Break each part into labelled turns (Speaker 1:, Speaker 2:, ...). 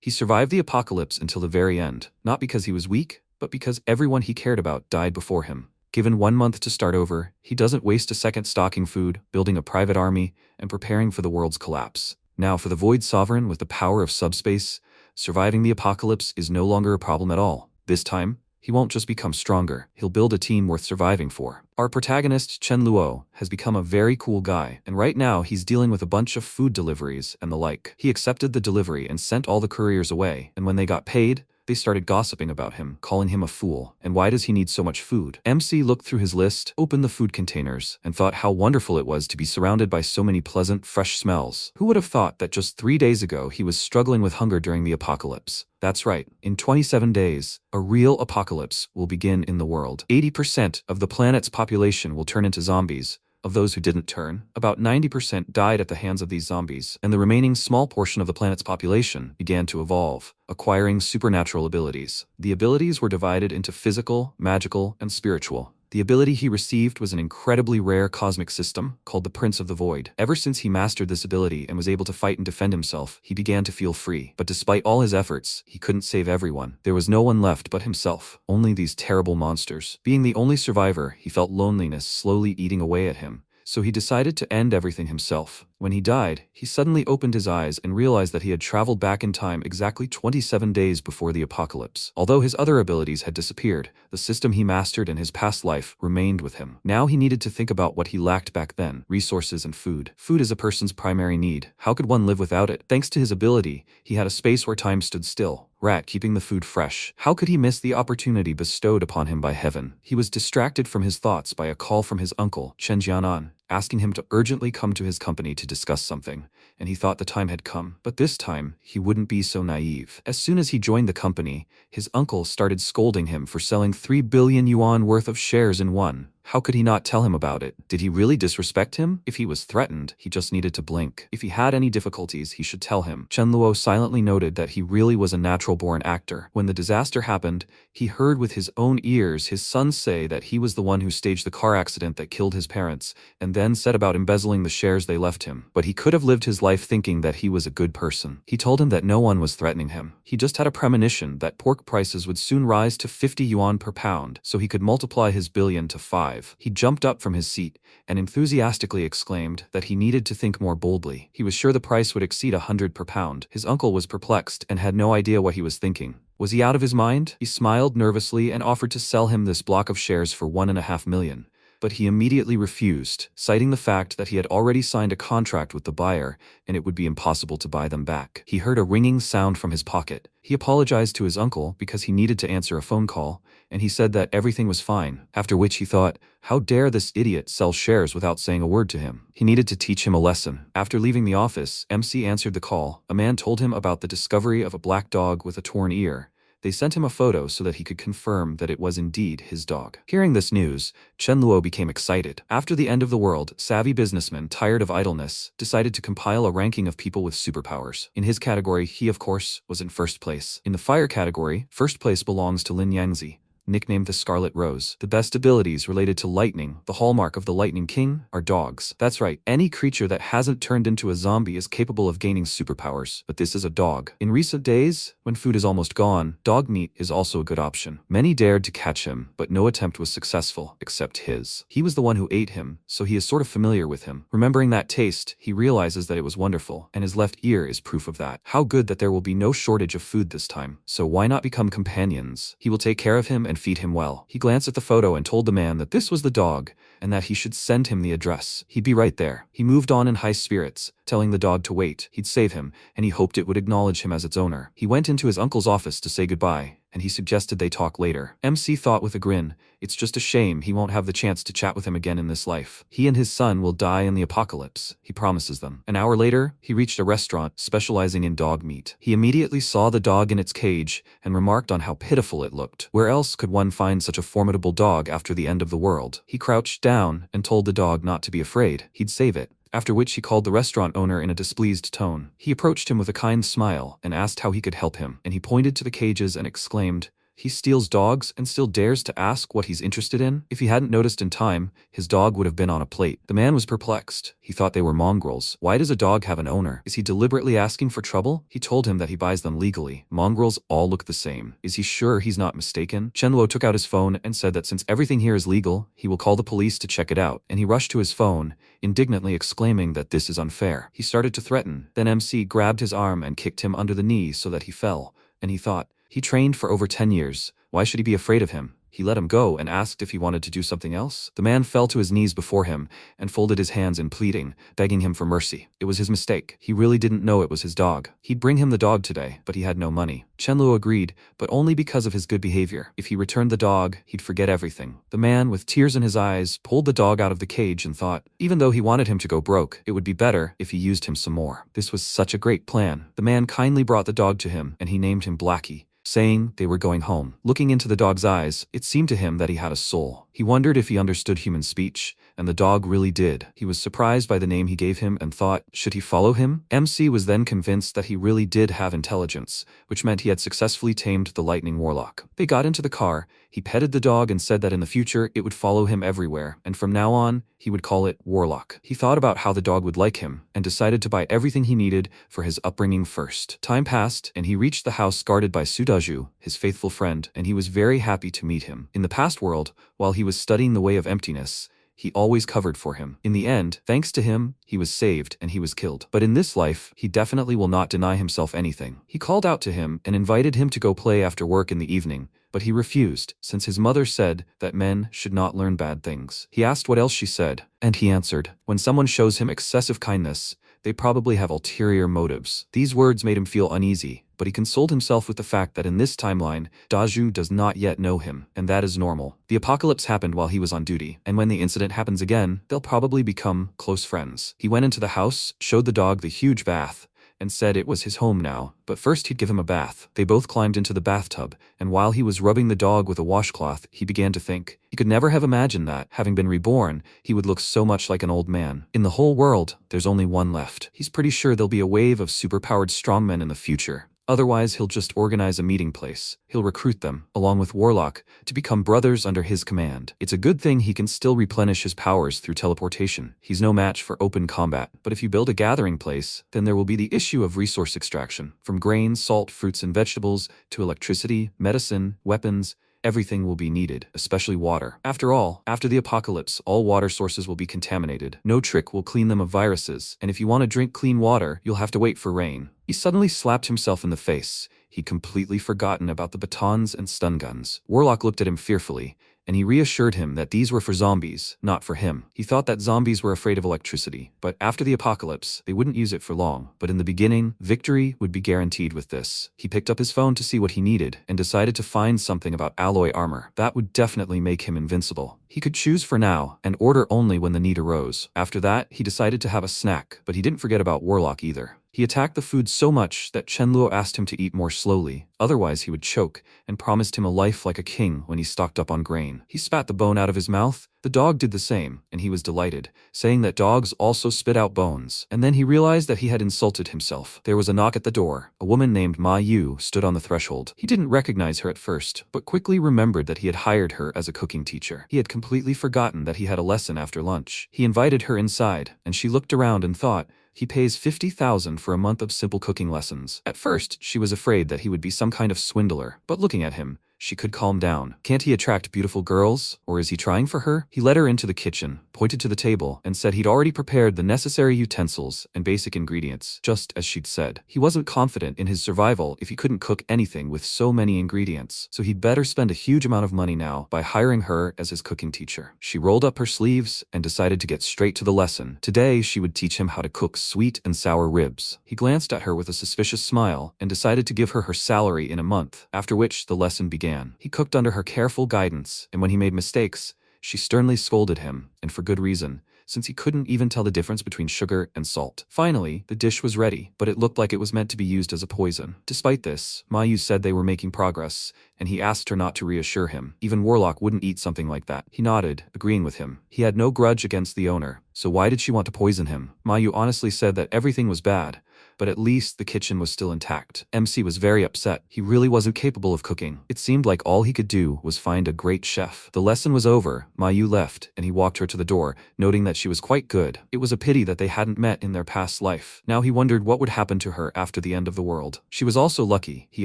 Speaker 1: He survived the apocalypse until the very end, not because he was weak, but because everyone he cared about died before him. Given 1 month to start over, he doesn't waste a second stocking food, building a private army, and preparing for the world's collapse. Now for the Void Sovereign with the power of subspace, surviving the apocalypse is no longer a problem at all. This time, he won't just become stronger, he'll build a team worth surviving for. Our protagonist, Chen Luo, has become a very cool guy, and right now he's dealing with a bunch of food deliveries and the like. He accepted the delivery and sent all the couriers away, and when they got paid, they started gossiping about him, calling him a fool. And why does he need so much food? MC looked through his list, opened the food containers, and thought how wonderful it was to be surrounded by so many pleasant, fresh smells. Who would have thought that just 3 days ago he was struggling with hunger during the apocalypse? That's right, in 27 days, a real apocalypse will begin in the world. 80% of the planet's population will turn into zombies. Of those who didn't turn, about 90% died at the hands of these zombies, and the remaining small portion of the planet's population began to evolve, acquiring supernatural abilities. The abilities were divided into physical, magical, and spiritual. The ability he received was an incredibly rare cosmic system called the Prince of the Void. Ever since he mastered this ability and was able to fight and defend himself, he began to feel free. But despite all his efforts, he couldn't save everyone. There was no one left but himself, only these terrible monsters. Being the only survivor, he felt loneliness slowly eating away at him. So he decided to end everything himself. When he died, he suddenly opened his eyes and realized that he had traveled back in time exactly 27 days before the apocalypse. Although his other abilities had disappeared, the system he mastered in his past life remained with him. Now he needed to think about what he lacked back then: resources and food. Food is a person's primary need. How could one live without it? Thanks to his ability, he had a space where time stood still. Rat keeping the food fresh. How could he miss the opportunity bestowed upon him by heaven? He was distracted from his thoughts by a call from his uncle, Chen Jianan, asking him to urgently come to his company to discuss something, and he thought the time had come. But this time, he wouldn't be so naive. As soon as he joined the company, his uncle started scolding him for selling 3 billion yuan worth of shares in one. How could he not tell him about it? Did he really disrespect him? If he was threatened, he just needed to blink. If he had any difficulties, he should tell him. Chen Luo silently noted that he really was a natural-born actor. When the disaster happened, he heard with his own ears his son say that he was the one who staged the car accident that killed his parents, and then set about embezzling the shares they left him. But he could have lived his life thinking that he was a good person. He told him that no one was threatening him. He just had a premonition that pork prices would soon rise to 50 yuan per pound, so he could multiply his billion to 5. He jumped up from his seat and enthusiastically exclaimed that he needed to think more boldly. He was sure the price would exceed 100 per pound. His uncle was perplexed and had no idea what he was thinking. Was he out of his mind? He smiled nervously and offered to sell him this block of shares for 1.5 million. But he immediately refused, citing the fact that he had already signed a contract with the buyer and it would be impossible to buy them back. He heard a ringing sound from his pocket. He apologized to his uncle because he needed to answer a phone call, and he said that everything was fine, after which he thought, how dare this idiot sell shares without saying a word to him? He needed to teach him a lesson. After leaving the office, MC answered the call. A man told him about the discovery of a black dog with a torn ear. They sent him a photo so that he could confirm that it was indeed his dog. Hearing this news, Chen Luo became excited. After the end of the world, savvy businessmen, tired of idleness, decided to compile a ranking of people with superpowers. In his category, he of course was in first place. In the fire category, first place belongs to Lin Yangzi, nicknamed the Scarlet Rose. The best abilities related to lightning, the hallmark of the Lightning King, are dogs. That's right, any creature that hasn't turned into a zombie is capable of gaining superpowers, but this is a dog. In recent days, when food is almost gone, dog meat is also a good option. Many dared to catch him, but no attempt was successful, except his. He was the one who ate him, so he is sort of familiar with him. Remembering that taste, he realizes that it was wonderful, and his left ear is proof of that. How good that there will be no shortage of food this time. So why not become companions? He will take care of him and feed him well. He glanced at the photo and told the man that this was the dog, and that he should send him the address. He'd be right there. He moved on in high spirits, telling the dog to wait. He'd save him, and he hoped it would acknowledge him as its owner. He went into his uncle's office to say goodbye, and he suggested they talk later. MC thought with a grin, it's just a shame he won't have the chance to chat with him again in this life. He and his son will die in the apocalypse, he promises them. An hour later, he reached a restaurant specializing in dog meat. He immediately saw the dog in its cage and remarked on how pitiful it looked. Where else could one find such a formidable dog after the end of the world? He crouched down and told the dog not to be afraid. He'd save it. After which he called the restaurant owner in a displeased tone. He approached him with a kind smile and asked how he could help him, and he pointed to the cages and exclaimed, He steals dogs and still dares to ask what he's interested in? If he hadn't noticed in time, his dog would have been on a plate. The man was perplexed. He thought they were mongrels. Why does a dog have an owner? Is he deliberately asking for trouble? He told him that he buys them legally. Mongrels all look the same. Is he sure he's not mistaken? Chenluo took out his phone and said that since everything here is legal, he will call the police to check it out, and he rushed to his phone, indignantly exclaiming that this is unfair. He started to threaten. Then MC grabbed his arm and kicked him under the knee so that he fell, and he thought, he trained for over 10 years. Why should he be afraid of him? He let him go and asked if he wanted to do something else. The man fell to his knees before him and folded his hands in pleading, begging him for mercy. It was his mistake. He really didn't know it was his dog. He'd bring him the dog today, but he had no money. Chenluo agreed, but only because of his good behavior. If he returned the dog, he'd forget everything. The man, with tears in his eyes, pulled the dog out of the cage and thought, even though he wanted him to go broke, it would be better if he used him some more. This was such a great plan. The man kindly brought the dog to him, and he named him Blackie, saying they were going home. Looking into the dog's eyes, it seemed to him that he had a soul. He wondered if he understood human speech, and the dog really did. He was surprised by the name he gave him and thought, should he follow him? MC was then convinced that he really did have intelligence, which meant he had successfully tamed the lightning warlock. They got into the car, he petted the dog and said that in the future it would follow him everywhere, and from now on, he would call it Warlock. He thought about how the dog would like him, and decided to buy everything he needed for his upbringing first. Time passed, and he reached the house guarded by Sudaju, his faithful friend, and he was very happy to meet him. In the past world, while he was studying the way of emptiness, he always covered for him. In the end, thanks to him, he was saved and he was killed. But in this life, he definitely will not deny himself anything. He called out to him and invited him to go play after work in the evening, but he refused, since his mother said that men should not learn bad things. He asked what else she said, and he answered, when someone shows him excessive kindness, they probably have ulterior motives. These words made him feel uneasy, but he consoled himself with the fact that in this timeline, Daju does not yet know him, and that is normal. The apocalypse happened while he was on duty, and when the incident happens again, they'll probably become close friends. He went into the house, showed the dog the huge bath, and said it was his home now, but first he'd give him a bath. They both climbed into the bathtub, and while he was rubbing the dog with a washcloth, he began to think. He could never have imagined that, having been reborn, he would look so much like an old man. In the whole world, there's only one left. He's pretty sure there'll be a wave of superpowered strongmen in the future. Otherwise, he'll just organize a meeting place. He'll recruit them, along with Warlock, to become brothers under his command. It's a good thing he can still replenish his powers through teleportation. He's no match for open combat. But if you build a gathering place, then there will be the issue of resource extraction. From grain, salt, fruits and vegetables, to electricity, medicine, weapons, everything will be needed, especially water. After all, after the apocalypse, all water sources will be contaminated. No trick will clean them of viruses, and if you want to drink clean water, you'll have to wait for rain. He suddenly slapped himself in the face. He'd completely forgotten about the batons and stun guns. Warlock looked at him fearfully, and he reassured him that these were for zombies, not for him. He thought that zombies were afraid of electricity, but after the apocalypse, they wouldn't use it for long. But in the beginning, victory would be guaranteed with this. He picked up his phone to see what he needed, and decided to find something about alloy armor. That would definitely make him invincible. He could choose for now, and order only when the need arose. After that, he decided to have a snack, but he didn't forget about Warlock either. He attacked the food so much that Chenluo asked him to eat more slowly, otherwise he would choke, and promised him a life like a king when he stocked up on grain. He spat the bone out of his mouth. The dog did the same, and he was delighted, saying that dogs also spit out bones. And then he realized that he had insulted himself. There was a knock at the door. A woman named Ma Yu stood on the threshold. He didn't recognize her at first, but quickly remembered that he had hired her as a cooking teacher. He had completely forgotten that he had a lesson after lunch. He invited her inside, and she looked around and thought, he pays 50,000 for a month of simple cooking lessons. At first, she was afraid that he would be some kind of swindler, but looking at him, she could calm down. Can't he attract beautiful girls? Or is he trying for her? He led her into the kitchen, pointed to the table, and said he'd already prepared the necessary utensils and basic ingredients, just as she'd said. He wasn't confident in his survival if he couldn't cook anything with so many ingredients, so he'd better spend a huge amount of money now by hiring her as his cooking teacher. She rolled up her sleeves and decided to get straight to the lesson. Today, she would teach him how to cook sweet and sour ribs. He glanced at her with a suspicious smile and decided to give her her salary in a month, after which the lesson began. He cooked under her careful guidance, and when he made mistakes, she sternly scolded him, and for good reason, since he couldn't even tell the difference between sugar and salt. Finally, the dish was ready, but it looked like it was meant to be used as a poison. Despite this, Mayu said they were making progress, and he asked her not to reassure him. Even Warlock wouldn't eat something like that. He nodded, agreeing with him. He had no grudge against the owner, so why did she want to poison him? Mayu honestly said that everything was bad, but at least the kitchen was still intact. MC was very upset. He really wasn't capable of cooking. It seemed like all he could do was find a great chef. The lesson was over. Mayu left, and he walked her to the door, noting that she was quite good. It was a pity that they hadn't met in their past life. Now he wondered what would happen to her after the end of the world. She was also lucky. He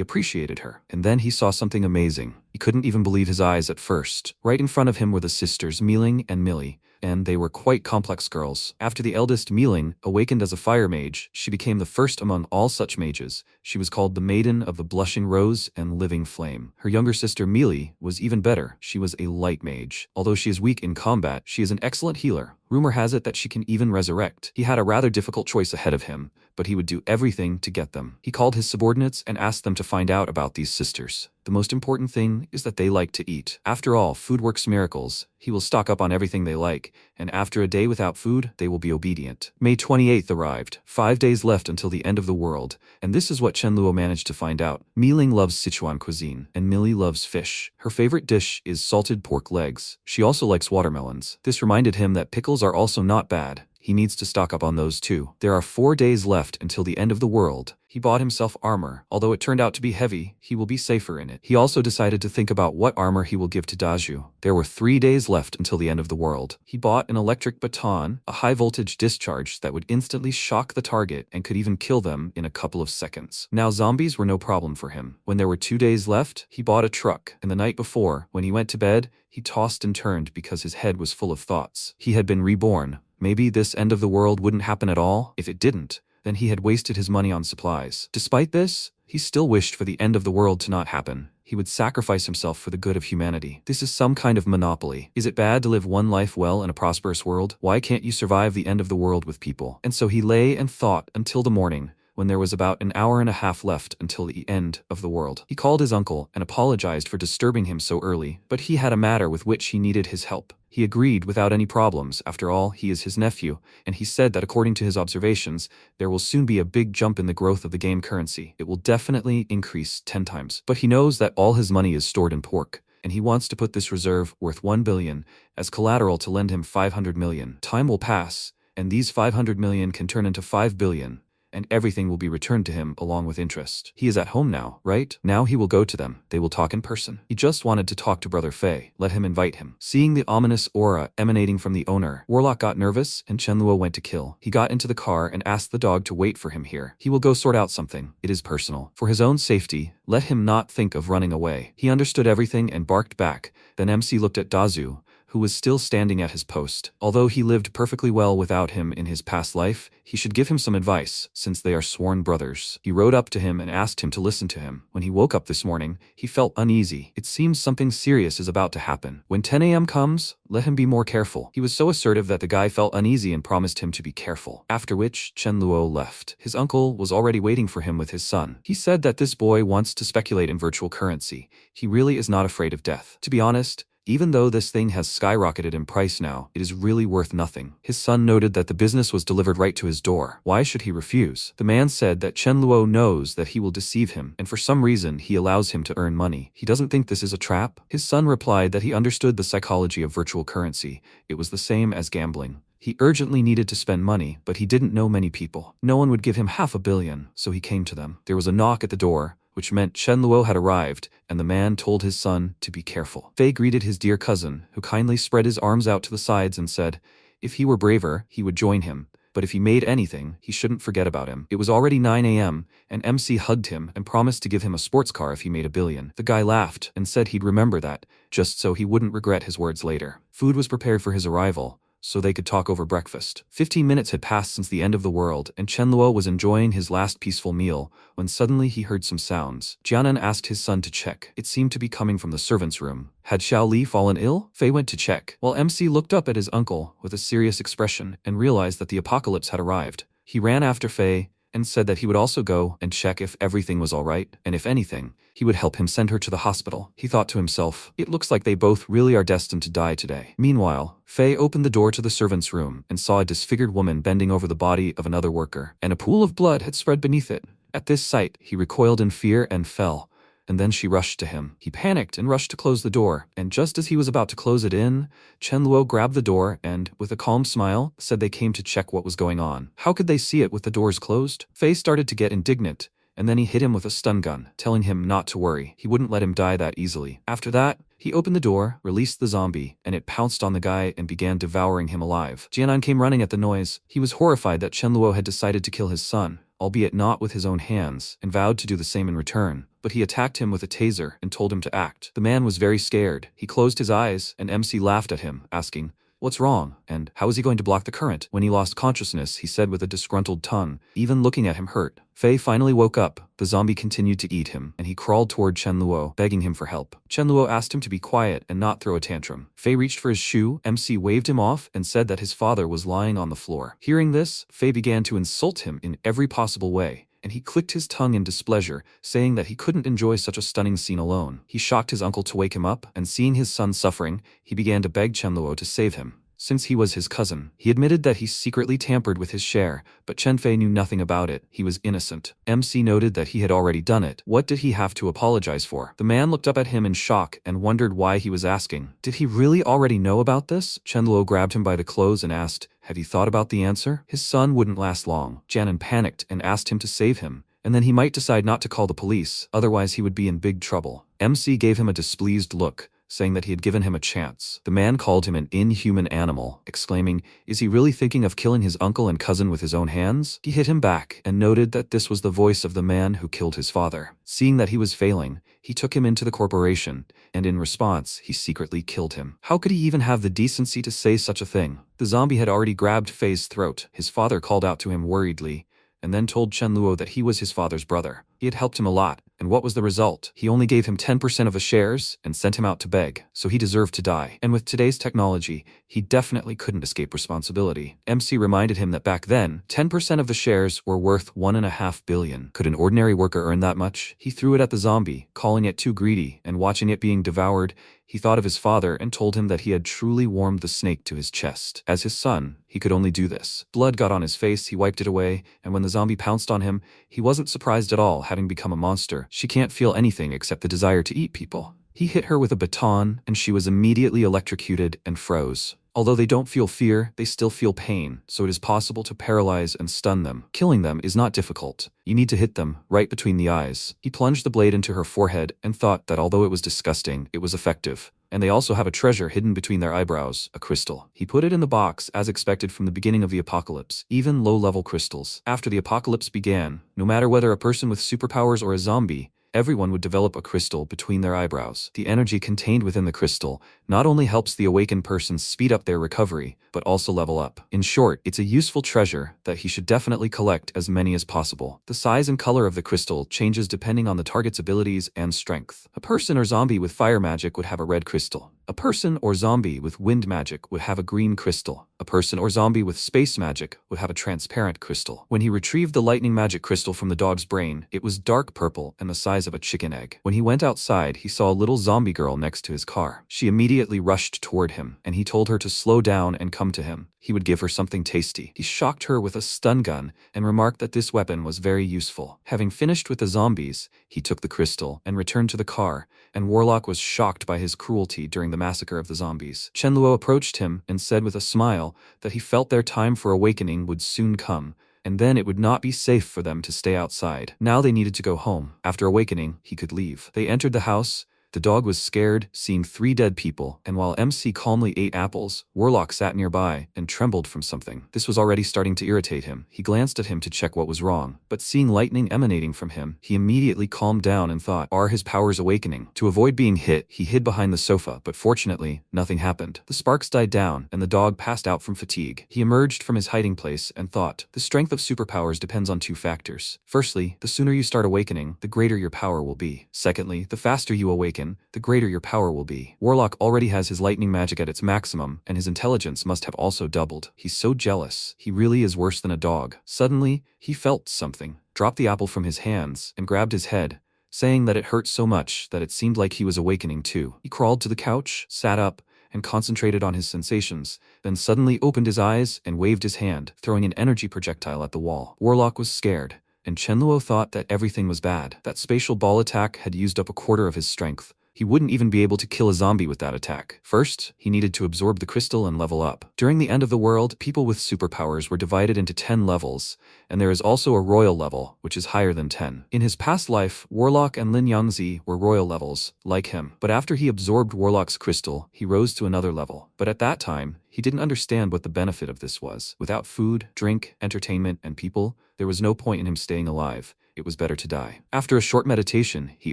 Speaker 1: appreciated her. And then he saw something amazing. He couldn't even believe his eyes at first. Right in front of him were the sisters Mealing and Millie, and they were quite complex girls. After the eldest, Mealing, awakened as a fire mage, she became the first among all such mages. She was called the Maiden of the Blushing Rose and Living Flame. Her younger sister, Mealy, was even better. She was a light mage. Although she is weak in combat, she is an excellent healer. Rumor has it that she can even resurrect. He had a rather difficult choice ahead of him, but he would do everything to get them. He called his subordinates and asked them to find out about these sisters. The most important thing is that they like to eat. After all, food works miracles. He will stock up on everything they like, and after a day without food, they will be obedient. May 28th arrived. 5 days left until the end of the world, and this is what Chen Luo managed to find out. Mealing loves Sichuan cuisine, and Millie loves fish. Her favorite dish is salted pork legs. She also likes watermelons. This reminded him that pickles are also not bad. He needs to stock up on those too. There are 4 days left until the end of the world. He bought himself armor. Although it turned out to be heavy, he will be safer in it. He also decided to think about what armor he will give to Daju. There were 3 days left until the end of the world. He bought an electric baton, a high-voltage discharge that would instantly shock the target and could even kill them in a couple of seconds. Now zombies were no problem for him. When there were 2 days left, he bought a truck, and the night before, when he went to bed, he tossed and turned because his head was full of thoughts. He had been reborn. Maybe this end of the world wouldn't happen at all. If it didn't, then he had wasted his money on supplies. Despite this, he still wished for the end of the world to not happen. He would sacrifice himself for the good of humanity. This is some kind of monopoly. Is it bad to live one life well in a prosperous world? Why can't you survive the end of the world with people? And so he lay and thought until the morning, when there was about an hour and a half left until the end of the world. He called his uncle and apologized for disturbing him so early, but he had a matter with which he needed his help. He agreed without any problems. After all, he is his nephew, and he said that according to his observations, there will soon be a big jump in the growth of the game currency. It will definitely increase 10 times. But he knows that all his money is stored in pork, and he wants to put this reserve worth 1 billion as collateral to lend him 500 million. Time will pass, and these 500 million can turn into 5 billion. And everything will be returned to him along with interest. He is at home now, right? Now he will go to them. They will talk in person. He just wanted to talk to Brother Fei. Let him invite him. Seeing the ominous aura emanating from the owner, Warlock got nervous and Chen Luo went to kill. He got into the car and asked the dog to wait for him here. He will go sort out something. It is personal. For his own safety, let him not think of running away. He understood everything and barked back. Then MC looked at Dazu, who was still standing at his post. Although he lived perfectly well without him in his past life, he should give him some advice, since they are sworn brothers. He rode up to him and asked him to listen to him. When he woke up this morning, he felt uneasy. It seems something serious is about to happen. When 10 a.m. comes, let him be more careful. He was so assertive that the guy felt uneasy and promised him to be careful. After which, Chen Luo left. His uncle was already waiting for him with his son. He said that this boy wants to speculate in virtual currency. He really is not afraid of death. To be honest, even though this thing has skyrocketed in price now, it is really worth nothing. His son noted that the business was delivered right to his door. Why should he refuse? The man said that Chen Luo knows that he will deceive him, and for some reason he allows him to earn money. He doesn't think this is a trap? His son replied that he understood the psychology of virtual currency. It was the same as gambling. He urgently needed to spend money, but he didn't know many people. No one would give him 500 million, so he came to them. There was a knock at the door, which meant Chen Luo had arrived, and the man told his son to be careful. Fei greeted his dear cousin, who kindly spread his arms out to the sides and said, if he were braver, he would join him, but if he made anything, he shouldn't forget about him. It was already 9 a.m., and MC hugged him and promised to give him a sports car if he made 1 billion. The guy laughed and said he'd remember that, just so he wouldn't regret his words later. Food was prepared for his arrival, so they could talk over breakfast. 15 minutes had passed since the end of the world, and Chen Luo was enjoying his last peaceful meal, when suddenly he heard some sounds. Jianan asked his son to check. It seemed to be coming from the servants' room. Had Xiao Li fallen ill? Fei went to check, while MC looked up at his uncle with a serious expression and realized that the apocalypse had arrived. He ran after Fei and said that he would also go and check if everything was alright, and if anything, he would help him send her to the hospital. He thought to himself, it looks like they both really are destined to die today. Meanwhile, Fei opened the door to the servants' room and saw a disfigured woman bending over the body of another worker, and a pool of blood had spread beneath it. At this sight, he recoiled in fear and fell, and then she rushed to him. He panicked and rushed to close the door, and just as he was about to close it in, Chenluo grabbed the door and, with a calm smile, said they came to check what was going on. How could they see it with the doors closed? Fei started to get indignant, and then he hit him with a stun gun, telling him not to worry. He wouldn't let him die that easily. After that, he opened the door, released the zombie, and it pounced on the guy and began devouring him alive. Jianan came running at the noise. He was horrified that Chenluo had decided to kill his son, albeit not with his own hands, and vowed to do the same in return. But he attacked him with a taser and told him to act. The man was very scared. He closed his eyes, and MC laughed at him, asking, "What's wrong? And how is he going to block the current?" When he lost consciousness, he said with a disgruntled tongue. Even looking at him hurt. Fei finally woke up. The zombie continued to eat him, and he crawled toward Chenluo, begging him for help. Chenluo asked him to be quiet and not throw a tantrum. Fei reached for his shoe, MC waved him off, and said that his father was lying on the floor. Hearing this, Fei began to insult him in every possible way, and he clicked his tongue in displeasure, saying that he couldn't enjoy such a stunning scene alone. He shocked his uncle to wake him up, and seeing his son suffering, he began to beg Chenluo to save him. Since he was his cousin, he admitted that he secretly tampered with his share, but Chen Fei knew nothing about it. He was innocent. MC noted that he had already done it. What did he have to apologize for? The man looked up at him in shock and wondered why he was asking. Did he really already know about this? Chenluo grabbed him by the clothes and asked, "Have you thought about the answer?" His son wouldn't last long. Jianan panicked and asked him to save him, and then he might decide not to call the police, otherwise he would be in big trouble. MC gave him a displeased look, saying that he had given him a chance. The man called him an inhuman animal, exclaiming, "Is he really thinking of killing his uncle and cousin with his own hands?" He hit him back and noted that this was the voice of the man who killed his father. Seeing that he was failing, he took him into the corporation, and in response, he secretly killed him. How could he even have the decency to say such a thing? The zombie had already grabbed Fei's throat. His father called out to him worriedly, and then told Chenluo that he was his father's brother. He had helped him a lot, and what was the result? He only gave him 10% of the shares and sent him out to beg, so he deserved to die. And with today's technology, he definitely couldn't escape responsibility. MC reminded him that back then, 10% of the shares were worth 1.5 billion. Could an ordinary worker earn that much? He threw it at the zombie, calling it too greedy, and watching it being devoured, he thought of his father and told him that he had truly warmed the snake to his chest. As his son, he could only do this. Blood got on his face, he wiped it away, and when the zombie pounced on him, he wasn't surprised at all, having become a monster. She can't feel anything except the desire to eat people. He hit her with a baton, and she was immediately electrocuted and froze. Although they don't feel fear, they still feel pain, so it is possible to paralyze and stun them. Killing them is not difficult. You need to hit them right between the eyes. He plunged the blade into her forehead and thought that although it was disgusting, it was effective. And they also have a treasure hidden between their eyebrows, a crystal. He put it in the box as expected from the beginning of the apocalypse, even low-level crystals. After the apocalypse began, no matter whether a person with superpowers or a zombie, everyone would develop a crystal between their eyebrows. The energy contained within the crystal not only helps the awakened person speed up their recovery, but also level up. In short, it's a useful treasure that he should definitely collect as many as possible. The size and color of the crystal changes depending on the target's abilities and strength. A person or zombie with fire magic would have a red crystal. A person or zombie with wind magic would have a green crystal. A person or zombie with space magic would have a transparent crystal. When he retrieved the lightning magic crystal from the dog's brain, it was dark purple and the size of a chicken egg. When he went outside, he saw a little zombie girl next to his car. She immediately rushed toward him, and he told her to slow down and come to him. He would give her something tasty. He shocked her with a stun gun and remarked that this weapon was very useful. Having finished with the zombies, he took the crystal and returned to the car, and Warlock was shocked by his cruelty during the massacre of the zombies. Chenluo approached him and said with a smile that he felt their time for awakening would soon come, and then it would not be safe for them to stay outside. Now they needed to go home. After awakening, he could leave. They entered the house. The dog was scared, seeing 3 dead people, and while MC calmly ate apples, Warlock sat nearby and trembled from something. This was already starting to irritate him. He glanced at him to check what was wrong, but seeing lightning emanating from him, he immediately calmed down and thought, are his powers awakening? To avoid being hit, he hid behind the sofa, but fortunately, nothing happened. The sparks died down, and the dog passed out from fatigue. He emerged from his hiding place and thought, the strength of superpowers depends on 2 factors. Firstly, the sooner you start awakening, the greater your power will be. Secondly, the faster you awaken, the greater your power will be. Warlock already has his lightning magic at its maximum, and his intelligence must have also doubled. He's so jealous. He really is worse than a dog. Suddenly, he felt something, dropped the apple from his hands, and grabbed his head, saying that it hurt so much that it seemed like he was awakening too. He crawled to the couch, sat up, and concentrated on his sensations, then suddenly opened his eyes and waved his hand, throwing an energy projectile at the wall. Warlock was scared, and Chenluo thought that everything was bad. That spatial ball attack had used up a quarter of his strength. He wouldn't even be able to kill a zombie with that attack. First, he needed to absorb the crystal and level up. During the end of the world, people with superpowers were divided into 10 levels, and there is also a royal level, which is higher than 10. In his past life, Warlock and Lin Yangzi were royal levels, like him. But after he absorbed Warlock's crystal, he rose to another level. But at that time, he didn't understand what the benefit of this was. Without food, drink, entertainment, and people, there was no point in him staying alive. It was better to die. After a short meditation, he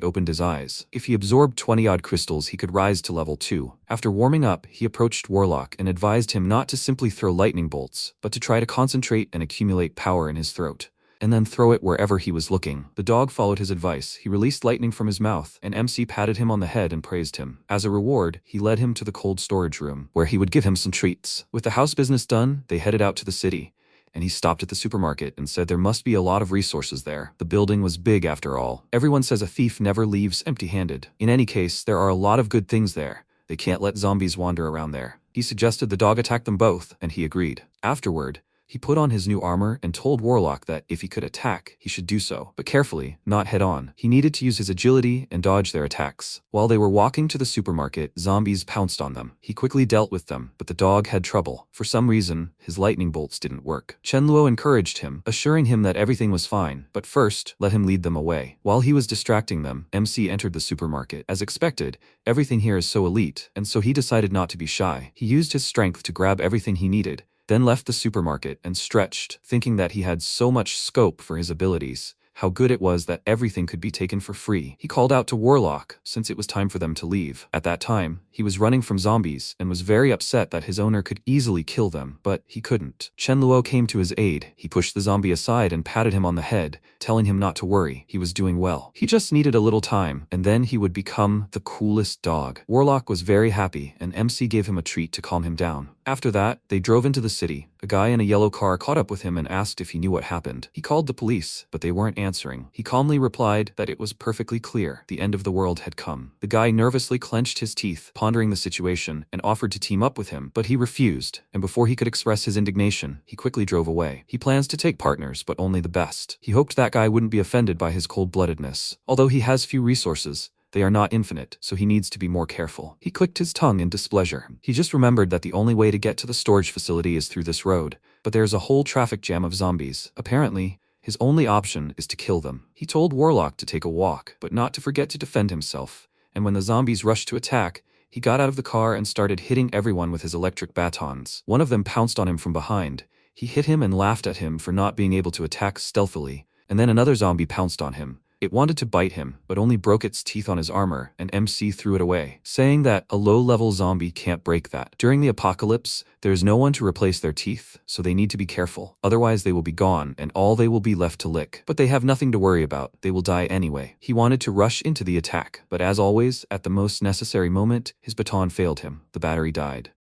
Speaker 1: opened his eyes. If he absorbed 20-odd crystals, he could rise to level 2. After warming up, he approached Warlock and advised him not to simply throw lightning bolts, but to try to concentrate and accumulate power in his throat, and then throw it wherever he was looking. The dog followed his advice. He released lightning from his mouth, and MC patted him on the head and praised him. As a reward, he led him to the cold storage room, where he would give him some treats. With the house business done, they headed out to the city, and he stopped at the supermarket and said there must be a lot of resources there. The building was big after all. Everyone says a thief never leaves empty-handed. In any case, there are a lot of good things there. They can't let zombies wander around there. He suggested the dog attack them both, and he agreed. Afterward, he put on his new armor and told Warlock that if he could attack, he should do so, but carefully, not head-on. He needed to use his agility and dodge their attacks. While they were walking to the supermarket, zombies pounced on them. He quickly dealt with them, but the dog had trouble. For some reason, his lightning bolts didn't work. Chenluo encouraged him, assuring him that everything was fine, but first, let him lead them away. While he was distracting them, MC entered the supermarket. As expected, everything here is so elite, and so he decided not to be shy. He used his strength to grab everything he needed, then left the supermarket and stretched, thinking that he had so much scope for his abilities, how good it was that everything could be taken for free. He called out to Warlock, since it was time for them to leave. At that time, he was running from zombies and was very upset that his owner could easily kill them, but he couldn't. Chenluo came to his aid. He pushed the zombie aside and patted him on the head, telling him not to worry. He was doing well. He just needed a little time, and then he would become the coolest dog. Warlock was very happy, and MC gave him a treat to calm him down. After that, they drove into the city. A guy in a yellow car caught up with him and asked if he knew what happened. He called the police, but they weren't answering. He calmly replied that it was perfectly clear. The end of the world had come. The guy nervously clenched his teeth, pondering the situation, and offered to team up with him, but he refused, and before he could express his indignation, he quickly drove away. He plans to take partners, but only the best. He hoped that guy wouldn't be offended by his cold-bloodedness. Although he has few resources, they are not infinite, so he needs to be more careful. He clicked his tongue in displeasure. He just remembered that the only way to get to the storage facility is through this road, but there's a whole traffic jam of zombies. Apparently, his only option is to kill them. He told Warlock to take a walk, but not to forget to defend himself, and when the zombies rushed to attack, he got out of the car and started hitting everyone with his electric batons. One of them pounced on him from behind. He hit him and laughed at him for not being able to attack stealthily, and then another zombie pounced on him. It wanted to bite him, but only broke its teeth on his armor, and MC threw it away, saying that a low-level zombie can't break that. During the apocalypse, there's no one to replace their teeth, so they need to be careful. Otherwise they will be gone, and all they will be left to lick. But they have nothing to worry about. They will die anyway. He wanted to rush into the attack, but as always, at the most necessary moment, his baton failed him. The battery died.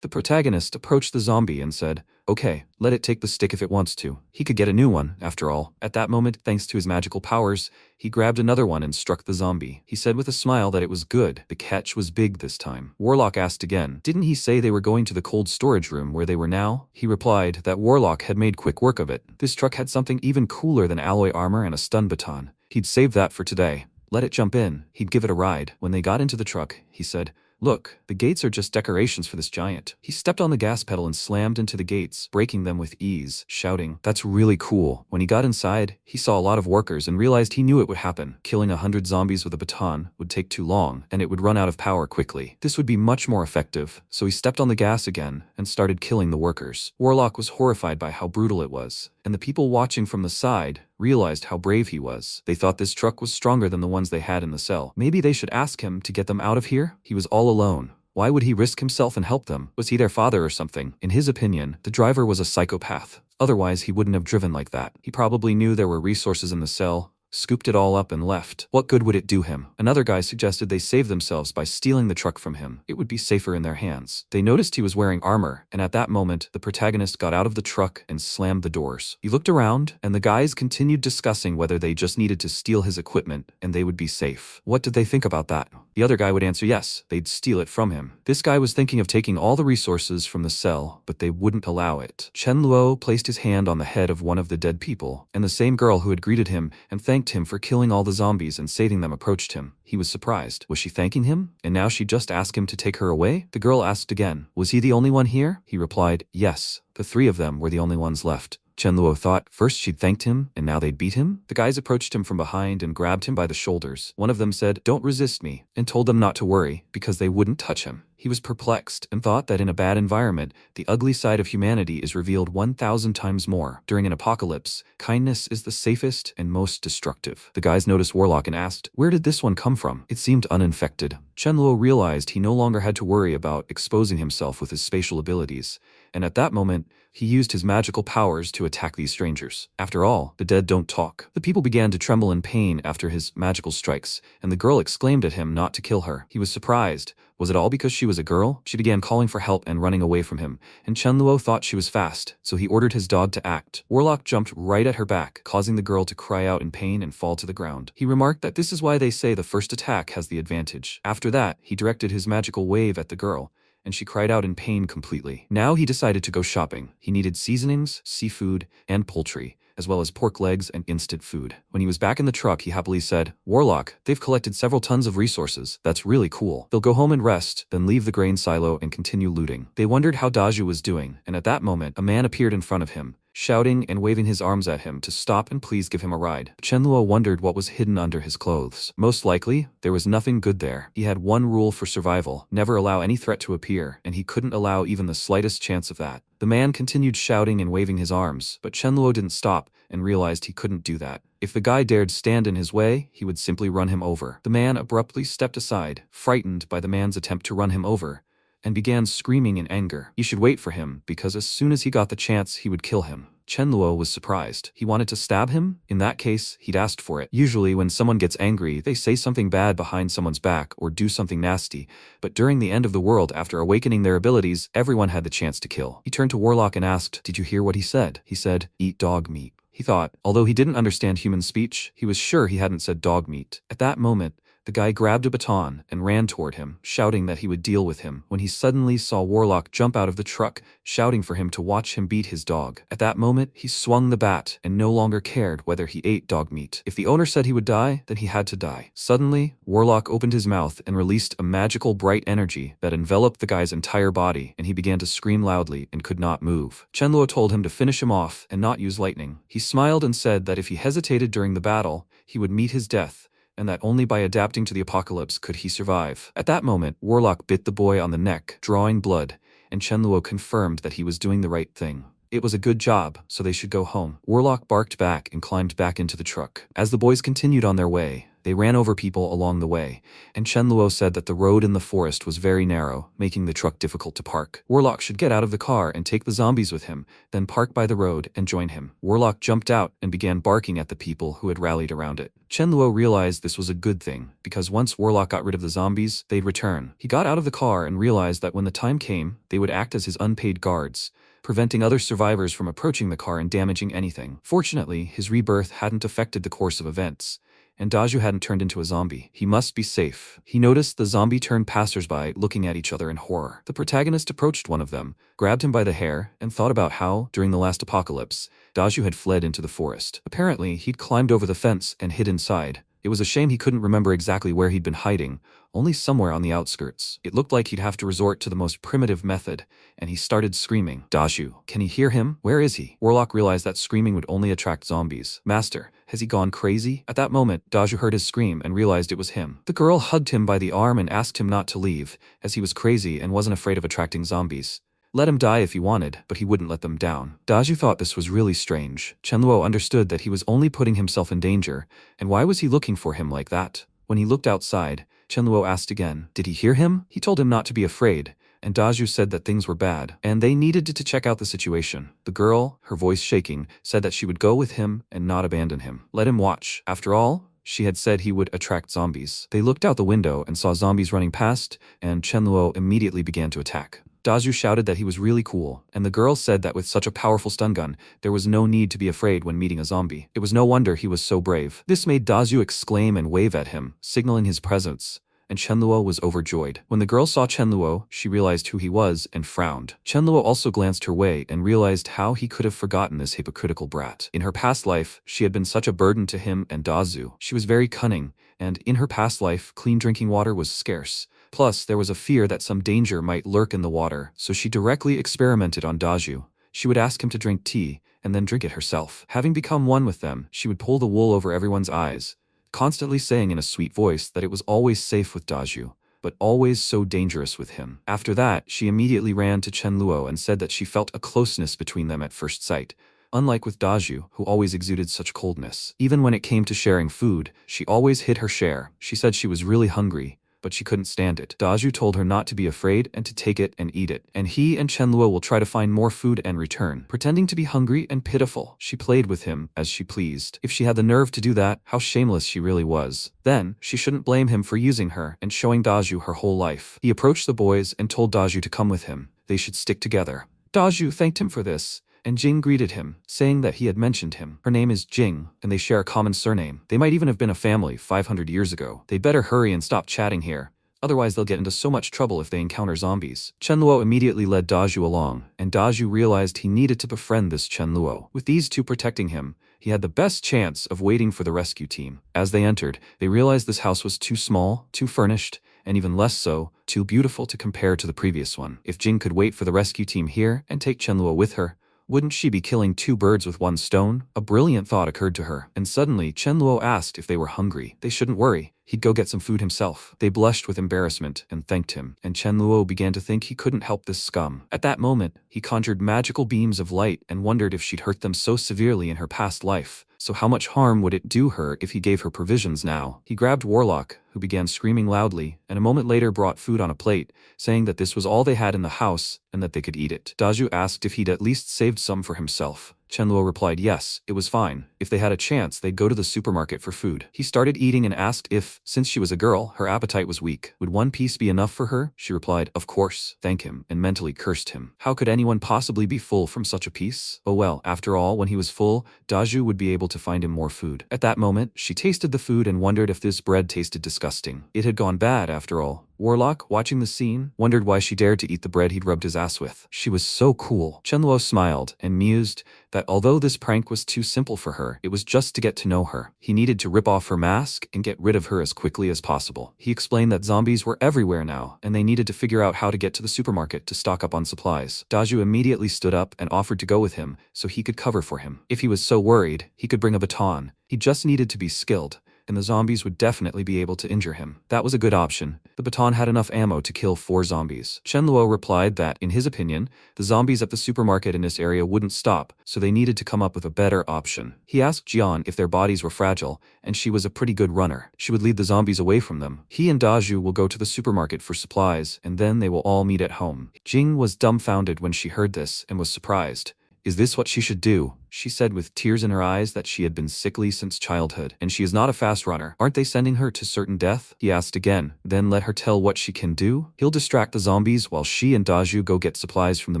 Speaker 1: The protagonist approached the zombie and said, "Okay, let it take the stick if it wants to. He could get a new one, after all." At that moment, thanks to his magical powers, he grabbed another one and struck the zombie. He said with a smile that it was good. The catch was big this time. Warlock asked again, "Didn't he say they were going to the cold storage room where they were now?" He replied that Warlock had made quick work of it. This truck had something even cooler than alloy armor and a stun baton. He'd save that for today. Let it jump in. He'd give it a ride. When they got into the truck, he said, "Look, the gates are just decorations for this giant." He stepped on the gas pedal and slammed into the gates, breaking them with ease, shouting, "That's really cool." When he got inside, he saw a lot of workers and realized he knew it would happen. Killing 100 zombies with a baton would take too long, and it would run out of power quickly. This would be much more effective, so he stepped on the gas again and started killing the workers. Warlock was horrified by how brutal it was, and the people watching from the side realized how brave he was. They thought this truck was stronger than the ones they had in the cell. Maybe they should ask him to get them out of here? He was all alone. Why would he risk himself and help them? Was he their father or something? In his opinion, the driver was a psychopath. Otherwise, he wouldn't have driven like that. He probably knew there were resources in the cell, scooped it all up and left. What good would it do him? Another guy suggested they save themselves by stealing the truck from him. It would be safer in their hands. They noticed he was wearing armor, and at that moment, the protagonist got out of the truck and slammed the doors. He looked around, and the guys continued discussing whether they just needed to steal his equipment, and they would be safe. What did they think about that? The other guy would answer yes, they'd steal it from him. This guy was thinking of taking all the resources from the cell, but they wouldn't allow it. Chen Luo placed his hand on the head of one of the dead people, and the same girl who had greeted him and thanked him for killing all the zombies and saving them approached him. He was surprised. Was she thanking him? And now she just asked him to take her away? The girl asked again. Was he the only one here? He replied, yes. The three of them were the only ones left. Chen Luo thought, first she'd thanked him, and now they'd beat him? The guys approached him from behind and grabbed him by the shoulders. One of them said, don't resist me, and told them not to worry, because they wouldn't touch him. He was perplexed and thought that in a bad environment, the ugly side of humanity is revealed 1,000 times more. During an apocalypse, kindness is the safest and most destructive. The guys noticed Warlock and asked, where did this one come from? It seemed uninfected. Chen Luo realized he no longer had to worry about exposing himself with his spatial abilities, and at that moment, he used his magical powers to attack these strangers. After all, the dead don't talk. The people began to tremble in pain after his magical strikes, and the girl exclaimed at him not to kill her. He was surprised. Was it all because she was a girl? She began calling for help and running away from him, and Chen Luo thought she was fast, so he ordered his dog to act. Warlock jumped right at her back, causing the girl to cry out in pain and fall to the ground. He remarked that this is why they say the first attack has the advantage. After that, he directed his magical wave at the girl, and she cried out in pain completely. Now he decided to go shopping. He needed seasonings, seafood, and poultry, as well as pork legs and instant food. When he was back in the truck, he happily said, Warlock, they've collected several tons of resources. That's really cool. They'll go home and rest, then leave the grain silo and continue looting. They wondered how Daju was doing, and at that moment, a man appeared in front of him, shouting and waving his arms at him to stop and please give him a ride. Chen Luo wondered what was hidden under his clothes. Most likely, there was nothing good there. He had one rule for survival, never allow any threat to appear, and he couldn't allow even the slightest chance of that. The man continued shouting and waving his arms, but Chen Luo didn't stop and realized he couldn't do that. If the guy dared stand in his way, he would simply run him over. The man abruptly stepped aside, frightened by the man's attempt to run him over, and began screaming in anger. He should wait for him, because as soon as he got the chance, he would kill him. Chen Luo was surprised. He wanted to stab him? In that case, he'd asked for it. Usually when someone gets angry, they say something bad behind someone's back or do something nasty, but during the end of the world, after awakening their abilities, everyone had the chance to kill. He turned to Warlock and asked, did you hear what he said? He said, eat dog meat. He thought, although he didn't understand human speech, he was sure he hadn't said dog meat. At that moment, the guy grabbed a baton and ran toward him, shouting that he would deal with him, when he suddenly saw Warlock jump out of the truck, shouting for him to watch him beat his dog. At that moment, he swung the bat and no longer cared whether he ate dog meat. If the owner said he would die, then he had to die. Suddenly, Warlock opened his mouth and released a magical bright energy that enveloped the guy's entire body, and he began to scream loudly and could not move. Chen Luo told him to finish him off and not use lightning. He smiled and said that if he hesitated during the battle, he would meet his death, and that only by adapting to the apocalypse could he survive. At that moment, Warlock bit the boy on the neck, drawing blood, and Chen Luo confirmed that he was doing the right thing. It was a good job, so they should go home. Warlock barked back and climbed back into the truck. As the boys continued on their way, they ran over people along the way, and Chen Luo said that the road in the forest was very narrow, making the truck difficult to park. Warlock should get out of the car and take the zombies with him, then park by the road and join him. Warlock jumped out and began barking at the people who had rallied around it. Chen Luo realized this was a good thing, because once Warlock got rid of the zombies, they'd return. He got out of the car and realized that when the time came, they would act as his unpaid guards, preventing other survivors from approaching the car and damaging anything. Fortunately, his rebirth hadn't affected the course of events, and Daju hadn't turned into a zombie. He must be safe. He noticed the zombie-turned passersby looking at each other in horror. The protagonist approached one of them, grabbed him by the hair, and thought about how, during the last apocalypse, Daju had fled into the forest. Apparently, he'd climbed over the fence and hid inside. It was a shame he couldn't remember exactly where he'd been hiding, only somewhere on the outskirts. It looked like he'd have to resort to the most primitive method, and he started screaming, Daju, can he hear him? Where is he? Warlock realized that screaming would only attract zombies. Master, has he gone crazy? At that moment, Daju heard his scream and realized it was him. The girl hugged him by the arm and asked him not to leave, as he was crazy and wasn't afraid of attracting zombies. Let him die if he wanted, but he wouldn't let them down. Daju thought this was really strange. Chen Luo understood that he was only putting himself in danger, and why was he looking for him like that? When he looked outside, Chen Luo asked again, did he hear him? He told him not to be afraid, and Daju said that things were bad, and they needed to check out the situation. The girl, her voice shaking, said that she would go with him and not abandon him. Let him watch. After all, she had said he would attract zombies. They looked out the window and saw zombies running past, and Chen Luo immediately began to attack. Daju shouted that he was really cool, and the girl said that with such a powerful stun gun, there was no need to be afraid when meeting a zombie. It was no wonder he was so brave. This made Daju exclaim and wave at him, signaling his presence, and Chenluo was overjoyed. When the girl saw Chenluo, she realized who he was and frowned. Chenluo also glanced her way and realized how he could have forgotten this hypocritical brat. In her past life, she had been such a burden to him and Dazu. She was very cunning, and in her past life, clean drinking water was scarce. Plus, there was a fear that some danger might lurk in the water, so she directly experimented on Daju. She would ask him to drink tea, and then drink it herself. Having become one with them, she would pull the wool over everyone's eyes, constantly saying in a sweet voice that it was always safe with Daju, but always so dangerous with him. After that, she immediately ran to Chenluo and said that she felt a closeness between them at first sight, unlike with Daju, who always exuded such coldness. Even when it came to sharing food, she always hid her share. She said she was really hungry, but she couldn't stand it. Daju told her not to be afraid and to take it and eat it, and he and Chenluo will try to find more food and return. Pretending to be hungry and pitiful, she played with him as she pleased. If she had the nerve to do that, how shameless she really was. Then, she shouldn't blame him for using her and showing Daju her whole life. He approached the boys and told Daju to come with him. They should stick together. Daju thanked him for this, and Jing greeted him, saying that he had mentioned him. Her name is Jing, and they share a common surname. They might even have been a family 500 years ago. They better hurry and stop chatting here, otherwise they'll get into so much trouble if they encounter zombies. Chenluo immediately led Daju along, and Daju realized he needed to befriend this Chenluo. With these two protecting him, he had the best chance of waiting for the rescue team. As they entered, they realized this house was too small, too furnished, and even less so, too beautiful to compare to the previous one. If Jing could wait for the rescue team here and take Chenluo with her, wouldn't she be killing two birds with one stone? A brilliant thought occurred to her, and suddenly Chenluo asked if they were hungry. They shouldn't worry. He'd go get some food himself. They blushed with embarrassment and thanked him, and Chenluo began to think he couldn't help this scum. At that moment, he conjured magical beams of light and wondered if she'd hurt them so severely in her past life. So how much harm would it do her if he gave her provisions now? He grabbed Warlock, who began screaming loudly, and a moment later brought food on a plate, saying that this was all they had in the house and that they could eat it. Daju asked if he'd at least saved some for himself. Chenluo replied yes, it was fine. If they had a chance, they'd go to the supermarket for food. He started eating and asked if, since she was a girl, her appetite was weak. Would one piece be enough for her? She replied, of course. Thank him, and mentally cursed him. How could anyone possibly be full from such a piece? Oh well, after all, when he was full, Daju would be able to find him more food. At that moment, she tasted the food and wondered if this bread tasted disgusting. It had gone bad after all. Warlock, watching the scene, wondered why she dared to eat the bread he'd rubbed his ass with. She was so cool. Chenluo smiled and mused that although this prank was too simple for her, it was just to get to know her. He needed to rip off her mask and get rid of her as quickly as possible. He explained that zombies were everywhere now, and they needed to figure out how to get to the supermarket to stock up on supplies. Daju immediately stood up and offered to go with him so he could cover for him. If he was so worried, he could bring a baton. He just needed to be skilled, and the zombies would definitely be able to injure him. That was a good option. The baton had enough ammo to kill 4 zombies. Chenluo replied that, in his opinion, the zombies at the supermarket in this area wouldn't stop, so they needed to come up with a better option. He asked Jian if their bodies were fragile, and she was a pretty good runner. She would lead the zombies away from them. He and Daju will go to the supermarket for supplies, and then they will all meet at home. Jing was dumbfounded when she heard this and was surprised. Is this what she should do? She said with tears in her eyes that she had been sickly since childhood, and she is not a fast runner. Aren't they sending her to certain death? He asked again. Then let her tell what she can do? He'll distract the zombies while she and Daju go get supplies from the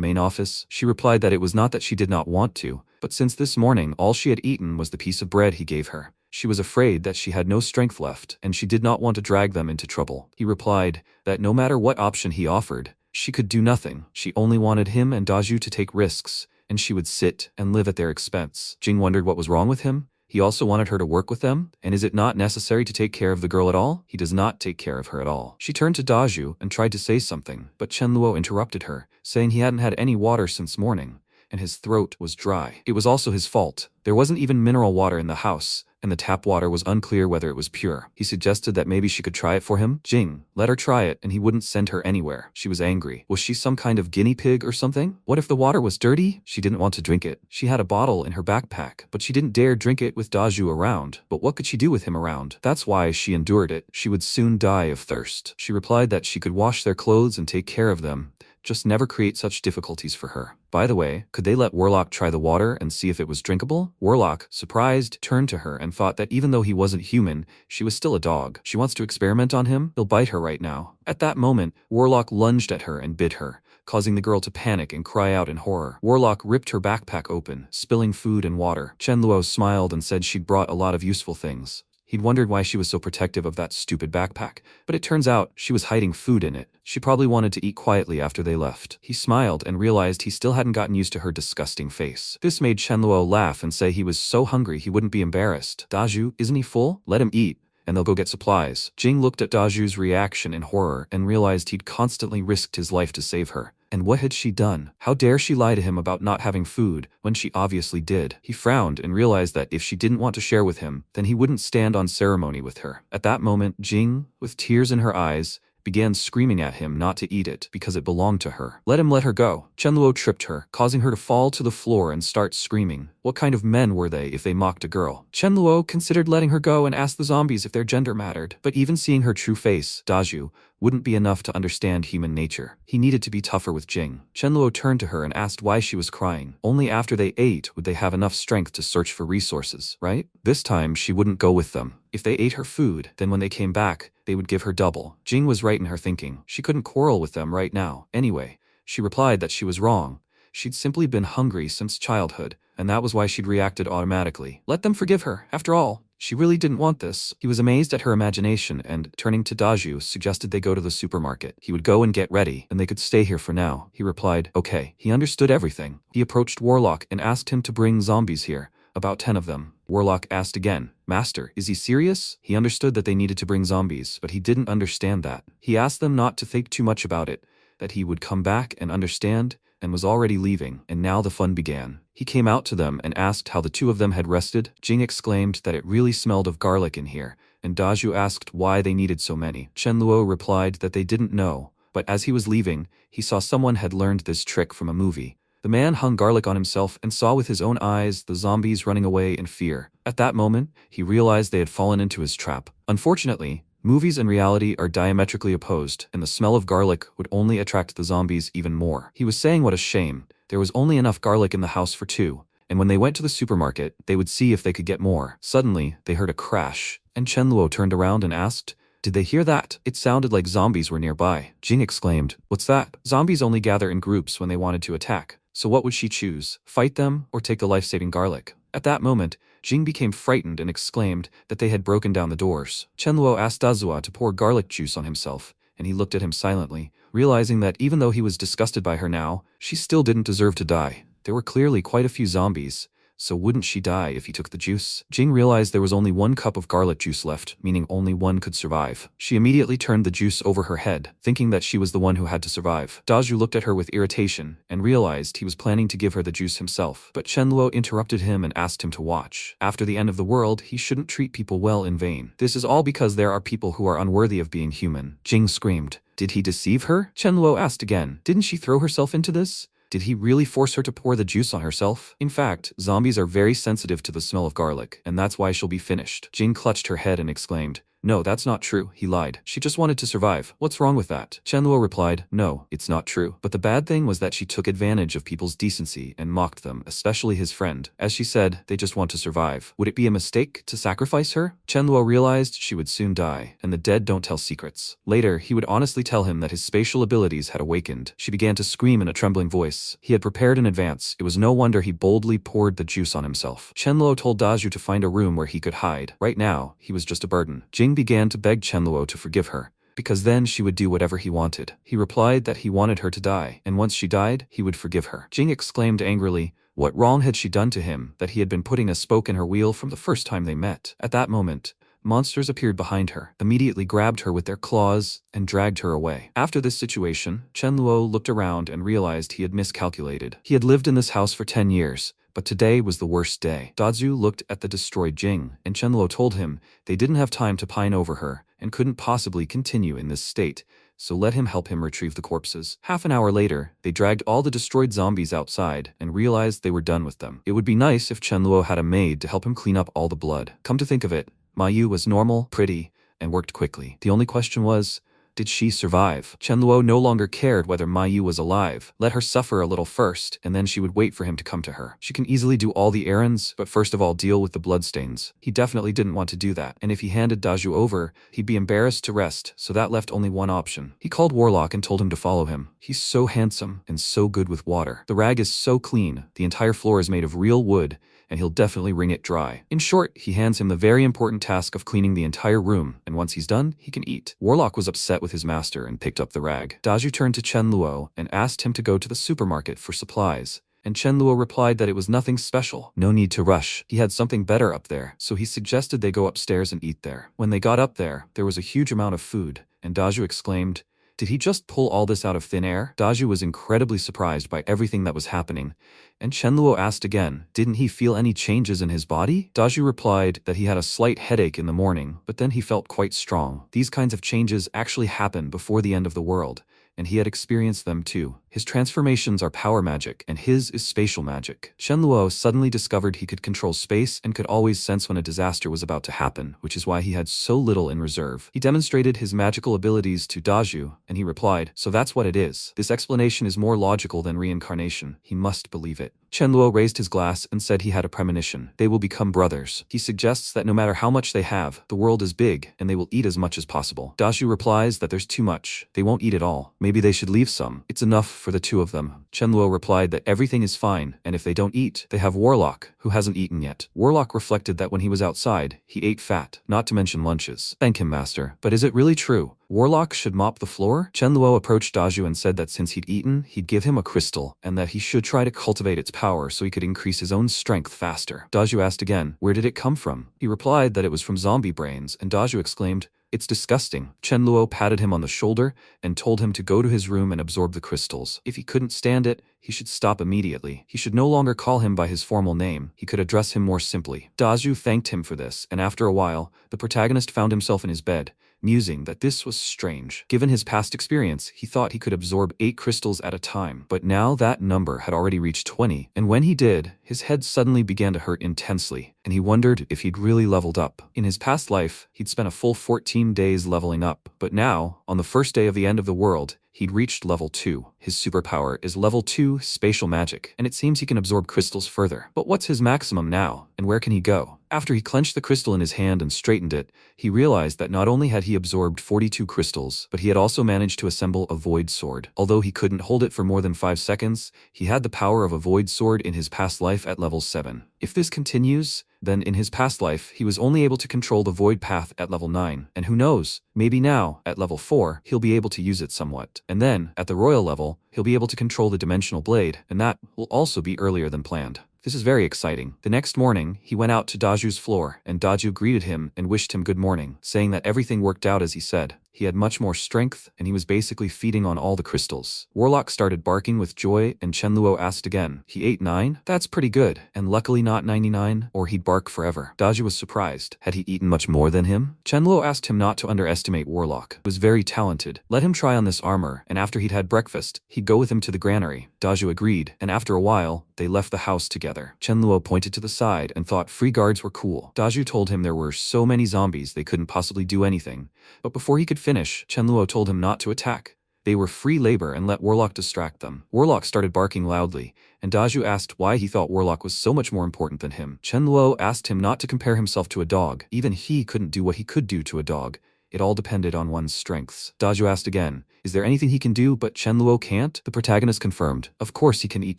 Speaker 1: main office. She replied that it was not that she did not want to, but since this morning all she had eaten was the piece of bread he gave her. She was afraid that she had no strength left, and she did not want to drag them into trouble. He replied that no matter what option he offered, she could do nothing. She only wanted him and Daju to take risks, and she would sit and live at their expense. Jing wondered what was wrong with him. He also wanted her to work with them, and is it not necessary to take care of the girl at all? He does not take care of her at all. She turned to Daju and tried to say something, but Chenluo interrupted her, saying he hadn't had any water since morning, and his throat was dry. It was also his fault. There wasn't even mineral water in the house, and the tap water was unclear whether it was pure. He suggested that maybe she could try it for him. Jing let her try it, and he wouldn't send her anywhere. She was angry. Was she some kind of guinea pig or something? What if the water was dirty? She didn't want to drink it. She had a bottle in her backpack, but she didn't dare drink it with Daju around. But what could she do with him around? That's why she endured it. She would soon die of thirst. She replied that she could wash their clothes and take care of them, just never create such difficulties for her. By the way, could they let Warlock try the water and see if it was drinkable? Warlock, surprised, turned to her and thought that even though he wasn't human, she was still a dog. She wants to experiment on him? He'll bite her right now. At that moment, Warlock lunged at her and bit her, causing the girl to panic and cry out in horror. Warlock ripped her backpack open, spilling food and water. Chenluo smiled and said she'd brought a lot of useful things. He'd wondered why she was so protective of that stupid backpack, but it turns out she was hiding food in it. She probably wanted to eat quietly after they left. He smiled and realized he still hadn't gotten used to her disgusting face. This made Chenluo laugh and say he was so hungry he wouldn't be embarrassed. Daju, isn't he full? Let him eat, and they'll go get supplies. Jing looked at Daju's reaction in horror and realized he'd constantly risked his life to save her. And what had she done? How dare she lie to him about not having food, when she obviously did? He frowned and realized that if she didn't want to share with him, then he wouldn't stand on ceremony with her. At that moment, Jing, with tears in her eyes, began screaming at him not to eat it because it belonged to her. Let her go. Chenluo tripped her, causing her to fall to the floor and start screaming. What kind of men were they if they mocked a girl? Chenluo considered letting her go and asked the zombies if their gender mattered, but even seeing her true face, Daju, wouldn't be enough to understand human nature. He needed to be tougher with Jing. Chenluo turned to her and asked why she was crying. Only after they ate would they have enough strength to search for resources, right? This time she wouldn't go with them. If they ate her food, then when they came back, they would give her double. Jing was right in her thinking. She couldn't quarrel with them right now. Anyway, she replied that she was wrong. She'd simply been hungry since childhood, and that was why she'd reacted automatically. Let them forgive her. After all, she really didn't want this. He was amazed at her imagination and, turning to Daju, suggested they go to the supermarket. He would go and get ready, and they could stay here for now. He replied, okay. He understood everything. He approached Warlock and asked him to bring zombies here. About 10 of them. Warlock asked again, Master, is he serious? He understood that they needed to bring zombies, but he didn't understand that. He asked them not to think too much about it, that he would come back and understand, and was already leaving, and now the fun began. He came out to them and asked how the two of them had rested. Jing exclaimed that it really smelled of garlic in here, and Daju asked why they needed so many. Chenluo replied that they didn't know, but as he was leaving, he saw someone had learned this trick from a movie. The man hung garlic on himself and saw with his own eyes the zombies running away in fear. At that moment, he realized they had fallen into his trap. Unfortunately, movies and reality are diametrically opposed, and the smell of garlic would only attract the zombies even more. He was saying what a shame. There was only enough garlic in the house for 2, and when they went to the supermarket, they would see if they could get more. Suddenly, they heard a crash, and Chenluo turned around and asked, did they hear that? It sounded like zombies were nearby. Jing exclaimed, what's that? Zombies only gather in groups when they wanted to attack. So what would she choose? Fight them or take the life-saving garlic? At that moment, Jing became frightened and exclaimed that they had broken down the doors. Chenluo asked Dazua to pour garlic juice on himself, and he looked at him silently, realizing that even though he was disgusted by her now, she still didn't deserve to die. There were clearly quite a few zombies, so wouldn't she die if he took the juice? Jing realized there was only 1 cup of garlic juice left, meaning only one could survive. She immediately turned the juice over her head, thinking that she was the one who had to survive. Daju looked at her with irritation and realized he was planning to give her the juice himself, but Chenluo interrupted him and asked him to watch. After the end of the world, he shouldn't treat people well in vain. This is all because there are people who are unworthy of being human. Jing screamed. Did he deceive her? Chenluo asked again. Didn't she throw herself into this? Did he really force her to pour the juice on herself? In fact, zombies are very sensitive to the smell of garlic, and that's why she'll be finished. Jing clutched her head and exclaimed, no, that's not true. He lied. She just wanted to survive. What's wrong with that? Chenluo replied, no, it's not true. But the bad thing was that she took advantage of people's decency and mocked them, especially his friend. As she said, they just want to survive. Would it be a mistake to sacrifice her? Chenluo realized she would soon die, and the dead don't tell secrets. Later, he would honestly tell him that his spatial abilities had awakened. She began to scream in a trembling voice. He had prepared in advance. It was no wonder he boldly poured the juice on himself. Chenluo told Daju to find a room where he could hide. Right now, he was just a burden. Jing began to beg Chenluo to forgive her, because then she would do whatever he wanted. He replied that he wanted her to die, and once she died, he would forgive her. Jing exclaimed angrily, what wrong had she done to him that he had been putting a spoke in her wheel from the first time they met? At that moment, monsters appeared behind her, immediately grabbed her with their claws, and dragged her away. After this situation, Chenluo looked around and realized he had miscalculated. He had lived in this house for 10 years, but today was the worst day. Dazu looked at the destroyed Jing, and Chenluo told him they didn't have time to pine over her, and couldn't possibly continue in this state, so let him help him retrieve the corpses. Half an hour later, they dragged all the destroyed zombies outside, and realized they were done with them. It would be nice if Chenluo had a maid to help him clean up all the blood. Come to think of it, Mayu was normal, pretty, and worked quickly. The only question was, did she survive? Chenluo no longer cared whether Mayu was alive. Let her suffer a little first, and then she would wait for him to come to her. She can easily do all the errands, but first of all deal with the bloodstains. He definitely didn't want to do that, and if he handed Daju over, he'd be embarrassed to rest, so that left only one option. He called Warlock and told him to follow him. He's so handsome, and so good with water. The rag is so clean, the entire floor is made of real wood, and he'll definitely wring it dry. In short, he hands him the very important task of cleaning the entire room, and once he's done, he can eat. Warlock was upset with his master and picked up the rag. Daju turned to Chen Luo and asked him to go to the supermarket for supplies. And Chen Luo replied that it was nothing special. No need to rush. He had something better up there, so he suggested they go upstairs and eat there. When they got up there was a huge amount of food, and Daju exclaimed, "Did he just pull all this out of thin air?" Daju was incredibly surprised by everything that was happening, and Chen Luo asked again, didn't he feel any changes in his body? Daju replied that he had a slight headache in the morning, but then he felt quite strong. These kinds of changes actually happen before the end of the world, and he had experienced them too. His transformations are power magic, and his is spatial magic. Chen Luo suddenly discovered he could control space and could always sense when a disaster was about to happen, which is why he had so little in reserve. He demonstrated his magical abilities to Daju, and he replied, "So that's what it is. This explanation is more logical than reincarnation. He must believe it." Chen Luo raised his glass and said he had a premonition. They will become brothers. He suggests that no matter how much they have, the world is big, and they will eat as much as possible. Daju replies that there's too much. They won't eat it all. Maybe they should leave some. It's enough for the two of them. Chen Luo replied that everything is fine, and if they don't eat, they have Warlock, who hasn't eaten yet. Warlock reflected that when he was outside, he ate fat, not to mention lunches. Thank him, master. But is it really true? Warlock should mop the floor? Chen Luo approached Daju and said that since he'd eaten, he'd give him a crystal, and that he should try to cultivate its power so he could increase his own strength faster. Daju asked again, where did it come from? He replied that it was from zombie brains, and Daju exclaimed, "It's disgusting." Chen Luo patted him on the shoulder and told him to go to his room and absorb the crystals. If he couldn't stand it, he should stop immediately. He should no longer call him by his formal name. He could address him more simply. Daju thanked him for this, and after a while, the protagonist found himself in his bed, musing that this was strange. Given his past experience, he thought he could absorb 8 crystals at a time, but now that number had already reached 20, and when he did, his head suddenly began to hurt intensely, and he wondered if he'd really leveled up. In his past life, he'd spent a full 14 days leveling up, but now, on the first day of the end of the world, he'd reached level 2. His superpower is level 2 spatial magic, and it seems he can absorb crystals further. But what's his maximum now, and where can he go? After he clenched the crystal in his hand and straightened it, he realized that not only had he absorbed 42 crystals, but he had also managed to assemble a void sword. Although he couldn't hold it for more than 5 seconds, he had the power of a void sword in his past life at level 7. If this continues, then in his past life, he was only able to control the void path at level 9, and who knows, maybe now, at level 4, he'll be able to use it somewhat. And then, at the royal level, he'll be able to control the dimensional blade, and that will also be earlier than planned. This is very exciting. The next morning, he went out to Daju's floor, and Daju greeted him and wished him good morning, saying that everything worked out as he said. He had much more strength, and he was basically feeding on all the crystals. Warlock started barking with joy, and Chen Luo asked again, "He ate 9? That's pretty good, and luckily not 99, or he'd bark forever." Daju was surprised. Had he eaten much more than him? Chen Luo asked him not to underestimate Warlock. He was very talented. Let him try on this armor, and after he'd had breakfast, he'd go with him to the granary. Daju agreed, and after a while, they left the house together. Chen Luo pointed to the side and thought free guards were cool. Daju told him there were so many zombies they couldn't possibly do anything, but before he could finish, Chen Luo told him not to attack. They were free labor and let Warlock distract them. Warlock started barking loudly, and Daju asked why he thought Warlock was so much more important than him. Chen Luo asked him not to compare himself to a dog. Even he couldn't do what he could do to a dog. It all depended on one's strengths. Daju asked again, is there anything he can do but Chen Luo can't? The protagonist confirmed, of course he can eat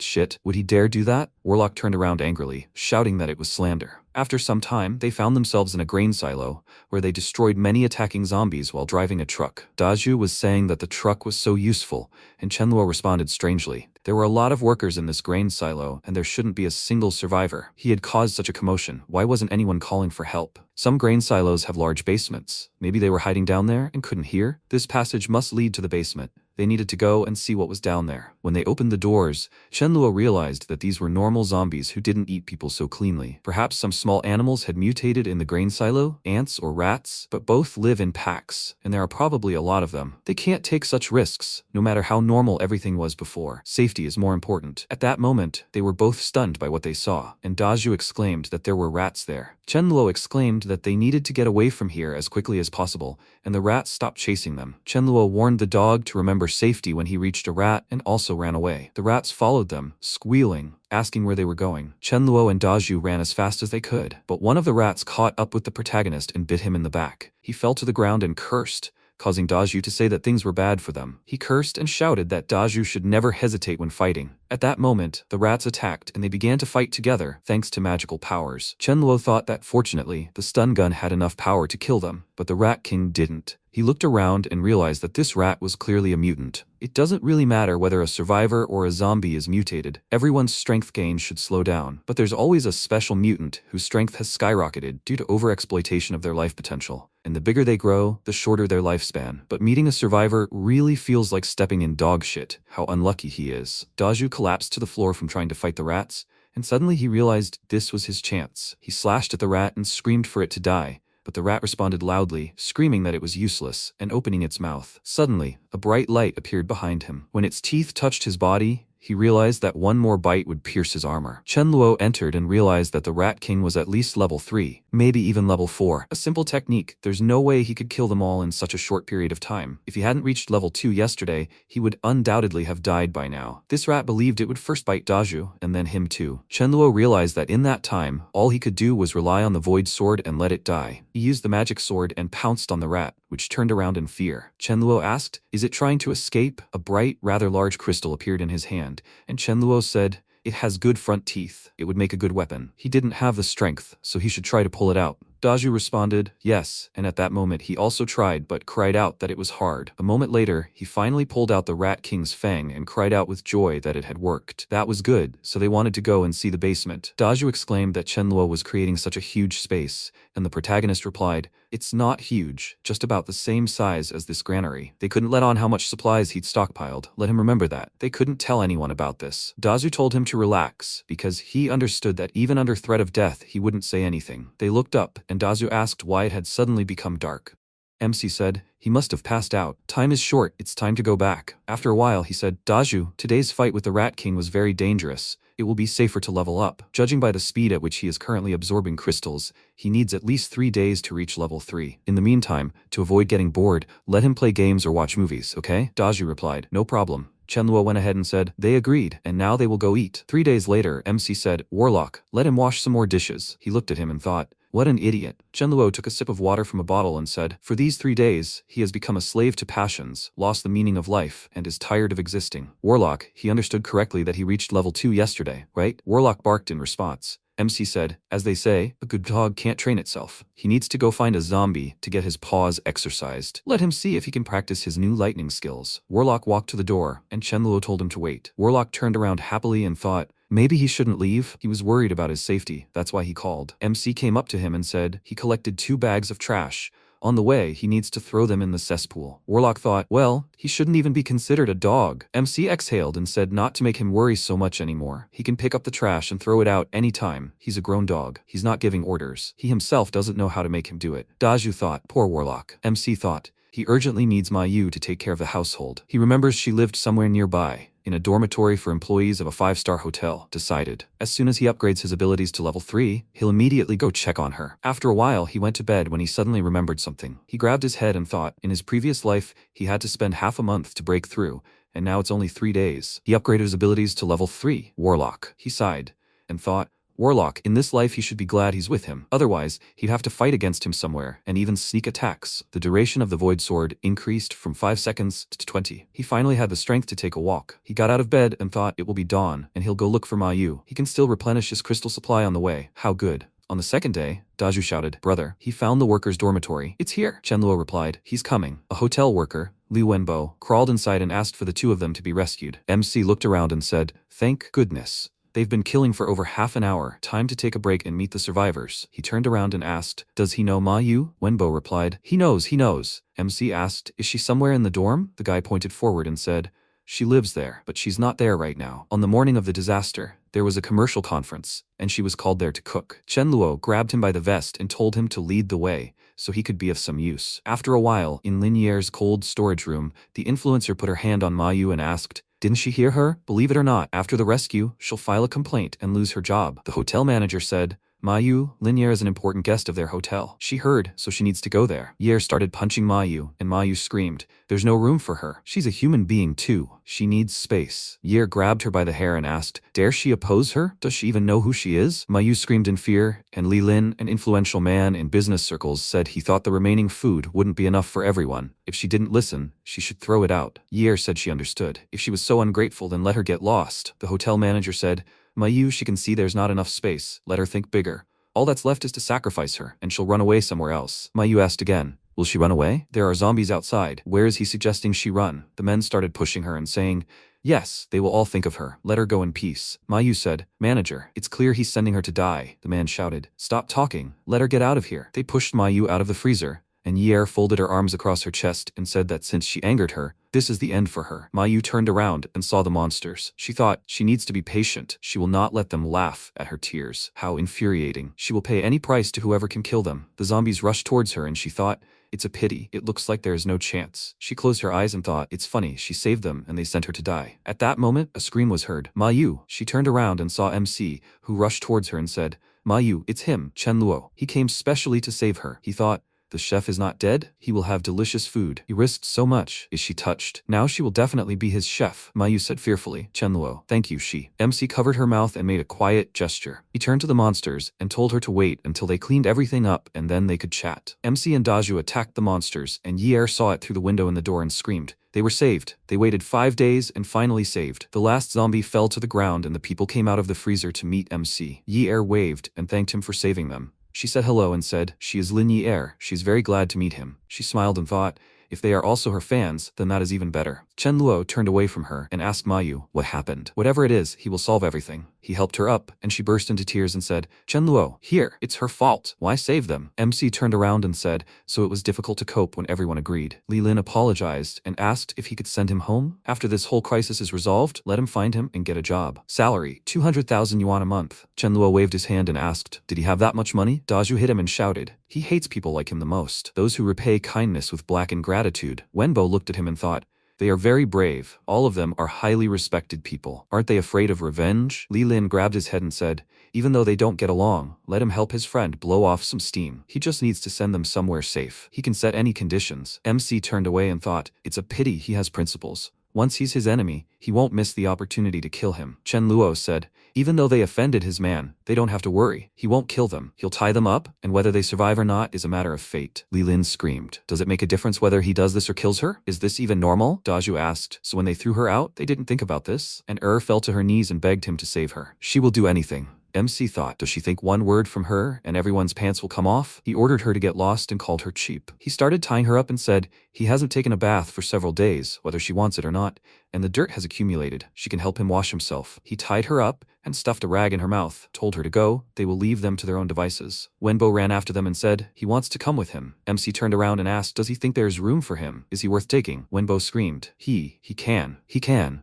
Speaker 1: shit. Would he dare do that? Warlock turned around angrily, shouting that it was slander. After some time, they found themselves in a grain silo, where they destroyed many attacking zombies while driving a truck. Daju was saying that the truck was so useful, and Chen Luo responded strangely. There were a lot of workers in this grain silo, and there shouldn't be a single survivor. He had caused such a commotion. Why wasn't anyone calling for help? Some grain silos have large basements. Maybe they were hiding down there and couldn't hear? This passage must lead to the basement. They needed to go and see what was down there. When they opened the doors, Chen Luo realized that these were normal zombies who didn't eat people so cleanly. Perhaps some small animals had mutated in the grain silo, ants or rats, but both live in packs, and there are probably a lot of them. They can't take such risks, no matter how normal everything was before. Safety is more important. At that moment, they were both stunned by what they saw, and Daju exclaimed that there were rats there. Chen Luo exclaimed that they needed to get away from here as quickly as possible, and the rats stopped chasing them. Chen Luo warned the dog to remember safety when he reached a rat and also ran away. The rats followed them, squealing, asking where they were going. Chen Luo and Daju ran as fast as they could, but one of the rats caught up with the protagonist and bit him in the back. He fell to the ground and cursed, causing Daju to say that things were bad for them. He cursed and shouted that Daju should never hesitate when fighting. At that moment, the rats attacked and they began to fight together thanks to magical powers. Chenluo thought that fortunately, the stun gun had enough power to kill them, but the Rat King didn't. He looked around and realized that this rat was clearly a mutant. It doesn't really matter whether a survivor or a zombie is mutated. Everyone's strength gain should slow down. But there's always a special mutant whose strength has skyrocketed due to overexploitation of their life potential. And the bigger they grow, the shorter their lifespan. But meeting a survivor really feels like stepping in dog shit. How unlucky he is. Daju collapsed to the floor from trying to fight the rats, and suddenly he realized this was his chance. He slashed at the rat and screamed for it to die. But the rat responded loudly, screaming that it was useless, and opening its mouth. Suddenly, a bright light appeared behind him. When its teeth touched his body, he realized that one more bite would pierce his armor. Chenluo entered and realized that the Rat King was at least level 3, maybe even level 4. A simple technique, there's no way he could kill them all in such a short period of time. If he hadn't reached level 2 yesterday, he would undoubtedly have died by now. This rat believed it would first bite Daju, and then him too. Chenluo realized that in that time, all he could do was rely on the Void Sword and let it die. He used the magic sword and pounced on the rat, which turned around in fear. Chenluo asked, "Is it trying to escape?" A bright, rather large crystal appeared in his hand, and Chenluo said, "It has good front teeth. It would make a good weapon." He didn't have the strength, so he should try to pull it out. Daju responded, "Yes," and at that moment he also tried but cried out that it was hard. A moment later, he finally pulled out the Rat King's fang and cried out with joy that it had worked. That was good, so they wanted to go and see the basement. Daju exclaimed that Chenluo was creating such a huge space, and the protagonist replied, "It's not huge, just about the same size as this granary." They couldn't let on how much supplies he'd stockpiled. Let him remember that. They couldn't tell anyone about this. Daju told him to relax, because he understood that even under threat of death he wouldn't say anything. They looked up, and Daju asked why it had suddenly become dark. MC said, "He must have passed out. Time is short, it's time to go back." After a while he said, "Daju, today's fight with the Rat King was very dangerous. It will be safer to level up. Judging by the speed at which he is currently absorbing crystals, he needs at least 3 days to reach level 3. In the meantime, to avoid getting bored, let him play games or watch movies, okay?" Daju replied, "No problem." Chenluo went ahead and said, "They agreed, and now they will go eat." 3 days later, MC said, "Warlock, let him wash some more dishes." He looked at him and thought, "What an idiot." Chenluo took a sip of water from a bottle and said, "For these 3 days, he has become a slave to passions, lost the meaning of life, and is tired of existing." Warlock, he understood correctly that he reached level 2 yesterday, right? Warlock barked in response. MC said, "As they say, a good dog can't train itself. He needs to go find a zombie to get his paws exercised. Let him see if he can practice his new lightning skills." Warlock walked to the door, and Chenluo told him to wait. Warlock turned around happily and thought, maybe he shouldn't leave. He was worried about his safety, that's why he called. MC came up to him and said he collected 2 bags of trash. On the way, he needs to throw them in the cesspool. Warlock thought, well, he shouldn't even be considered a dog. MC exhaled and said not to make him worry so much anymore. He can pick up the trash and throw it out anytime. He's a grown dog. He's not giving orders. He himself doesn't know how to make him do it. Daju thought, poor Warlock. MC thought, he urgently needs Mayu to take care of the household. He remembers she lived somewhere nearby, in a dormitory for employees of a 5-star hotel. Decided, as soon as he upgrades his abilities to level 3, he'll immediately go check on her. After a while, he went to bed when he suddenly remembered something. He grabbed his head and thought, in his previous life, he had to spend half a month to break through, and now it's only 3 days. He upgraded his abilities to level 3, Warlock. He sighed, and thought, Warlock, in this life he should be glad he's with him. Otherwise, he'd have to fight against him somewhere, and even sneak attacks. The duration of the Void Sword increased from 5 seconds to 20. He finally had the strength to take a walk. He got out of bed and thought it will be dawn, and he'll go look for Mayu. He can still replenish his crystal supply on the way. How good. On the second day, Daju shouted, brother, he found the workers' dormitory. It's here. Chenluo replied, he's coming. A hotel worker, Liu Wenbo, crawled inside and asked for the 2 of them to be rescued. MC looked around and said, thank goodness. They've been killing for over half an hour. Time to take a break and meet the survivors. He turned around and asked, does he know Mayu? Wenbo replied, he knows. MC asked, is she somewhere in the dorm? The guy pointed forward and said, she lives there, but she's not there right now. On the morning of the disaster, there was a commercial conference, and she was called there to cook. Chenluo grabbed him by the vest and told him to lead the way, so he could be of some use. After a while, in Linier's cold storage room, the influencer put her hand on Mayu and asked, didn't she hear her? Believe it or not, after the rescue, she'll file a complaint and lose her job. The hotel manager said, Mayu, Linier is an important guest of their hotel. She heard, so she needs to go there. Yer started punching Mayu, and Mayu screamed, "There's no room for her. She's a human being too. She needs space." Yer grabbed her by the hair and asked, "Dare she oppose her? Does she even know who she is?" Mayu screamed in fear, and Li Lin, an influential man in business circles, said he thought the remaining food wouldn't be enough for everyone. If she didn't listen, she should throw it out. Yer said she understood. If she was so ungrateful, then let her get lost. The hotel manager said, "Mayu, she can see there's not enough space. Let her think bigger. All that's left is to sacrifice her, and she'll run away somewhere else." Mayu asked again, "Will she run away? There are zombies outside. Where is he suggesting she run?" The men started pushing her and saying, "Yes, they will all think of her. Let her go in peace." Mayu said, "Manager, it's clear he's sending her to die." The man shouted, "Stop talking. Let her get out of here." They pushed Mayu out of the freezer, and Yer folded her arms across her chest and said that since she angered her, this is the end for her. Mayu turned around and saw the monsters. She thought, she needs to be patient. She will not let them laugh at her tears. How infuriating. She will pay any price to whoever can kill them. The zombies rushed towards her and she thought, it's a pity. It looks like there is no chance. She closed her eyes and thought, it's funny, she saved them and they sent her to die. At that moment, a scream was heard. Mayu. She turned around and saw MC, who rushed towards her and said, "Mayu, it's him, Chen Luo. He came specially to save her." He thought, the chef is not dead. He will have delicious food. He risked so much. Is she touched? Now she will definitely be his chef. Mayu said fearfully, "Chen Luo, thank you." She. MC covered her mouth and made a quiet gesture. He turned to the monsters and told her to wait until they cleaned everything up and then they could chat. MC and Daju attacked the monsters and Yer saw it through the window in the door and screamed. They were saved. They waited 5 days and finally saved. The last zombie fell to the ground and the people came out of the freezer to meet MC. Yer waved and thanked him for saving them. She said hello and said, she is Lin Yi. She's very glad to meet him. She smiled and thought, if they are also her fans, then that is even better. Chen Luo turned away from her and asked Mayu, what happened? Whatever it is, he will solve everything. He helped her up, and she burst into tears and said, Chen Luo, here, it's her fault. Why save them? MC turned around and said, so it was difficult to cope when everyone agreed. Li Lin apologized and asked if he could send him home. After this whole crisis is resolved, let him find him and get a job. Salary, 200,000 yuan a month. Chen Luo waved his hand and asked, did he have that much money? Daju hit him and shouted, he hates people like him the most. Those who repay kindness with blackened gratitude. Wenbo looked at him and thought, they are very brave. All of them are highly respected people. Aren't they afraid of revenge? Li Lin grabbed his head and said, even though they don't get along, let him help his friend blow off some steam. He just needs to send them somewhere safe. He can set any conditions. MC turned away and thought, it's a pity he has principles. Once he's his enemy, he won't miss the opportunity to kill him. Chen Luo said, even though they offended his man, they don't have to worry. He won't kill them. He'll tie them up, and whether they survive or not is a matter of fate. Li Lin screamed. Does it make a difference whether he does this or kills her? Is this even normal? Daju asked. So when they threw her out, they didn't think about this? And fell to her knees and begged him to save her. She will do anything. MC thought, does she think one word from her and everyone's pants will come off? He ordered her to get lost and called her cheap. He started tying her up and said, he hasn't taken a bath for several days, whether she wants it or not, and the dirt has accumulated. She can help him wash himself. He tied her up and stuffed a rag in her mouth, told her to go. They will leave them to their own devices. Wenbo ran after them and said, he wants to come with him. MC turned around and asked, does he think there's room for him? Is he worth taking? Wenbo screamed, he can.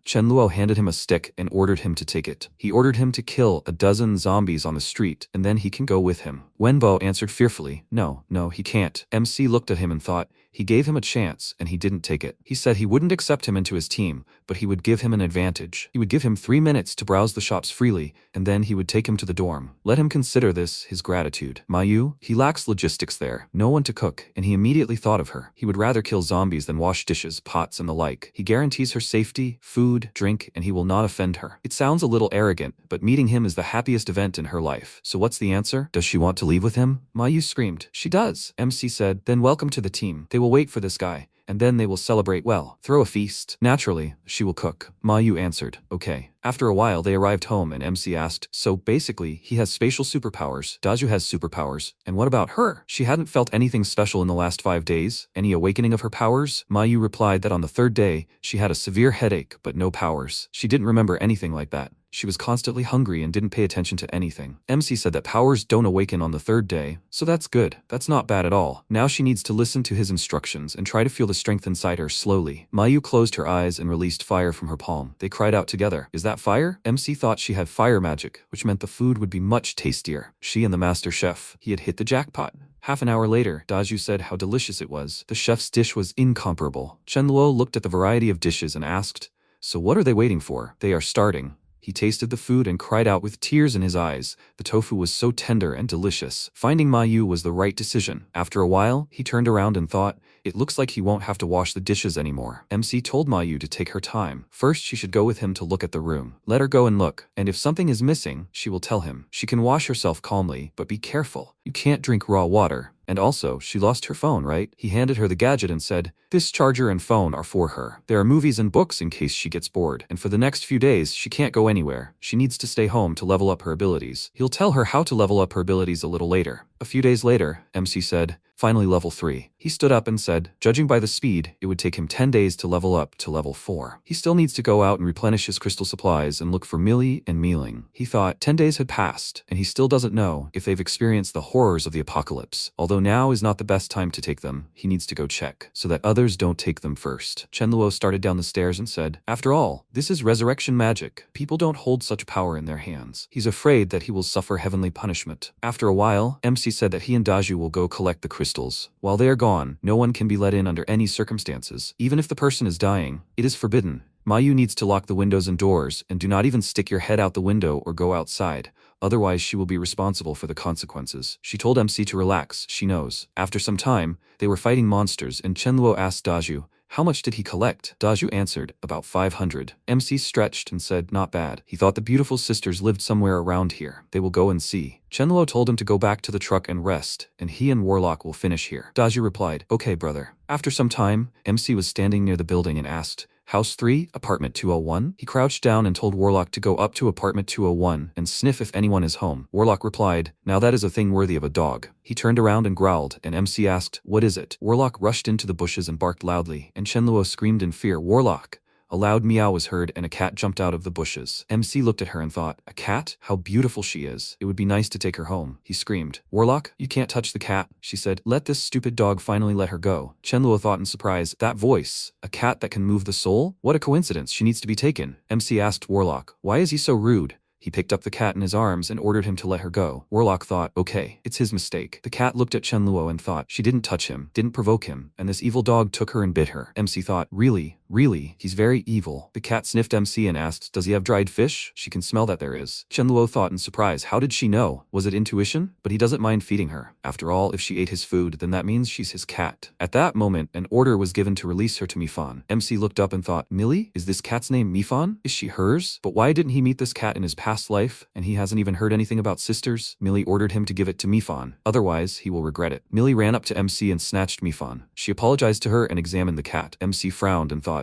Speaker 1: Chen Luo handed him a stick and ordered him to take it. He ordered him to kill a dozen zombies on the street, and then he can go with him. Wenbo answered fearfully, no, he can't. MC looked at him and thought, he gave him a chance, and he didn't take it. He said he wouldn't accept him into his team, but he would give him an advantage. He would give him 3 minutes to browse the shops freely, and then he would take him to the dorm. Let him consider this his gratitude. Mayu, he lacks logistics there, no one to cook, and he immediately thought of her. He would rather kill zombies than wash dishes, pots, and the like. He guarantees her safety, food, drink, and he will not offend her. It sounds a little arrogant, but meeting him is the happiest event in her life. So what's the answer? Does she want to leave with him? Mayu screamed. She does. MC said, then welcome to the team. They will wait for this guy, and then they will celebrate well. Throw a feast. Naturally, she will cook. Mayu answered, okay. After a while they arrived home and MC asked, so basically he has spatial superpowers. Daju has superpowers. And what about her? She hadn't felt anything special in the last 5 days. Any awakening of her powers? Mayu replied that on the 3rd day, she had a severe headache but no powers. She didn't remember anything like that. She was constantly hungry and didn't pay attention to anything. MC said that powers don't awaken on the 3rd day, so that's good. That's not bad at all. Now she needs to listen to his instructions and try to feel the strength inside her slowly. Mayu closed her eyes and released fire from her palm. They cried out together, is that fire? MC thought she had fire magic, which meant the food would be much tastier. She and the master chef, he had hit the jackpot. Half an hour later, Daju said how delicious it was. The chef's dish was incomparable. Chen Luo looked at the variety of dishes and asked, so what are they waiting for? They are starting. He tasted the food and cried out with tears in his eyes. The tofu was so tender and delicious. Finding Mayu was the right decision. After a while, he turned around and thought, it looks like he won't have to wash the dishes anymore. MC told Mayu to take her time. First, she should go with him to look at the room. Let her go and look, and if something is missing, she will tell him. She can wash herself calmly, but be careful. You can't drink raw water. And also, she lost her phone, right? He handed her the gadget and said, this charger and phone are for her. There are movies and books in case she gets bored. And for the next few days, she can't go anywhere. She needs to stay home to level up her abilities. He'll tell her how to level up her abilities a little later. A few days later, MC said, finally level 3. He stood up and said, judging by the speed, it would take him 10 days to level up to level 4. He still needs to go out and replenish his crystal supplies and look for Millie and Mealing. He thought 10 days had passed, and he still doesn't know if they've experienced the horrors of the apocalypse. Although now is not the best time to take them, he needs to go check, so that others don't take them first. Chenluo started down the stairs and said, after all, this is resurrection magic. People don't hold such power in their hands. He's afraid that he will suffer heavenly punishment. After a while, MC said that he and Daju will go collect the crystals. While they are gone, no one can be let in under any circumstances. Even if the person is dying, it is forbidden. Mayu needs to lock the windows and doors, and do not even stick your head out the window or go outside. Otherwise, she will be responsible for the consequences. She told MC to relax, she knows. After some time, they were fighting monsters, and Chenluo asked Daju, how much did he collect? Daju answered, about 500. MC stretched and said, not bad. He thought the beautiful sisters lived somewhere around here. They will go and see. Chenluo told him to go back to the truck and rest, and he and Warlock will finish here. Daju replied, okay, brother. After some time, MC was standing near the building and asked, House 3, Apartment 201? He crouched down and told Warlock to go up to Apartment 201 and sniff if anyone is home. Warlock replied, now that is a thing worthy of a dog. He turned around and growled, and MC asked, what is it? Warlock rushed into the bushes and barked loudly, and Chenluo screamed in fear, Warlock! A loud meow was heard and a cat jumped out of the bushes. MC looked at her and thought, a cat? How beautiful she is. It would be nice to take her home. He screamed, Warlock, you can't touch the cat. She said, let this stupid dog finally let her go. Chenluo thought in surprise, that voice, a cat that can move the soul? What a coincidence, she needs to be taken. MC asked Warlock, why is he so rude? He picked up the cat in his arms and ordered him to let her go. Warlock thought, okay, it's his mistake. The cat looked at Chenluo and thought, she didn't touch him, didn't provoke him, and this evil dog took her and bit her. MC thought, really, he's very evil. The cat sniffed MC and asked, does he have dried fish? She can smell that there is. Chenluo thought in surprise, how did she know? Was it intuition? But he doesn't mind feeding her. After all, if she ate his food, then that means she's his cat. At that moment, an order was given to release her to Mifan. MC looked up and thought, Millie? Is this cat's name Mifan? Is she hers? But why didn't he meet this cat in his past life? And he hasn't even heard anything about sisters? Millie ordered him to give it to Mifan. Otherwise, he will regret it. Millie ran up to MC and snatched Mifan. She apologized to her and examined the cat. MC frowned and thought,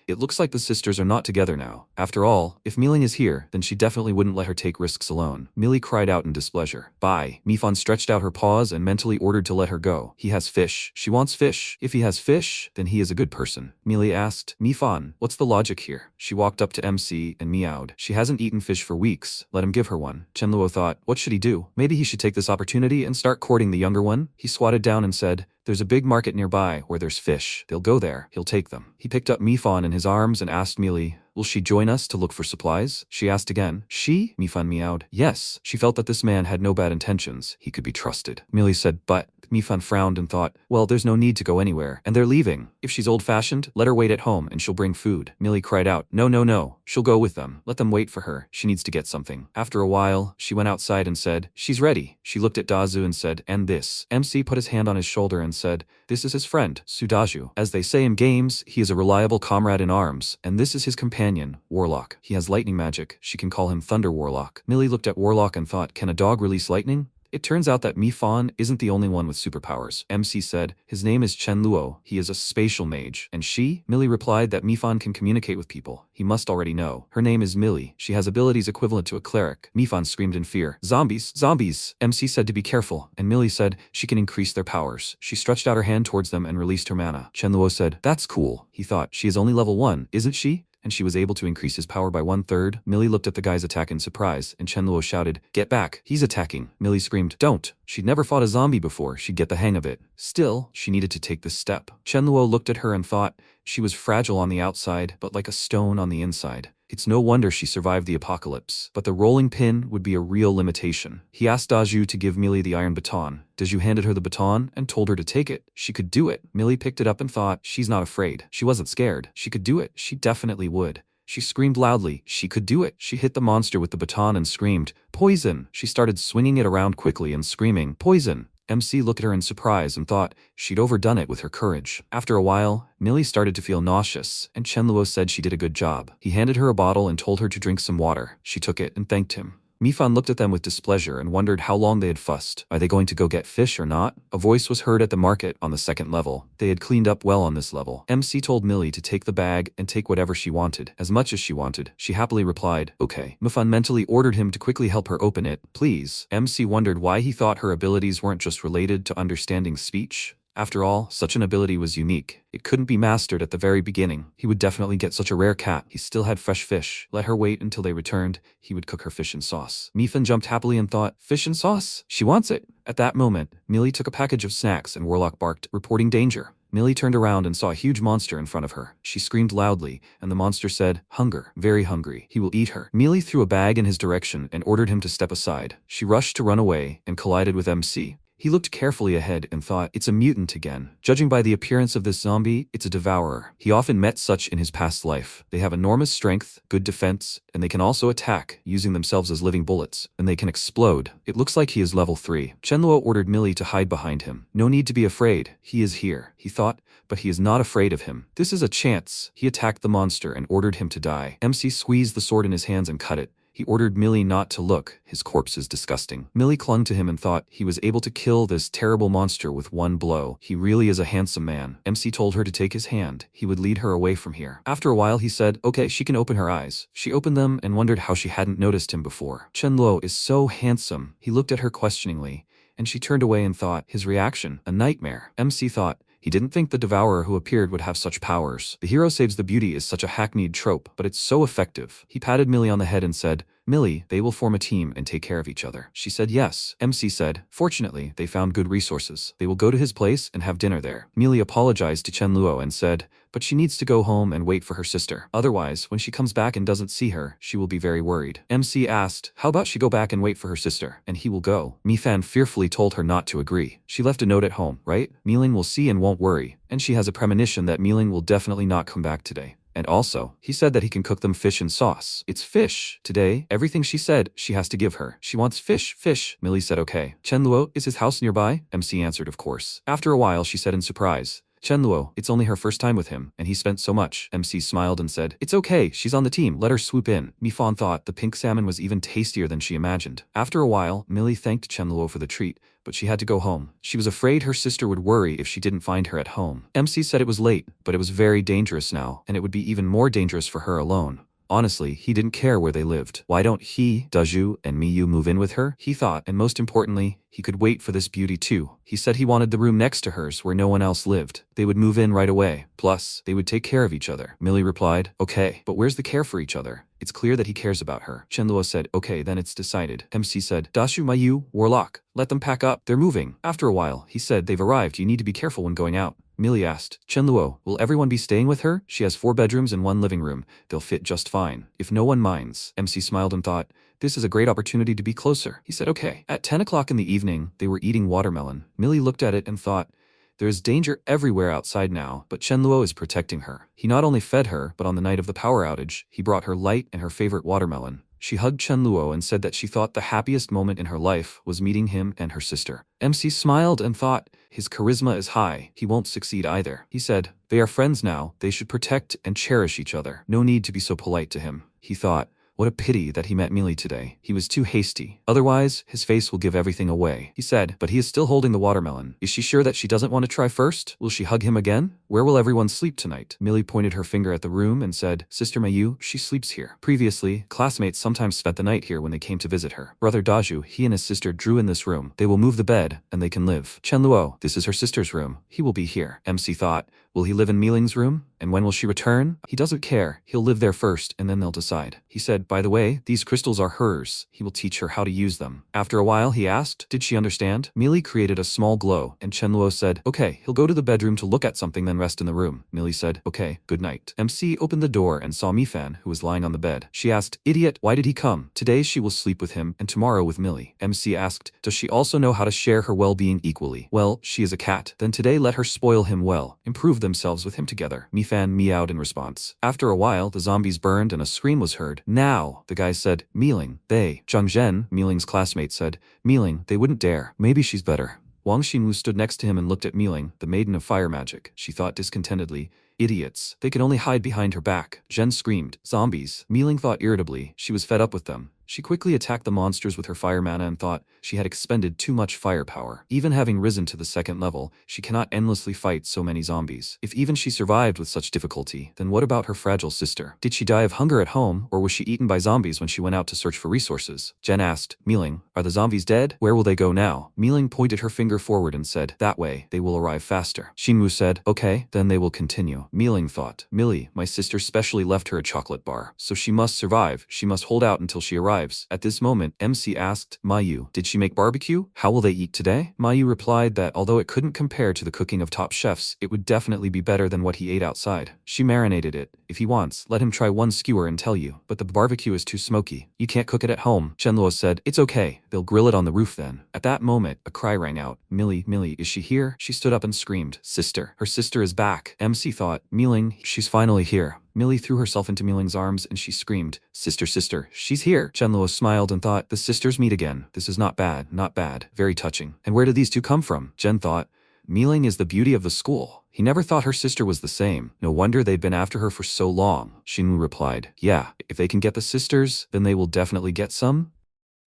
Speaker 1: it looks like the sisters are not together now. After all, if Mealing is here, then she definitely wouldn't let her take risks alone. Millie cried out in displeasure. Bye. Mifan stretched out her paws and mentally ordered to let her go. He has fish. She wants fish. If he has fish, then he is a good person. Millie asked, Mifan, what's the logic here? She walked up to MC and meowed. She hasn't eaten fish for weeks. Let him give her one. Chenluo thought, what should he do? Maybe he should take this opportunity and start courting the younger one? He squatted down and said, there's a big market nearby where there's fish. They'll go there. He'll take them. He picked up Mifan in his arms and asked Millie, will she join us to look for supplies? She asked again. She? Mifan meowed. Yes. She felt that this man had no bad intentions. He could be trusted. Millie said, but... Mifan frowned and thought, well, there's no need to go anywhere, and they're leaving. If she's old-fashioned, let her wait at home and she'll bring food. Millie cried out, no. She'll go with them. Let them wait for her. She needs to get something. After a while, she went outside and said, she's ready. She looked at Dazu and said, and this. MC put his hand on his shoulder and said, this is his friend, Sudaju. As they say in games, he is a reliable comrade in arms, and this is his companion, Warlock. He has lightning magic. She can call him Thunder Warlock. Millie looked at Warlock and thought, can a dog release lightning? It turns out that Mifan isn't the only one with superpowers. MC said, his name is Chenluo. He is a spatial mage. And she? Millie replied that Mifan can communicate with people. He must already know. Her name is Millie. She has abilities equivalent to a cleric. Mifan screamed in fear. Zombies! Zombies! MC said to be careful, and Millie said she can increase their powers. She stretched out her hand towards them and released her mana. Chenluo said, that's cool. He thought, she is only level 1, isn't she? And she was able to increase his power by 1/3. Millie looked at the guy's attack in surprise, and Chenluo shouted, get back, he's attacking. Millie screamed, don't. She'd never fought a zombie before, she'd get the hang of it. Still, she needed to take this step. Chenluo looked at her and thought, she was fragile on the outside, but like a stone on the inside. It's no wonder she survived the apocalypse. But the rolling pin would be a real limitation. He asked Daju to give Millie the iron baton. Daju handed her the baton and told her to take it. She could do it. Millie picked it up and thought, she's not afraid. She wasn't scared. She could do it. She definitely would. She screamed loudly. She could do it. She hit the monster with the baton and screamed, "Poison!" She started swinging it around quickly and screaming, "Poison!" MC looked at her in surprise and thought she'd overdone it with her courage. After a while, Millie started to feel nauseous, and Chenluo said she did a good job. He handed her a bottle and told her to drink some water. She took it and thanked him. Mifan looked at them with displeasure and wondered how long they had fussed. Are they going to go get fish or not? A voice was heard at the market on the second level. They had cleaned up well on this level. MC told Millie to take the bag and take whatever she wanted, as much as she wanted. She happily replied, "Okay." Mifan mentally ordered him to quickly help her open it. "Please." MC wondered why he thought her abilities weren't just related to understanding speech. After all, such an ability was unique. It couldn't be mastered at the very beginning. He would definitely get such a rare cat. He still had fresh fish. Let her wait until they returned. He would cook her fish and sauce. Mifan jumped happily and thought, "Fish and sauce? She wants it." At that moment, Millie took a package of snacks and Warlock barked, reporting danger. Millie turned around and saw a huge monster in front of her. She screamed loudly, and the monster said, "Hunger, very hungry. He will eat her." Millie threw a bag in his direction and ordered him to step aside. She rushed to run away and collided with MC. He looked carefully ahead and thought, it's a mutant again. Judging by the appearance of this zombie, it's a devourer. He often met such in his past life. They have enormous strength, good defense, and they can also attack, using themselves as living bullets, and they can explode. It looks like he is level 3. Chenluo ordered Millie to hide behind him. "No need to be afraid. He is here," he thought, but he is not afraid of him. This is a chance. He attacked the monster and ordered him to die. MC squeezed the sword in his hands and cut it. He ordered Millie not to look. His corpse is disgusting. Millie clung to him and thought he was able to kill this terrible monster with one blow. He really is a handsome man. MC told her to take his hand. He would lead her away from here. After a while he said, "Okay, she can open her eyes." She opened them and wondered how she hadn't noticed him before. Chenluo is so handsome. He looked at her questioningly, and she turned away and thought, his reaction, a nightmare. MC thought, he didn't think the devourer who appeared would have such powers. The hero saves the beauty is such a hackneyed trope, but it's so effective. He patted Millie on the head and said, "Millie, they will form a team and take care of each other." She said yes. MC said, "Fortunately, they found good resources. They will go to his place and have dinner there." Millie apologized to Chenluo and said, but she needs to go home and wait for her sister. Otherwise, when she comes back and doesn't see her, she will be very worried. MC asked, how about she go back and wait for her sister, and he will go? Mifan fearfully told her not to agree. She left a note at home, right? Miling will see and won't worry, and she has a premonition that Miling will definitely not come back today. And also, he said that he can cook them fish and sauce. It's fish. Today, everything she said, she has to give her. She wants fish, fish. Millie said okay. Chenluo, is his house nearby? MC answered of course. After a while she said in surprise, Chenluo, it's only her first time with him, and he spent so much. MC smiled and said, it's okay, she's on the team, let her swoop in. Mifan thought the pink salmon was even tastier than she imagined. After a while, Millie thanked Chenluo for the treat, but she had to go home. She was afraid her sister would worry if she didn't find her at home. MC said it was late, but it was very dangerous now, and it would be even more dangerous for her alone. Honestly, he didn't care where they lived. Why don't he, Daju, and Miyu move in with her? He thought, and most importantly, he could wait for this beauty too. He said he wanted the room next to hers where no one else lived. They would move in right away. Plus, they would take care of each other. Millie replied, okay, but where's the care for each other? It's clear that he cares about her. Chenluo said, okay, then it's decided. MC said, Dashu, Mayu, Warlock, let them pack up. They're moving. After a while, he said, they've arrived. You need to be careful when going out. Millie asked, Chenluo, will everyone be staying with her? She has 4 bedrooms and 1 living room. They'll fit just fine. If no one minds. MC smiled and thought, this is a great opportunity to be closer. He said, okay. At 10 o'clock in the evening, they were eating watermelon. Millie looked at it and thought, there is danger everywhere outside now, but Chenluo is protecting her. He not only fed her, but on the night of the power outage, he brought her light and her favorite watermelon. She hugged Chenluo and said that she thought the happiest moment in her life was meeting him and her sister. MC smiled and thought, his charisma is high, he won't succeed either. He said, they are friends now, they should protect and cherish each other. No need to be so polite to him. He thought, what a pity that he met Millie today. He was too hasty. Otherwise, his face will give everything away. He said, but he is still holding the watermelon. Is she sure that she doesn't want to try first? Will she hug him again? Where will everyone sleep tonight? Millie pointed her finger at the room and said, Sister Mayu, she sleeps here. Previously, classmates sometimes spent the night here when they came to visit her. Brother Daju, he and his sister drew in this room. They will move the bed, and they can live. Chenluo, this is her sister's room. He will be here. MC thought, will he live in Miling's room? And when will she return? He doesn't care. He'll live there first, and then they'll decide. He said, by the way, these crystals are hers. He will teach her how to use them. After a while, he asked, did she understand? Millie created a small glow, and Chenluo said, okay, he'll go to the bedroom to look at something, then rest in the room. Millie said, okay, good night. MC opened the door and saw Mifan, who was lying on the bed. She asked, idiot, why did he come? Today she will sleep with him, and tomorrow with Millie. MC asked, does she also know how to share her well-being equally? Well, she is a cat. Then today let her spoil him well. Improve themselves with him together. Mifan fan meowed in response. After a while, the zombies burned and a scream was heard. Now, the guys said, Mealing, they. Zhang Zhen, Mealing's classmate, said, Mealing, they wouldn't dare. Maybe she's better. Wang Xinwu stood next to him and looked at Mealing, the maiden of fire magic. She thought discontentedly, idiots. They could only hide behind her back. Zhen screamed, zombies. Mealing thought irritably. She was fed up with them. She quickly attacked the monsters with her fire mana and thought she had expended too much firepower. Even having risen to the 2nd level, she cannot endlessly fight so many zombies. If even she survived with such difficulty, then what about her fragile sister? Did she die of hunger at home, or was she eaten by zombies when she went out to search for resources? Jen asked, Mealing, are the zombies dead? Where will they go now? Mealing pointed her finger forward and said, that way, they will arrive faster. Xinwu said, okay, then they will continue. Mealing thought, Millie, my sister specially left her a chocolate bar, so she must survive. She must hold out until she arrives. At this moment, MC asked, Mayu, did she make barbecue? How will they eat today? Mayu replied that although it couldn't compare to the cooking of top chefs, it would definitely be better than what he ate outside. She marinated it. If he wants, let him try one skewer and tell you, but the barbecue is too smoky. You can't cook it at home. Shenluo said, it's okay. They'll grill it on the roof then. At that moment, a cry rang out. Millie, is she here? She stood up and screamed, sister. Her sister is back. MC thought, Mealing, she's finally here. Millie threw herself into Mealing's arms and she screamed, sister, she's here. Shenluo smiled and thought, the sisters meet again. This is not bad, very touching. And where did these two come from? Jen thought, Mealing is the beauty of the school. He never thought her sister was the same. No wonder they'd been after her for so long. Xinwu replied, yeah, if they can get the sisters, then they will definitely get some.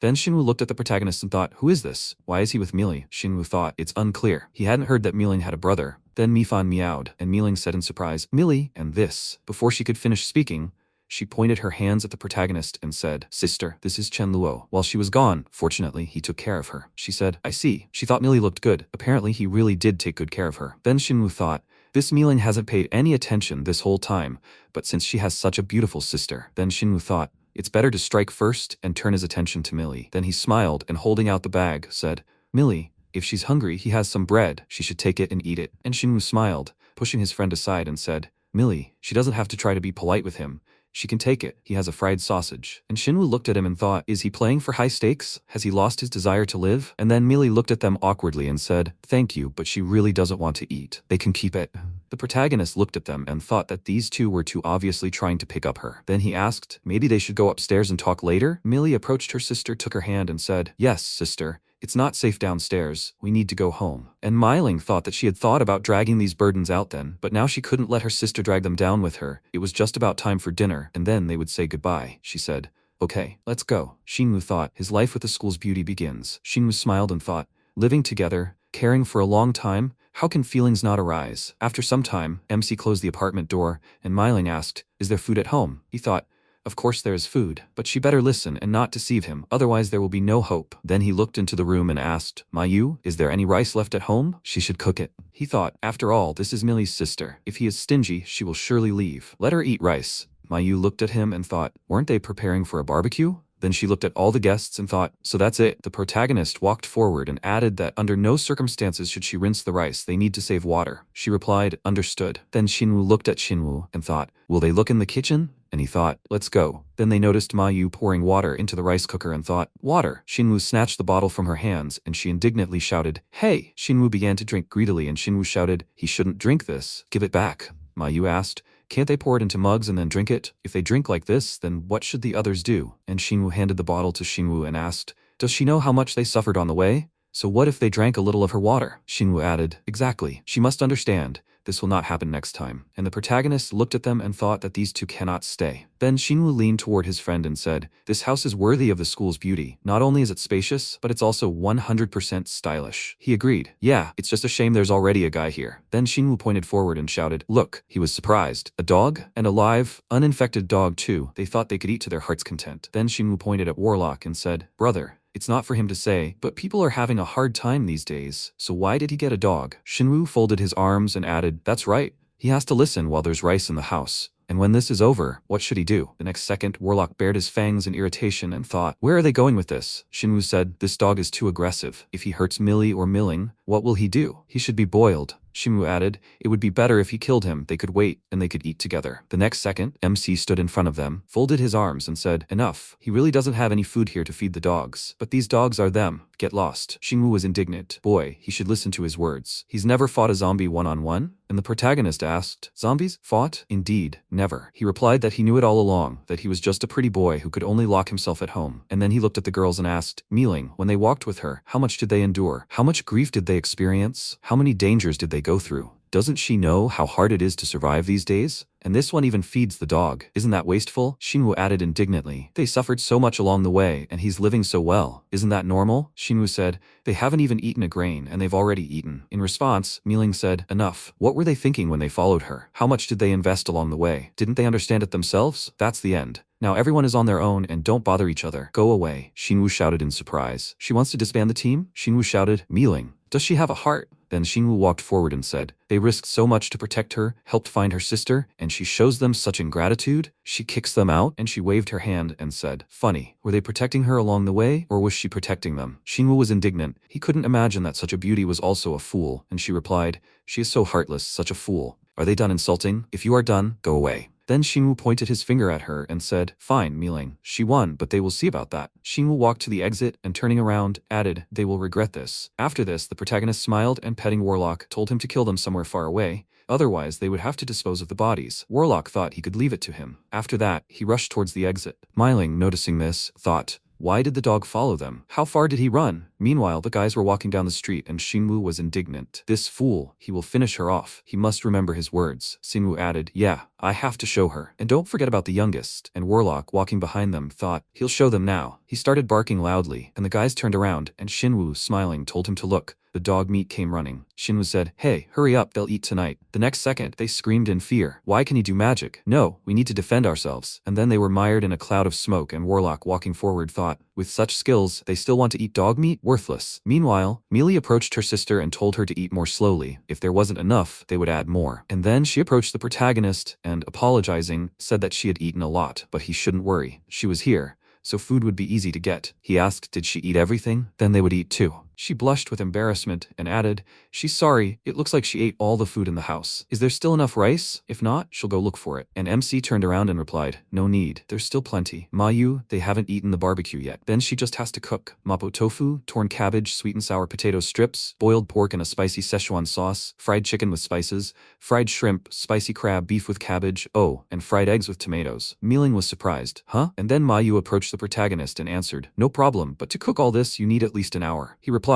Speaker 1: Then Xinwu looked at the protagonist and thought, who is this? Why is he with Mealing? Xinwu thought, it's unclear. He hadn't heard that Mealing had a brother. Then Mifan meowed, and Mealing said in surprise, Millie, and this. Before she could finish speaking, she pointed her hands at the protagonist and said, sister, this is Chen Luo. While she was gone, fortunately, he took care of her. She said, I see. She thought Millie looked good. Apparently, he really did take good care of her. Then Xinwu thought, this Mealing hasn't paid any attention this whole time, but since she has such a beautiful sister. Then Xinwu thought, it's better to strike first and turn his attention to Millie. Then he smiled and holding out the bag, said, Millie, if she's hungry, he has some bread. She should take it and eat it. And Xinwu smiled, pushing his friend aside and said, Millie, she doesn't have to try to be polite with him. She can take it. He has a fried sausage. And Xinwu looked at him and thought, is he playing for high stakes? Has he lost his desire to live? And then Millie looked at them awkwardly and said, thank you, but she really doesn't want to eat. They can keep it. The protagonist looked at them and thought that these two were too obviously trying to pick up her. Then he asked, maybe they should go upstairs and talk later? Millie approached her sister, took her hand and said, yes, sister. It's not safe downstairs. We need to go home. And Mealing thought that she had thought about dragging these burdens out then, but now she couldn't let her sister drag them down with her. It was just about time for dinner, and then they would say goodbye. She said, okay, let's go. Xinwu thought, his life with the school's beauty begins. Xinwu smiled and thought, living together, caring for a long time, how can feelings not arise? After some time, MC closed the apartment door, and Mealing asked, is there food at home? He thought, of course there is food, but she better listen and not deceive him, otherwise there will be no hope. Then he looked into the room and asked, Mayu, is there any rice left at home? She should cook it. He thought, after all, this is Millie's sister. If he is stingy, she will surely leave. Let her eat rice. Mayu looked at him and thought, weren't they preparing for a barbecue? Then she looked at all the guests and thought, so that's it. The protagonist walked forward and added that under no circumstances should she rinse the rice, they need to save water. She replied, understood. Then Xinwu looked at Xinwu and thought, will they look in the kitchen? And he thought, let's go. Then they noticed Mayu pouring water into the rice cooker and thought, water. Xinwu snatched the bottle from her hands and she indignantly shouted, hey! Xinwu began to drink greedily and Xinwu shouted, he shouldn't drink this. Give it back. Mayu asked, can't they pour it into mugs and then drink it? If they drink like this, then what should the others do? And Xinwu handed the bottle to Xinwu and asked, does she know how much they suffered on the way? So what if they drank a little of her water? Xinwu added, exactly. She must understand. This will not happen next time. And the protagonist looked at them and thought that these two cannot stay. Then Xinwu leaned toward his friend and said, this house is worthy of the school's beauty. Not only is it spacious, but it's also 100% stylish. He agreed. Yeah, it's just a shame there's already a guy here. Then Xinwu pointed forward and shouted, look. He was surprised. A dog? And a live, uninfected dog too. They thought they could eat to their heart's content. Then Xinwu pointed at Warlock and said, brother, it's not for him to say, but people are having a hard time these days, so why did he get a dog? Xinwu folded his arms and added, that's right. He has to listen while there's rice in the house. And when this is over, what should he do? The next second, Warlock bared his fangs in irritation and thought, where are they going with this? Xinwu said, this dog is too aggressive. If he hurts Millie or Milling, what will he do? He should be boiled. Xinwu added, it would be better if he killed him. They could wait, and they could eat together. The next second, MC stood in front of them, folded his arms and said, enough. He really doesn't have any food here to feed the dogs. But these dogs are them. Get lost. Xinwu was indignant. Boy, he should listen to his words. He's never fought a zombie one-on-one. And the protagonist asked, zombies fought? Indeed, never. He replied that he knew it all along, that he was just a pretty boy who could only lock himself at home. And then he looked at the girls and asked, Mealing, when they walked with her, how much did they endure? How much grief did they experience? How many dangers did they go through? Doesn't she know how hard it is to survive these days? And this one even feeds the dog. Isn't that wasteful? Shinwoo added indignantly. They suffered so much along the way, and he's living so well. Isn't that normal? Shinwoo said. They haven't even eaten a grain, and they've already eaten. In response, Mealing said, enough. What were they thinking when they followed her? How much did they invest along the way? Didn't they understand it themselves? That's the end. Now everyone is on their own and don't bother each other. Go away. Shinwoo shouted in surprise. She wants to disband the team? Shinwoo shouted. Mealing. Does she have a heart? Then Shinwoo walked forward and said, they risked so much to protect her, helped find her sister, and she shows them such ingratitude? She kicks them out, and she waved her hand and said, funny, were they protecting her along the way, or was she protecting them? Shinwoo was indignant. He couldn't imagine that such a beauty was also a fool, and she replied, she is so heartless, such a fool. Are they done insulting? If you are done, go away. Then Shinwoo pointed his finger at her and said, fine, Mealing. She won, but they will see about that. Shinwoo walked to the exit and turning around, added, they will regret this. After this, the protagonist smiled and petting Warlock told him to kill them somewhere far away. Otherwise, they would have to dispose of the bodies. Warlock thought he could leave it to him. After that, he rushed towards the exit. Mealing, noticing this, thought, why did the dog follow them? How far did he run? Meanwhile, the guys were walking down the street and Shinwoo was indignant. This fool, he will finish her off. He must remember his words. Shinwoo added, yeah, I have to show her. And don't forget about the youngest. And Warlock, walking behind them, thought, he'll show them now. He started barking loudly, and the guys turned around, and Shinwoo, smiling, told him to look. The dog meat came running. Shinwoo said, hey, hurry up, they'll eat tonight. The next second, they screamed in fear. Why can he do magic? No, we need to defend ourselves. And then they were mired in a cloud of smoke and Warlock, walking forward, thought, with such skills, they still want to eat dog meat? Worthless. Meanwhile, Mealy approached her sister and told her to eat more slowly. If there wasn't enough, they would add more. And then she approached the protagonist and, apologizing, said that she had eaten a lot, but he shouldn't worry. She was here, so food would be easy to get. He asked, did she eat everything? Then they would eat too. She blushed with embarrassment and added, she's sorry, it looks like she ate all the food in the house. Is there still enough rice? If not, she'll go look for it. And MC turned around and replied, no need, there's still plenty. Mayu, they haven't eaten the barbecue yet. Then she just has to cook. Mapo tofu, torn cabbage, sweet and sour potato strips, boiled pork in a spicy Szechuan sauce, fried chicken with spices, fried shrimp, spicy crab, beef with cabbage, oh, and fried eggs with tomatoes. Mealing was surprised. Huh? And then Mayu approached the protagonist and answered, no problem, but to cook all this you need at least an hour. He replied,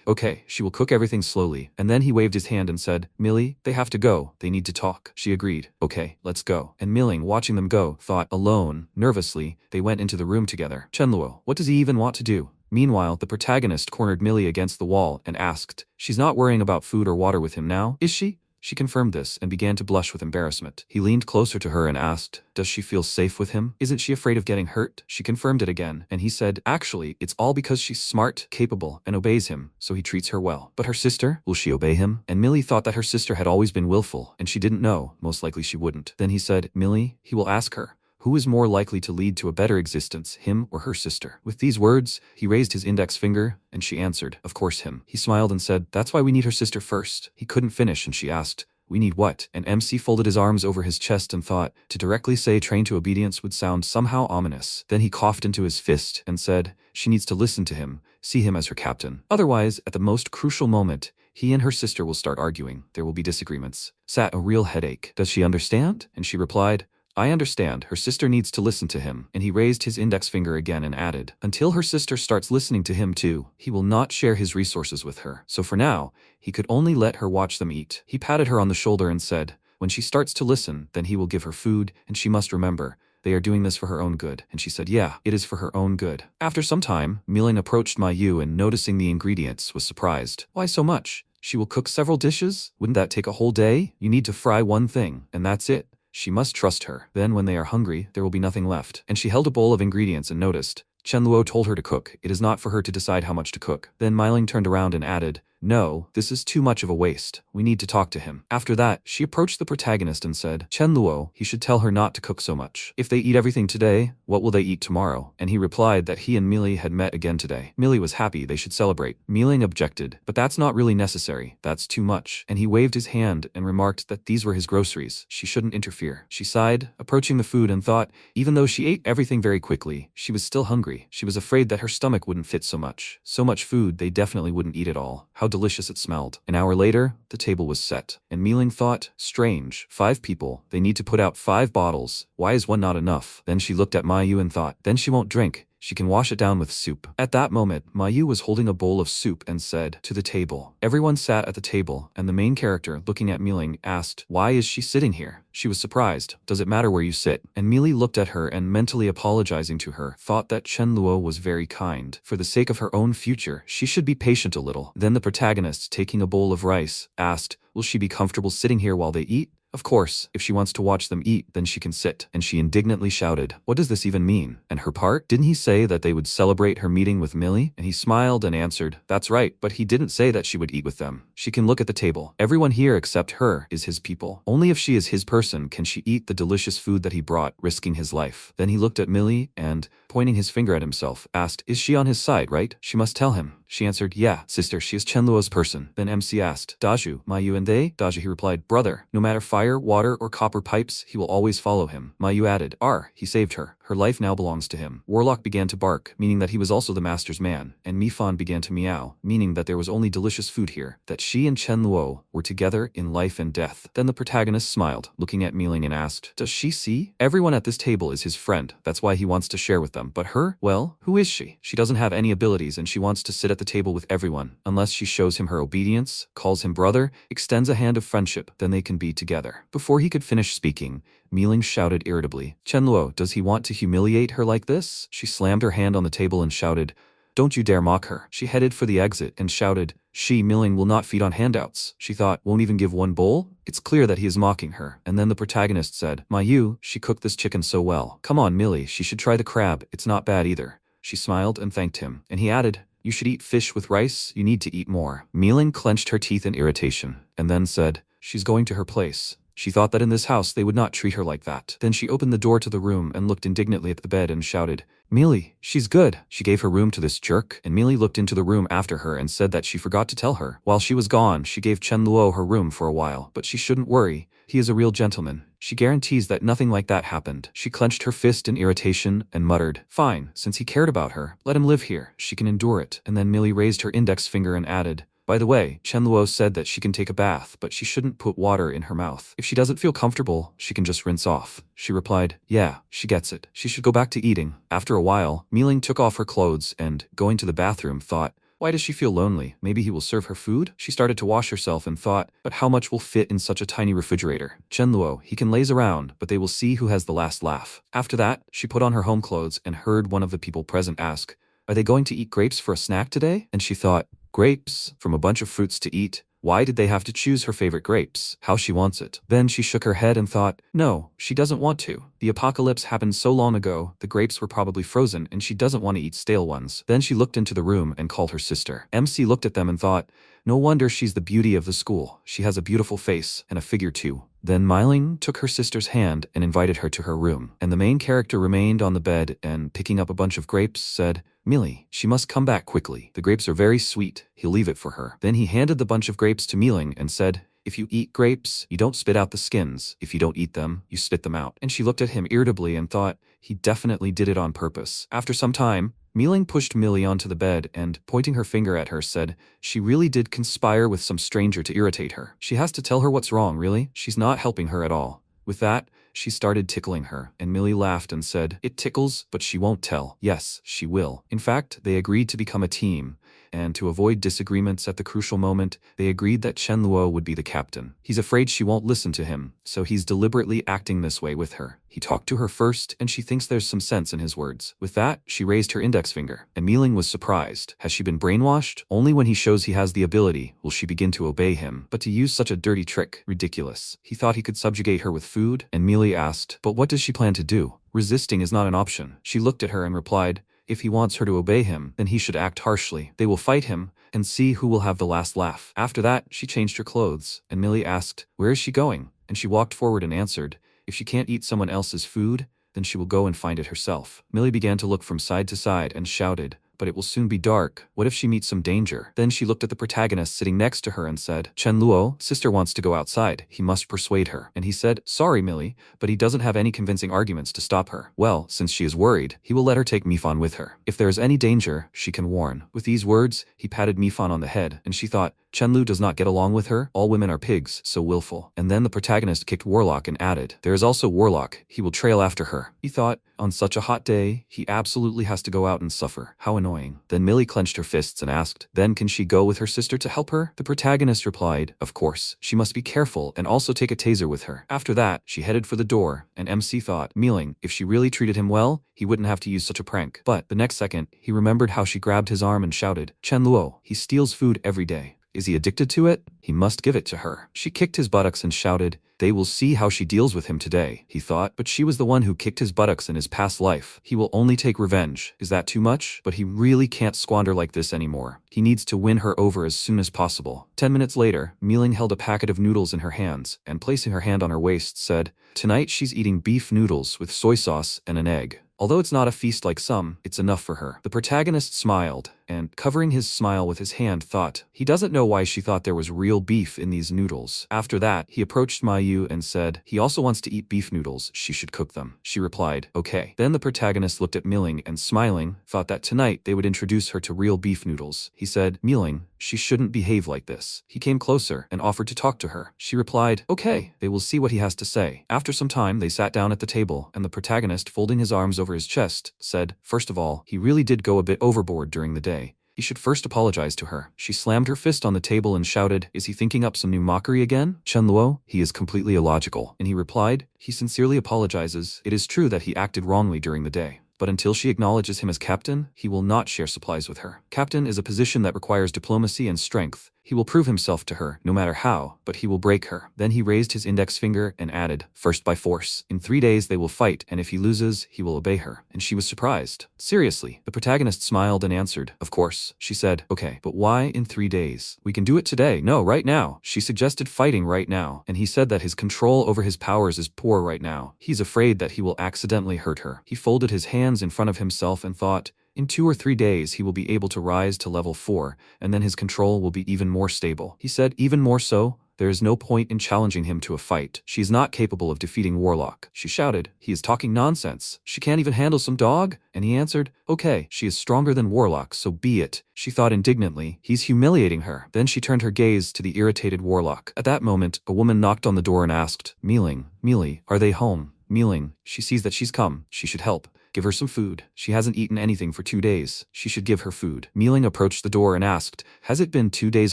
Speaker 1: okay, she will cook everything slowly. And then he waved his hand and said, Millie, they have to go. They need to talk. She agreed. Okay, let's go. And Milling, watching them go, thought, alone, nervously, they went into the room together. Chenluo, what does he even want to do? Meanwhile, the protagonist cornered Millie against the wall and asked, she's not worrying about food or water with him now, is she? She confirmed this and began to blush with embarrassment. He leaned closer to her and asked, does she feel safe with him? Isn't she afraid of getting hurt? She confirmed it again, and he said, actually, it's all because she's smart, capable, and obeys him, so he treats her well. But her sister? Will she obey him? And Millie thought that her sister had always been willful, and she didn't know. Most likely she wouldn't. Then he said, Millie, he will ask her, who is more likely to lead to a better existence, him or her sister? With these words, he raised his index finger, and she answered, of course him. He smiled and said, that's why we need her sister first. He couldn't finish, and she asked, we need what? And MC folded his arms over his chest and thought, to directly say trained to obedience would sound somehow ominous. Then he coughed into his fist and said, she needs to listen to him, see him as her captain. Otherwise, at the most crucial moment, he and her sister will start arguing. There will be disagreements. Sat a real headache. Does she understand? And she replied, I understand, her sister needs to listen to him, and he raised his index finger again and added, until her sister starts listening to him too, he will not share his resources with her. So for now, he could only let her watch them eat. He patted her on the shoulder and said, when she starts to listen, then he will give her food, and she must remember, they are doing this for her own good. And she said, yeah, it is for her own good. After some time, Milin approached Mayu and noticing the ingredients was surprised. Why so much? She will cook several dishes? Wouldn't that take a whole day? You need to fry one thing, and that's it. She must trust her. Then when they are hungry, there will be nothing left. And she held a bowl of ingredients and noticed. Chenluo told her to cook. It is not for her to decide how much to cook. Then Miling turned around and added, no, this is too much of a waste. We need to talk to him. After that, she approached the protagonist and said, Chenluo, he should tell her not to cook so much. If they eat everything today, what will they eat tomorrow? And he replied that he and Millie had met again today. Millie was happy they should celebrate. Miling objected, but that's not really necessary. That's too much. And he waved his hand and remarked that these were his groceries. She shouldn't interfere. She sighed, approaching the food, and thought, even though she ate everything very quickly, she was still hungry. She was afraid that her stomach wouldn't fit so much. So much food, they definitely wouldn't eat it all. How delicious it smelled. An hour later, the table was set, and Mealing thought, strange, 5 people, they need to put out 5 bottles, why is one not enough? Then she looked at Mayu and thought, then she won't drink. She can wash it down with soup. At that moment, Mayu was holding a bowl of soup and said, to the table. Everyone sat at the table, and the main character, looking at Mealing, asked, why is she sitting here? She was surprised. Does it matter where you sit? And Mealy looked at her and, mentally apologizing to her, thought that Chen Luo was very kind. For the sake of her own future, she should be patient a little. Then the protagonist, taking a bowl of rice, asked, will she be comfortable sitting here while they eat? Of course, if she wants to watch them eat, then she can sit. And she indignantly shouted, what does this even mean? And her part? Didn't he say that they would celebrate her meeting with Millie? And he smiled and answered, that's right, but he didn't say that she would eat with them. She can look at the table. Everyone here except her is his people. Only if she is his person can she eat the delicious food that he brought, risking his life. Then he looked at Millie and, pointing his finger at himself, asked, is she on his side, right? She must tell him. She answered, yeah, sister, she is Chen Luo's person. Then MC asked, Daju, Mayu and they? Daju, he replied, brother, no matter fire, water, or copper pipes, he will always follow him. Mayu added, he saved her. Her life now belongs to him. Warlock began to bark, meaning that he was also the master's man, and Mifan began to meow, meaning that there was only delicious food here, that she and Chen Luo were together in life and death. Then the protagonist smiled, looking at Mealing and asked, does she see? Everyone at this table is his friend, that's why he wants to share with them, but her? Well, who is she? She doesn't have any abilities and she wants to sit at the table with everyone, unless she shows him her obedience, calls him brother, extends a hand of friendship, then they can be together. Before he could finish speaking, Mealing shouted irritably, Chen Luo, does he want to humiliate her like this? She slammed her hand on the table and shouted, don't you dare mock her. She headed for the exit and shouted, she, Mealing, will not feed on handouts. She thought, won't even give one bowl? It's clear that he is mocking her. And then the protagonist said, Mayu, she cooked this chicken so well. Come on, Millie, she should try the crab, it's not bad either. She smiled and thanked him. And he added, you should eat fish with rice, you need to eat more. Mealing clenched her teeth in irritation, and then said, she's going to her place. She thought that in this house they would not treat her like that. Then she opened the door to the room and looked indignantly at the bed and shouted, Mealy, she's good. She gave her room to this jerk, and Mealy looked into the room after her and said that she forgot to tell her. While she was gone, she gave Chen Luo her room for a while, but she shouldn't worry. He is a real gentleman. She guarantees that nothing like that happened. She clenched her fist in irritation and muttered, fine, since he cared about her, let him live here. She can endure it. And then Mealy raised her index finger and added, by the way, Chen Luo said that she can take a bath, but she shouldn't put water in her mouth. If she doesn't feel comfortable, she can just rinse off. She replied, yeah, she gets it. She should go back to eating. After a while, Mealing took off her clothes and, going to the bathroom, thought, why does she feel lonely? Maybe he will serve her food? She started to wash herself and thought, but how much will fit in such a tiny refrigerator? Chen Luo, he can laze around, but they will see who has the last laugh. After that, she put on her home clothes and heard one of the people present ask, are they going to eat grapes for a snack today? And she thought, grapes, from a bunch of fruits to eat? Why did they have to choose her favorite grapes? How she wants it. Then she shook her head and thought, no, she doesn't want to. The apocalypse happened so long ago, the grapes were probably frozen and she doesn't want to eat stale ones. Then she looked into the room and called her sister. MC looked at them and thought, no wonder she's the beauty of the school. She has a beautiful face and a figure too. Then Mealing took her sister's hand and invited her to her room. And the main character remained on the bed and, picking up a bunch of grapes, said, Millie, she must come back quickly. The grapes are very sweet. He'll leave it for her. Then he handed the bunch of grapes to Mealing and said, if you eat grapes, you don't spit out the skins. If you don't eat them, you spit them out. And she looked at him irritably and thought, he definitely did it on purpose. After some time, Mealing pushed Millie onto the bed and, pointing her finger at her, said, she really did conspire with some stranger to irritate her. She has to tell her what's wrong, really. She's not helping her at all. With that, she started tickling her, and Millie laughed and said, it tickles, but she won't tell. Yes, she will. In fact, they agreed to become a team, and to avoid disagreements at the crucial moment, they agreed that Chen Luo would be the captain. He's afraid she won't listen to him, so he's deliberately acting this way with her. He talked to her first, and she thinks there's some sense in his words. With that, she raised her index finger, and Mealing was surprised. Has she been brainwashed? Only when he shows he has the ability will she begin to obey him. But to use such a dirty trick, ridiculous. He thought he could subjugate her with food, and Mealy asked, but what does she plan to do? Resisting is not an option. She looked at her and replied, if he wants her to obey him, then he should act harshly. They will fight him and see who will have the last laugh. After that, she changed her clothes, and Millie asked, where is she going? And she walked forward and answered, if she can't eat someone else's food, then she will go and find it herself. Millie began to look from side to side and shouted, but it will soon be dark. What if she meets some danger? Then she looked at the protagonist sitting next to her and said, Chen Luo, sister wants to go outside. He must persuade her. And he said, sorry, Millie, but he doesn't have any convincing arguments to stop her. Well, since she is worried, he will let her take Mifan with her. If there is any danger, she can warn. With these words, he patted Mifan on the head, and she thought, Chenlu does not get along with her. All women are pigs, so willful. And then the protagonist kicked Warlock and added, there is also Warlock. He will trail after her. He thought, on such a hot day, he absolutely has to go out and suffer. How annoying. Then Millie clenched her fists and asked, then can she go with her sister to help her? The protagonist replied, of course. She must be careful and also take a taser with her. After that, she headed for the door, and MC thought, Mealing, if she really treated him well, he wouldn't have to use such a prank. But the next second, he remembered how she grabbed his arm and shouted, Chen Luo, he steals food every day. Is he addicted to it? He must give it to her. She kicked his buttocks and shouted, they will see how she deals with him today, he thought, but she was the one who kicked his buttocks in his past life. He will only take revenge. Is that too much? But he really can't squander like this anymore. He needs to win her over as soon as possible. 10 minutes later, Mealing held a packet of noodles in her hands, and placing her hand on her waist said, tonight she's eating beef noodles with soy sauce and an egg. Although it's not a feast like some, it's enough for her. The protagonist smiled, and, covering his smile with his hand, thought, he doesn't know why she thought there was real beef in these noodles. After that, he approached Mayu and said, he also wants to eat beef noodles, she should cook them. She replied, okay. Then the protagonist looked at Mealing and, smiling, thought that tonight they would introduce her to real beef noodles. He said, Mealing, she shouldn't behave like this. He came closer and offered to talk to her. She replied, okay, they will see what he has to say. After some time, they sat down at the table, and the protagonist, folding his arms over his chest, said, first of all, he really did go a bit overboard during the day. He should first apologize to her. She slammed her fist on the table and shouted, is he thinking up some new mockery again? Chen Luo, he is completely illogical. And he replied, he sincerely apologizes. It is true that he acted wrongly during the day. But until she acknowledges him as captain, he will not share supplies with her. Captain is a position that requires diplomacy and strength. He will prove himself to her, no matter how, but he will break her. Then he raised his index finger and added, first by force. In 3 days they will fight, and if he loses, he will obey her. And she was surprised. Seriously. The protagonist smiled and answered, of course. She said, okay, but why in 3 days? We can do it today. No, right now. She suggested fighting right now, and he said that his control over his powers is poor right now. He's afraid that he will accidentally hurt her. He folded his hands in front of himself and thought, in 2 or 3 days he will be able to rise to level 4, and then his control will be even more stable. He said, even more so, there is no point in challenging him to a fight. She is not capable of defeating Warlock. She shouted, he is talking nonsense. She can't even handle some dog? And he answered, okay, she is stronger than Warlock, so be it. She thought indignantly, he's humiliating her. Then she turned her gaze to the irritated Warlock. At that moment, a woman knocked on the door and asked, Mealing, Mealy, are they home? Mealing, she sees that she's come. She should help. Give her some food. She hasn't eaten anything for 2 days. She should give her food. Mealing approached the door and asked, has it been 2 days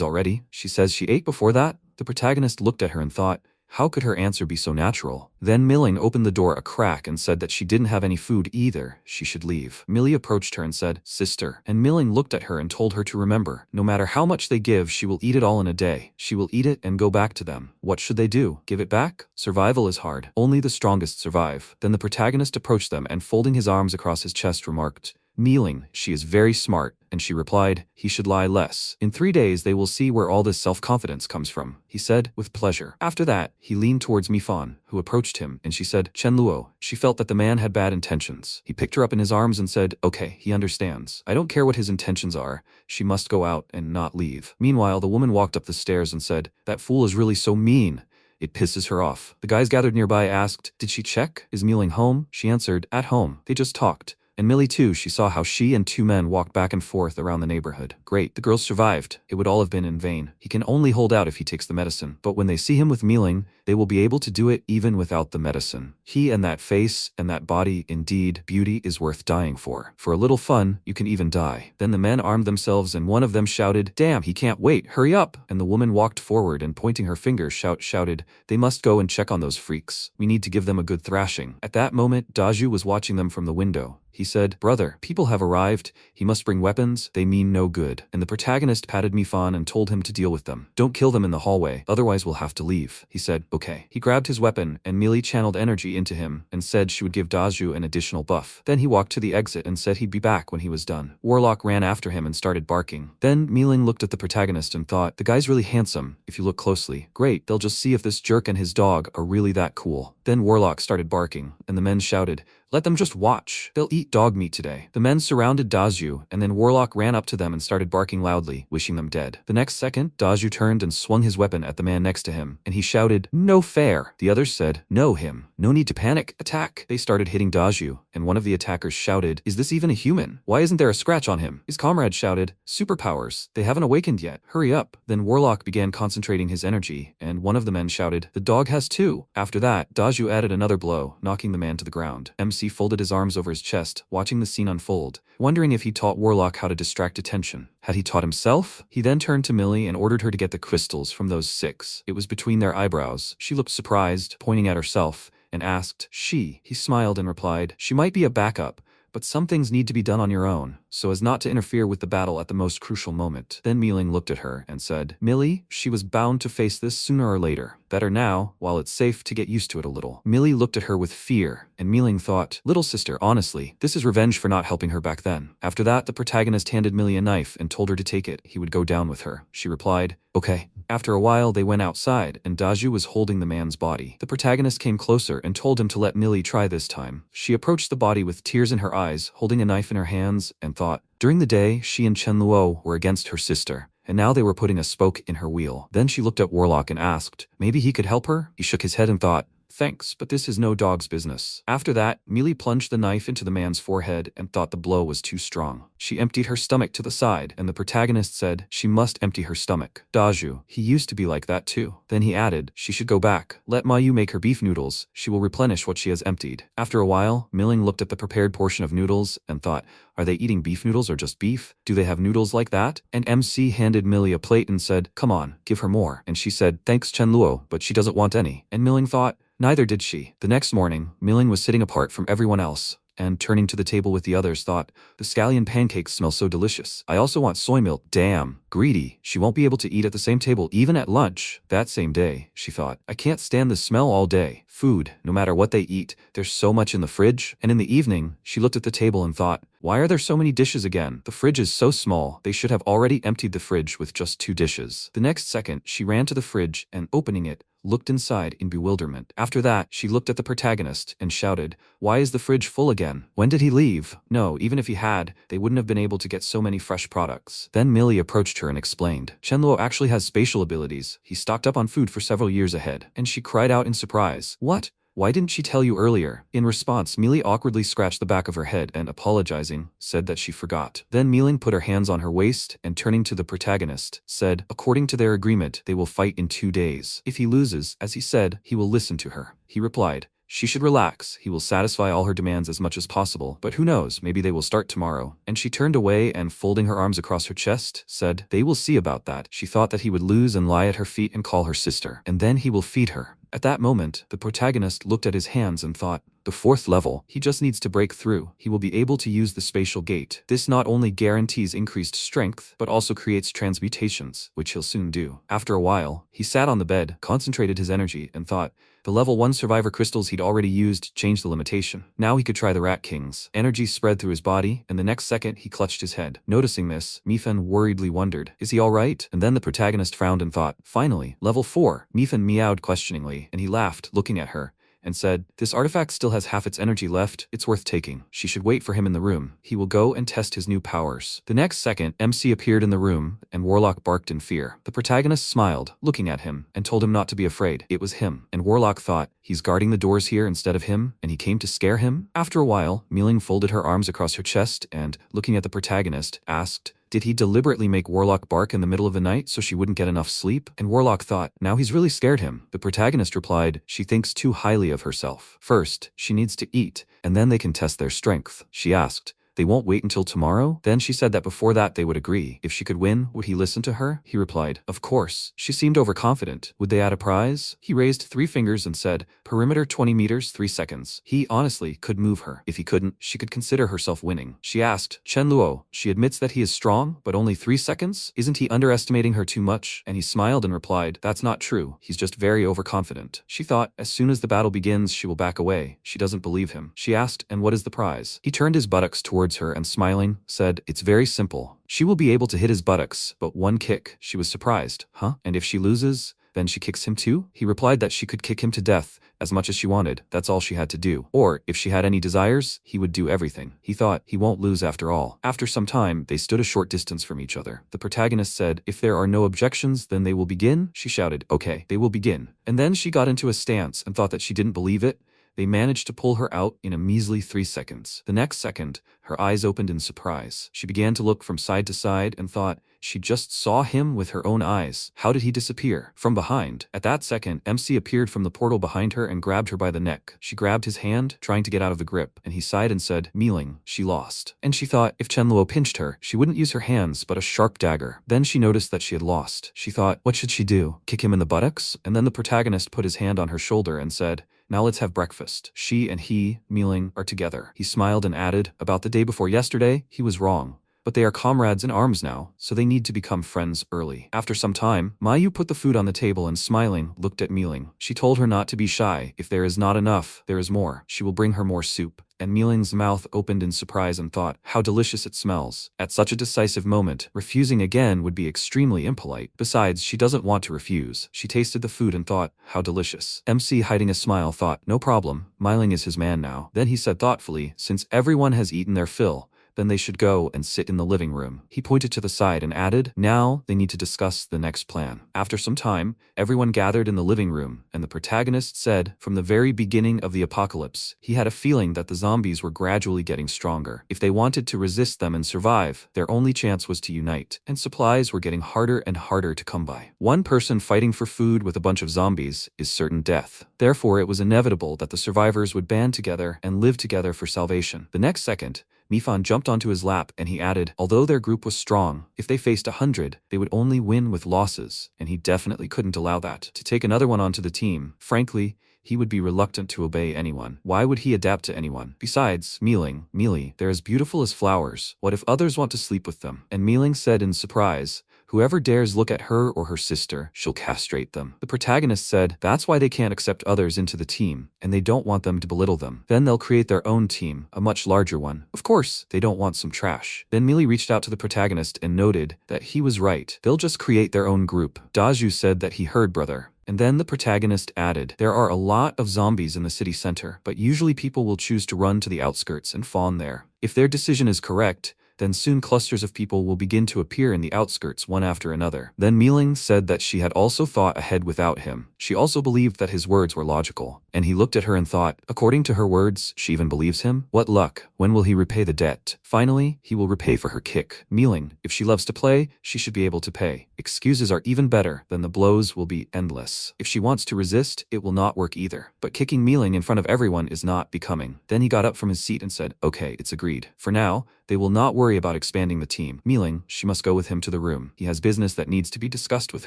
Speaker 1: already? She says she ate before that? The protagonist looked at her and thought, how could her answer be so natural? Then Mealing opened the door a crack and said that she didn't have any food either. She should leave. Millie approached her and said, sister. And Mealing looked at her and told her to remember, no matter how much they give, she will eat it all in a day. She will eat it and go back to them. What should they do? Give it back? Survival is hard. Only the strongest survive. Then the protagonist approached them and, folding his arms across his chest, remarked, Mealing, she is very smart. And she replied, he should lie less. In 3 days they will see where all this self-confidence comes from, he said, with pleasure. After that, he leaned towards Mifan, who approached him, and she said, Chen Luo. She felt that the man had bad intentions. He picked her up in his arms and said, okay, he understands. I don't care what his intentions are. She must go out and not leave. Meanwhile, the woman walked up the stairs and said, that fool is really so mean. It pisses her off. The guys gathered nearby asked, did she check? Is Mealing home? She answered, at home. They just talked. And Millie too, she saw how she and 2 men walked back and forth around the neighborhood. Great, the girls survived. It would all have been in vain. He can only hold out if he takes the medicine. But when they see him with Mealing, they will be able to do it even without the medicine. He and that face and that body, indeed, beauty is worth dying for. For a little fun, you can even die. Then the men armed themselves and one of them shouted, damn, he can't wait, hurry up. And the woman walked forward and, pointing her finger, shouted, they must go and check on those freaks. We need to give them a good thrashing. At that moment, Daju was watching them from the window. He said, brother, people have arrived. He must bring weapons. They mean no good. And the protagonist patted Mifan and told him to deal with them. Don't kill them in the hallway, otherwise we'll have to leave. He said, okay. He grabbed his weapon, and Millie channeled energy into him and said she would give Daju an additional buff. Then he walked to the exit and said he'd be back when he was done. Warlock ran after him and started barking. Then Mealing looked at the protagonist and thought, the guy's really handsome, if you look closely. Great, they'll just see if this jerk and his dog are really that cool. Then Warlock started barking, and the men shouted, Let them just watch. They'll eat dog meat today. The men surrounded Daju, and then Warlock ran up to them and started barking loudly, wishing them dead. The next second, Daju turned and swung his weapon at the man next to him, and he shouted, "No fair!" The others said, "No him. No need to panic. Attack!" They started hitting Daju, and one of the attackers shouted, "Is this even a human? Why isn't there a scratch on him?" His comrade shouted, "Superpowers. They haven't awakened yet. Hurry up." Then Warlock began concentrating his energy, and one of the men shouted, "The dog has two." After that, Daju added another blow, knocking the man to the ground. MC folded his arms over his chest, watching the scene unfold, wondering if he taught Warlock how to distract attention. Had he taught himself? He then turned to Millie and ordered her to get the crystals from those 6. It was between their eyebrows. She looked surprised, pointing at herself, and asked, "She?" He smiled and replied, "She might be a backup, but some things need to be done on your own, so as not to interfere with the battle at the most crucial moment." Then Mealing looked at her and said, "Millie, she was bound to face this sooner or later. Better now, while it's safe to get used to it a little." Millie looked at her with fear, and Mealing thought, "Little sister, honestly, this is revenge for not helping her back then." After that, the protagonist handed Millie a knife and told her to take it. He would go down with her. She replied, "Okay." After a while, they went outside, and Daju was holding the man's body. The protagonist came closer and told him to let Millie try this time. She approached the body with tears in her eyes, holding a knife in her hands, and thought, during the day, she and Chen Luo were against her sister, and now they were putting a spoke in her wheel. Then she looked at Warlock and asked, maybe he could help her? He shook his head and thought, "Thanks, but this is no dog's business." After that, Millie plunged the knife into the man's forehead and thought the blow was too strong. She emptied her stomach to the side, and the protagonist said she must empty her stomach. Daju, he used to be like that too. Then he added, she should go back. Let Mayu make her beef noodles. She will replenish what she has emptied. After a while, Milling looked at the prepared portion of noodles and thought, are they eating beef noodles or just beef? Do they have noodles like that? And MC handed Millie a plate and said, come on, give her more. And she said, thanks Chen Luo, but she doesn't want any. And Milling thought, neither did she. The next morning, Milling was sitting apart from everyone else, and turning to the table with the others thought, the scallion pancakes smell so delicious. I also want soy milk. Damn, greedy. She won't be able to eat at the same table even at lunch. That same day, she thought, I can't stand the smell all day. Food, no matter what they eat, there's so much in the fridge. And in the evening, she looked at the table and thought, why are there so many dishes again? The fridge is so small, they should have already emptied the fridge with just 2 dishes. The next second, she ran to the fridge and, opening it, looked inside in bewilderment. After that, she looked at the protagonist and shouted, why is the fridge full again? When did he leave? No, even if he had, they wouldn't have been able to get so many fresh products. Then Millie approached her and explained, Chen Luo actually has spatial abilities. He stocked up on food for several years ahead. And she cried out in surprise, what? Why didn't she tell you earlier? In response, Millie awkwardly scratched the back of her head and, apologizing, said that she forgot. Then Milling put her hands on her waist and, turning to the protagonist, said, according to their agreement, they will fight in 2 days. If he loses, as he said, he will listen to her. He replied, she should relax. He will satisfy all her demands as much as possible, but who knows, maybe they will start tomorrow. And she turned away and, folding her arms across her chest, said, they will see about that. She thought that he would lose and lie at her feet and call her sister, and then he will feed her. At that moment, the protagonist looked at his hands and thought, the 4th level, he just needs to break through. He will be able to use the spatial gate. This not only guarantees increased strength, but also creates transmutations, which he'll soon do. After a while, he sat on the bed, concentrated his energy, and thought, the level 1 survivor crystals he'd already used changed the limitation. Now he could try the Rat Kings. Energy spread through his body, and the next second he clutched his head. Noticing this, Mifen worriedly wondered, is he alright? And then the protagonist frowned and thought, finally, level 4. Mifen meowed questioningly, and he laughed, looking at her, and said, this artifact still has half its energy left, it's worth taking. She should wait for him in the room. He will go and test his new powers. The next second, MC appeared in the room, and Warlock barked in fear. The protagonist smiled, looking at him, and told him not to be afraid. It was him. And Warlock thought, he's guarding the doors here instead of him, and he came to scare him? After a while, Milling folded her arms across her chest and, looking at the protagonist, asked, did he deliberately make Warlock bark in the middle of the night so she wouldn't get enough sleep? And Warlock thought, now he's really scared him. The protagonist replied, she thinks too highly of herself. First, she needs to eat, and then they can test their strength. She asked, they won't wait until tomorrow? Then she said that before that they would agree. If she could win, would he listen to her? He replied, of course. She seemed overconfident. Would they add a prize? He raised 3 fingers and said, perimeter 20 meters, 3 seconds. He, honestly, could move her. If he couldn't, she could consider herself winning. She asked, Chen Luo, she admits that he is strong, but only 3 seconds? Isn't he underestimating her too much? And he smiled and replied, that's not true. He's just very overconfident. She thought, as soon as the battle begins, she will back away. She doesn't believe him. She asked, and what is the prize? He turned his buttocks towards her and, smiling, said, it's very simple. She will be able to hit his buttocks, but 1 kick. She was surprised. Huh? And if she loses? Then she kicks him too? He replied that she could kick him to death as much as she wanted, that's all she had to do. Or, if she had any desires, he would do everything. He thought, he won't lose after all. After some time, they stood a short distance from each other. The protagonist said, if there are no objections, then they will begin. She shouted, okay, they will begin. And then she got into a stance and thought that she didn't believe it. They managed to pull her out in a measly 3 seconds. The next second, her eyes opened in surprise. She began to look from side to side and thought, she just saw him with her own eyes. How did he disappear? From behind. At that second, MC appeared from the portal behind her and grabbed her by the neck. She grabbed his hand, trying to get out of the grip, and he sighed and said, Mealing, she lost. And she thought, if Chenluo pinched her, she wouldn't use her hands but a sharp dagger. Then she noticed that she had lost. She thought, what should she do? Kick him in the buttocks? And then the protagonist put his hand on her shoulder and said, now let's have breakfast. She and he, Mealing, are together. He smiled and added, about the day before yesterday, he was wrong. But they are comrades in arms now, so they need to become friends early. After some time, Mayu put the food on the table and smiling, looked at Mealing. She told her not to be shy. If there is not enough, there is more. She will bring her more soup. And Mealing's mouth opened in surprise and thought, how delicious it smells. At such a decisive moment, refusing again would be extremely impolite. Besides, she doesn't want to refuse. She tasted the food and thought, how delicious. MC, hiding a smile, thought, no problem. Mealing is his man now. Then he said thoughtfully, since everyone has eaten their fill, then they should go and sit in the living room. He pointed to the side and added, now they need to discuss the next plan. After some time, everyone gathered in the living room, and the protagonist said, from the very beginning of the apocalypse, he had a feeling that the zombies were gradually getting stronger. If they wanted to resist them and survive, their only chance was to unite, and supplies were getting harder and harder to come by. One person fighting for food with a bunch of zombies is certain death. Therefore, it was inevitable that the survivors would band together and live together for salvation. The next second, Mifan jumped onto his lap and he added, although their group was strong, if they faced 100, they would only win with losses, and he definitely couldn't allow that. To take another one onto the team, frankly, he would be reluctant to obey anyone. Why would he adapt to anyone? Besides, Mealy, they're as beautiful as flowers. What if others want to sleep with them? And Mealing said in surprise, whoever dares look at her or her sister, she'll castrate them. The protagonist said, that's why they can't accept others into the team, and they don't want them to belittle them. Then they'll create their own team, a much larger one. Of course, they don't want some trash. Then Mealy reached out to the protagonist and noted that he was right. They'll just create their own group. Daju said that he heard, brother. And then the protagonist added, there are a lot of zombies in the city center, but usually people will choose to run to the outskirts and fawn there. If their decision is correct, then soon clusters of people will begin to appear in the outskirts one after another. Then Mealing said that she had also thought ahead without him. She also believed that his words were logical. And he looked at her and thought, according to her words, she even believes him? What luck. When will he repay the debt? Finally, he will repay for her kick. Mealing, if she loves to play, she should be able to pay. Excuses are even better, then the blows will be endless. If she wants to resist, it will not work either. But kicking Mealing in front of everyone is not becoming. Then he got up from his seat and said, okay, it's agreed. For now, they will not worry about expanding the team. Mealing, she must go with him to the room. He has business that needs to be discussed with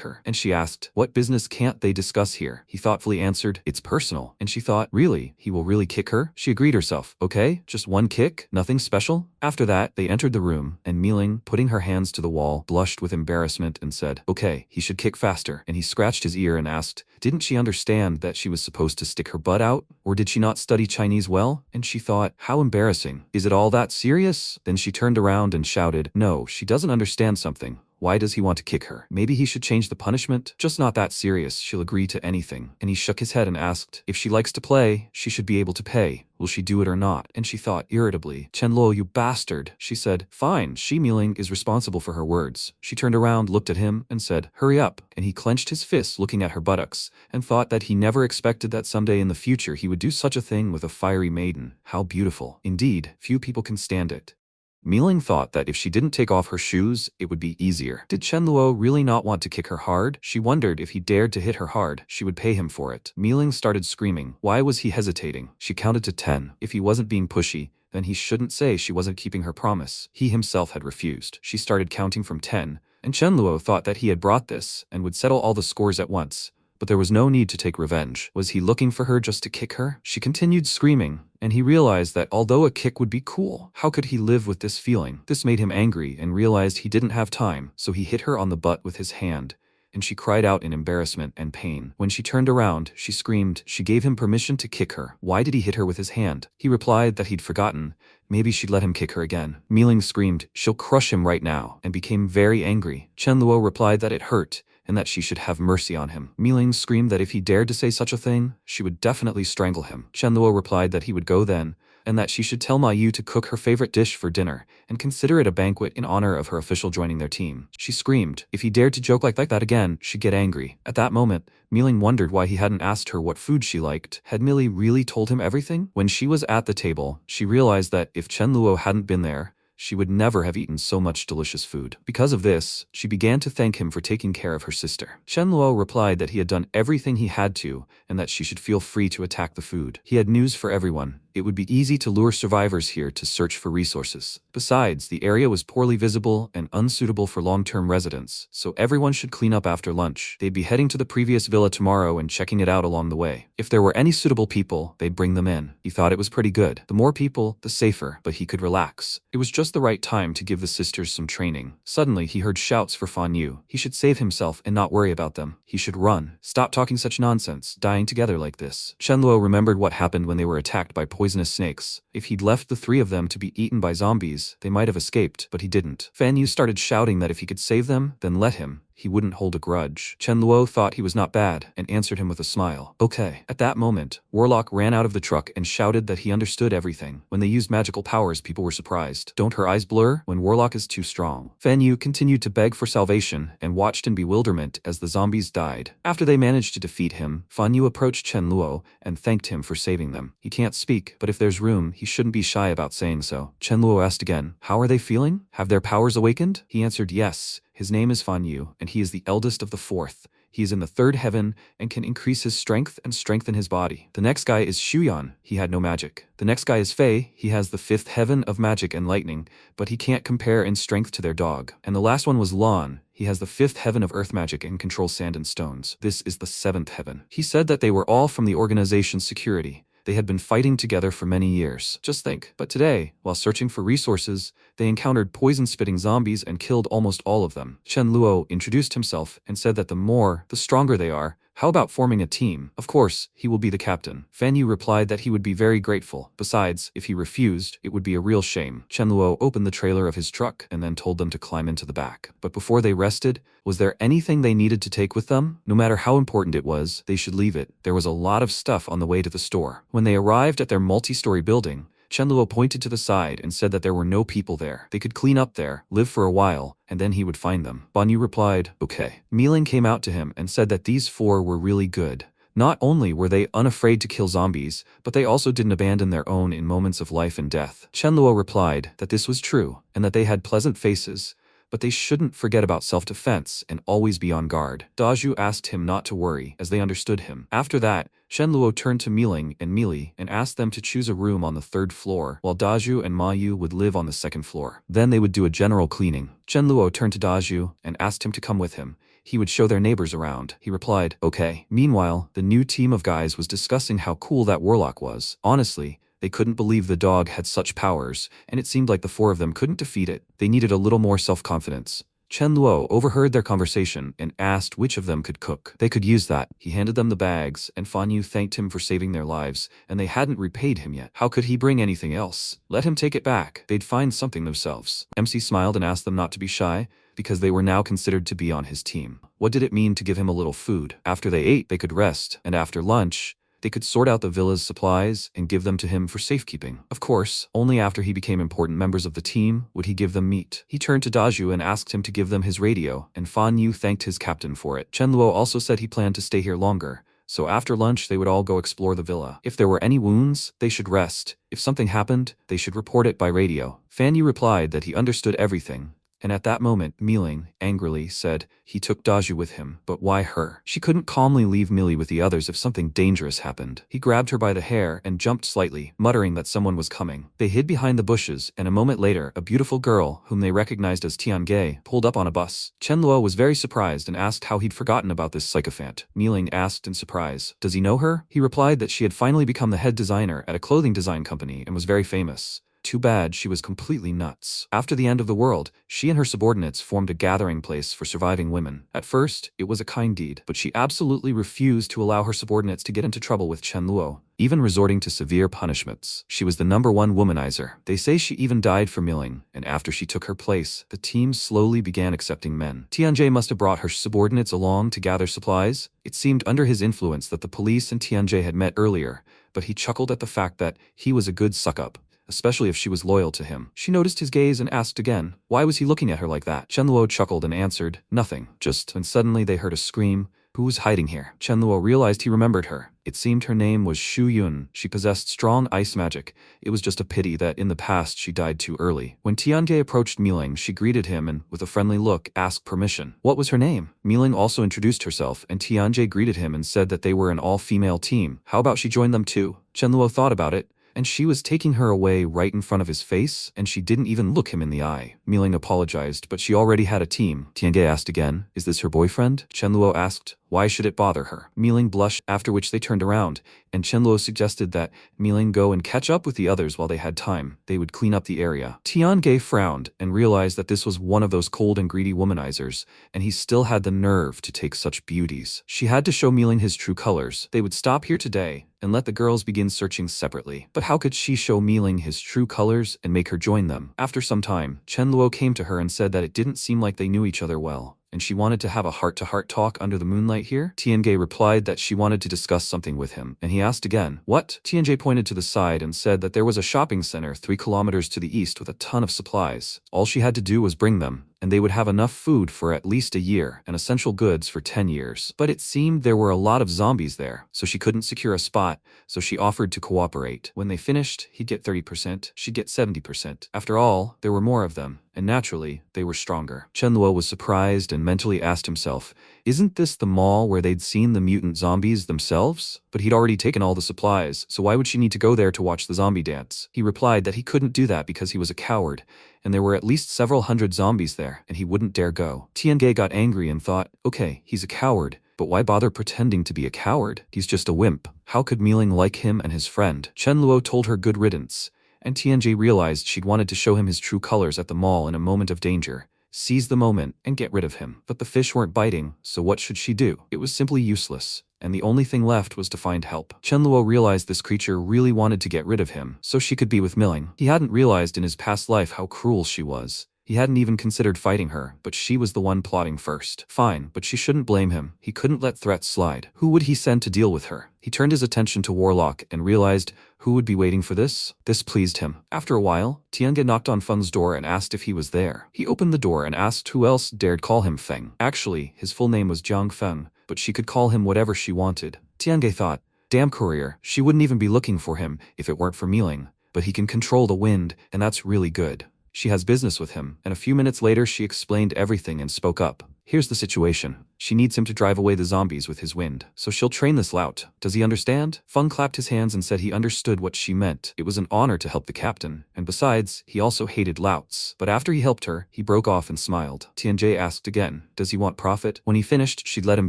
Speaker 1: her. And she asked, what business can't they discuss here? He thoughtfully answered, it's personal. And she thought, really? He will really kick her? She agreed herself. Okay, just one kick? Nothing special? After that, they entered the room, and Mealing, putting her hands to the wall, blushed with embarrassment and said, okay, he should kick faster. And he scratched his ear and asked, didn't she understand that she was supposed to stick her butt out? Or did she not study Chinese well? And she thought, how embarrassing. Is it all that serious? Then she turned around and shouted, no, she doesn't understand something. Why does he want to kick her? Maybe he should change the punishment? Just not that serious, she'll agree to anything. And he shook his head and asked, if she likes to play, she should be able to pay. Will she do it or not? And she thought irritably, Chenluo, you bastard. She said, fine, she Mealing is responsible for her words. She turned around, looked at him, and said, hurry up. And he clenched his fists looking at her buttocks, and thought that he never expected that someday in the future he would do such a thing with a fiery maiden. How beautiful. Indeed, few people can stand it. Mealing thought that if she didn't take off her shoes, it would be easier. Did Chenluo really not want to kick her hard? She wondered if he dared to hit her hard, she would pay him for it. Mealing started screaming. Why was he hesitating? She counted to 10. If he wasn't being pushy, then he shouldn't say she wasn't keeping her promise. He himself had refused. She started counting from 10, and Chenluo thought that he had brought this and would settle all the scores at once. But there was no need to take revenge. Was he looking for her just to kick her? She continued screaming, and he realized that although a kick would be cool, how could he live with this feeling? This made him angry and realized he didn't have time, so he hit her on the butt with his hand. and she cried out in embarrassment and pain. When she turned around, she screamed. She gave him permission to kick her. Why did he hit her with his hand? He replied that he'd forgotten. Maybe she'd let him kick her again. Miling screamed, "She'll crush him right now," and became very angry. Chenluo replied that it hurt, and that she should have mercy on him. Miling screamed that if he dared to say such a thing, she would definitely strangle him. Chenluo replied that he would go then, and that she should tell Ma Yu to cook her favorite dish for dinner, and consider it a banquet in honor of her official joining their team. She screamed. If he dared to joke like that again, she'd get angry. At that moment, Miling wondered why he hadn't asked her what food she liked. Had Millie really told him everything? When she was at the table, she realized that if Chenluo hadn't been there, she would never have eaten so much delicious food. Because of this, she began to thank him for taking care of her sister. Chenluo replied that he had done everything he had to, and that she should feel free to attack the food. He had news for everyone. It would be easy to lure survivors here to search for resources. Besides, the area was poorly visible and unsuitable for long-term residents, so everyone should clean up after lunch. They'd be heading to the previous villa tomorrow and checking it out along the way. If there were any suitable people, they'd bring them in. He thought it was pretty good. The more people, the safer, but he could relax. It was just the right time to give the sisters some training. Suddenly, he heard shouts for Fan Yu. He should save himself and not worry about them. He should run. Stop talking such nonsense, dying together like this. Chenluo remembered what happened when they were attacked by poisonous snakes. If he'd left the three of them to be eaten by zombies, they might have escaped, but he didn't. Fan Yu started shouting that if he could save them, then let him. He wouldn't hold a grudge. Chenluo thought he was not bad and answered him with a smile. Okay. At that moment, Warlock ran out of the truck and shouted that he understood everything. When they used magical powers, people were surprised. Don't her eyes blur when Warlock is too strong? Fan Yu continued to beg for salvation and watched in bewilderment as the zombies died. After they managed to defeat him, Fan Yu approached Chenluo and thanked him for saving them. He can't speak, but if there's room, he shouldn't be shy about saying so. Chenluo asked again, "How are they feeling? Have their powers awakened?" He answered yes. His name is Fan Yu, and he is the eldest of the fourth. He is in the third heaven and can increase his strength and strengthen his body. The next guy is Shuyan. He had no magic. The next guy is Fei. He has the fifth heaven of magic and lightning, but he can't compare in strength to their dog. And the last one was Lan. He has the fifth heaven of earth magic and controls sand and stones. This is the seventh heaven. He said that they were all from the organization's security. They had been fighting together for many years. Just think. But today, while searching for resources, they encountered poison-spitting zombies and killed almost all of them. Chenluo introduced himself and said that the stronger they are. How about forming a team? Of course, he will be the captain. Fan Yu replied that he would be very grateful. Besides, if he refused, it would be a real shame. Chenluo opened the trailer of his truck and then told them to climb into the back. But before they rested, was there anything they needed to take with them? No matter how important it was, they should leave it. There was a lot of stuff on the way to the store. When they arrived at their multi-story building, Chenluo pointed to the side and said that there were no people there. They could clean up there, live for a while, and then he would find them. Fan Yu replied, okay. Miling came out to him and said that these four were really good. Not only were they unafraid to kill zombies, but they also didn't abandon their own in moments of life and death. Chenluo replied that this was true, and that they had pleasant faces, but they shouldn't forget about self-defense and always be on guard. Daju asked him not to worry, as they understood him. After that, Chenluo turned to Miling and Mili and asked them to choose a room on the third floor, while Daju and Ma Yu would live on the second floor. Then they would do a general cleaning. Chenluo turned to Daju and asked him to come with him. He would show their neighbors around. He replied, okay. Meanwhile, the new team of guys was discussing how cool that warlock was. Honestly, they couldn't believe the dog had such powers, and it seemed like the four of them couldn't defeat it. They needed a little more self-confidence. Chenluo overheard their conversation and asked which of them could cook. They could use that. He handed them the bags, and Fan Yu thanked him for saving their lives, and they hadn't repaid him yet. How could he bring anything else? Let him take it back. They'd find something themselves. MC smiled and asked them not to be shy, because they were now considered to be on his team. What did it mean to give him a little food? After they ate, they could rest, and after lunch, they could sort out the villa's supplies and give them to him for safekeeping. Of course, only after he became important members of the team would he give them meat. He turned to Daju and asked him to give them his radio, and Fan Yu thanked his captain for it. Chenluo also said he planned to stay here longer, so after lunch they would all go explore the villa. If there were any wounds, they should rest. If something happened, they should report it by radio. Fan Yu replied that he understood everything. And at that moment, Miling, angrily, said he took Daju with him. But why her? She couldn't calmly leave Millie with the others if something dangerous happened. He grabbed her by the hair and jumped slightly, muttering that someone was coming. They hid behind the bushes, and a moment later, a beautiful girl, whom they recognized as Tiange, pulled up on a bus. Chenluo was very surprised and asked how he'd forgotten about this sycophant. Miling asked in surprise, does he know her? He replied that she had finally become the head designer at a clothing design company and was very famous. Too bad she was completely nuts. After the end of the world, she and her subordinates formed a gathering place for surviving women. At first, it was a kind deed, but she absolutely refused to allow her subordinates to get into trouble with Chen Luo, even resorting to severe punishments. She was the #1 womanizer. They say she even died for milling, and after she took her place, the team slowly began accepting men. Tianjie must have brought her subordinates along to gather supplies. It seemed under his influence that the police and Tianjie had met earlier, but he chuckled at the fact that he was a good suck-up, especially if she was loyal to him. She noticed his gaze and asked again, why was he looking at her like that? Chen Luo chuckled and answered, nothing, just, and suddenly they heard a scream. Who was hiding here? Chen Luo realized he remembered her. It seemed her name was Shu Yun. She possessed strong ice magic. It was just a pity that in the past she died too early. When Tianjie approached Miling, she greeted him and, with a friendly look, asked permission. What was her name? Miling also introduced herself, and Tianjie greeted him and said that they were an all-female team. How about she joined them too? Chen Luo thought about it, and she was taking her away right in front of his face, and she didn't even look him in the eye. Miling apologized, but she already had a team. Tianjie asked again, is this her boyfriend? Chen Luo asked, why should it bother her? Miling blushed, after which they turned around, and Chen Luo suggested that Miling go and catch up with the others while they had time. They would clean up the area. Tianjie frowned and realized that this was one of those cold and greedy womanizers, and he still had the nerve to take such beauties. She had to show Miling his true colors. They would stop here today and let the girls begin searching separately. But how could she show Miling his true colors and make her join them? After some time, Chen Luo came to her and said that it didn't seem like they knew each other well, and she wanted to have a heart-to-heart talk under the moonlight here. Tianjie replied that she wanted to discuss something with him, and he asked again, what? Tianjie pointed to the side and said that there was a shopping center 3 kilometers to the east with a ton of supplies. All she had to do was bring them, and they would have enough food for at least a year and essential goods for 10 years. But it seemed there were a lot of zombies there, so she couldn't secure a spot, so she offered to cooperate. When they finished, he'd get 30%, she'd get 70%. After all, there were more of them, and naturally, they were stronger. Chen Luo was surprised and mentally asked himself, isn't this the mall where they'd seen the mutant zombies themselves? But he'd already taken all the supplies, so why would she need to go there to watch the zombie dance? He replied that he couldn't do that because he was a coward, and there were at least several hundred zombies there, and he wouldn't dare go. Tianjie got angry and thought, okay, he's a coward, but why bother pretending to be a coward? He's just a wimp. How could Miling like him and his friend? Chen Luo told her good riddance, and Tianjie realized she'd wanted to show him his true colors at the mall in a moment of danger, seize the moment, and get rid of him. But the fish weren't biting, so what should she do? It was simply useless, and the only thing left was to find help. Chen Luo realized this creature really wanted to get rid of him, so she could be with Miling. He hadn't realized in his past life how cruel she was. He hadn't even considered fighting her, but she was the one plotting first. Fine, but she shouldn't blame him. He couldn't let threats slide. Who would he send to deal with her? He turned his attention to Warlock and realized who would be waiting for this? This pleased him. After a while, Tianjie knocked on Feng's door and asked if he was there. He opened the door and asked who else dared call him Feng. Actually, his full name was Jiang Feng, but she could call him whatever she wanted. Tianjie thought, damn courier, she wouldn't even be looking for him if it weren't for Miling, but he can control the wind, and that's really good. She has business with him, and a few minutes later she explained everything and spoke up. Here's the situation. She needs him to drive away the zombies with his wind, so she'll train this lout. Does he understand? Feng clapped his hands and said he understood what she meant. It was an honor to help the captain, and besides, he also hated louts. But after he helped her, he broke off and smiled. Tianjie asked again, does he want profit? When he finished, she'd let him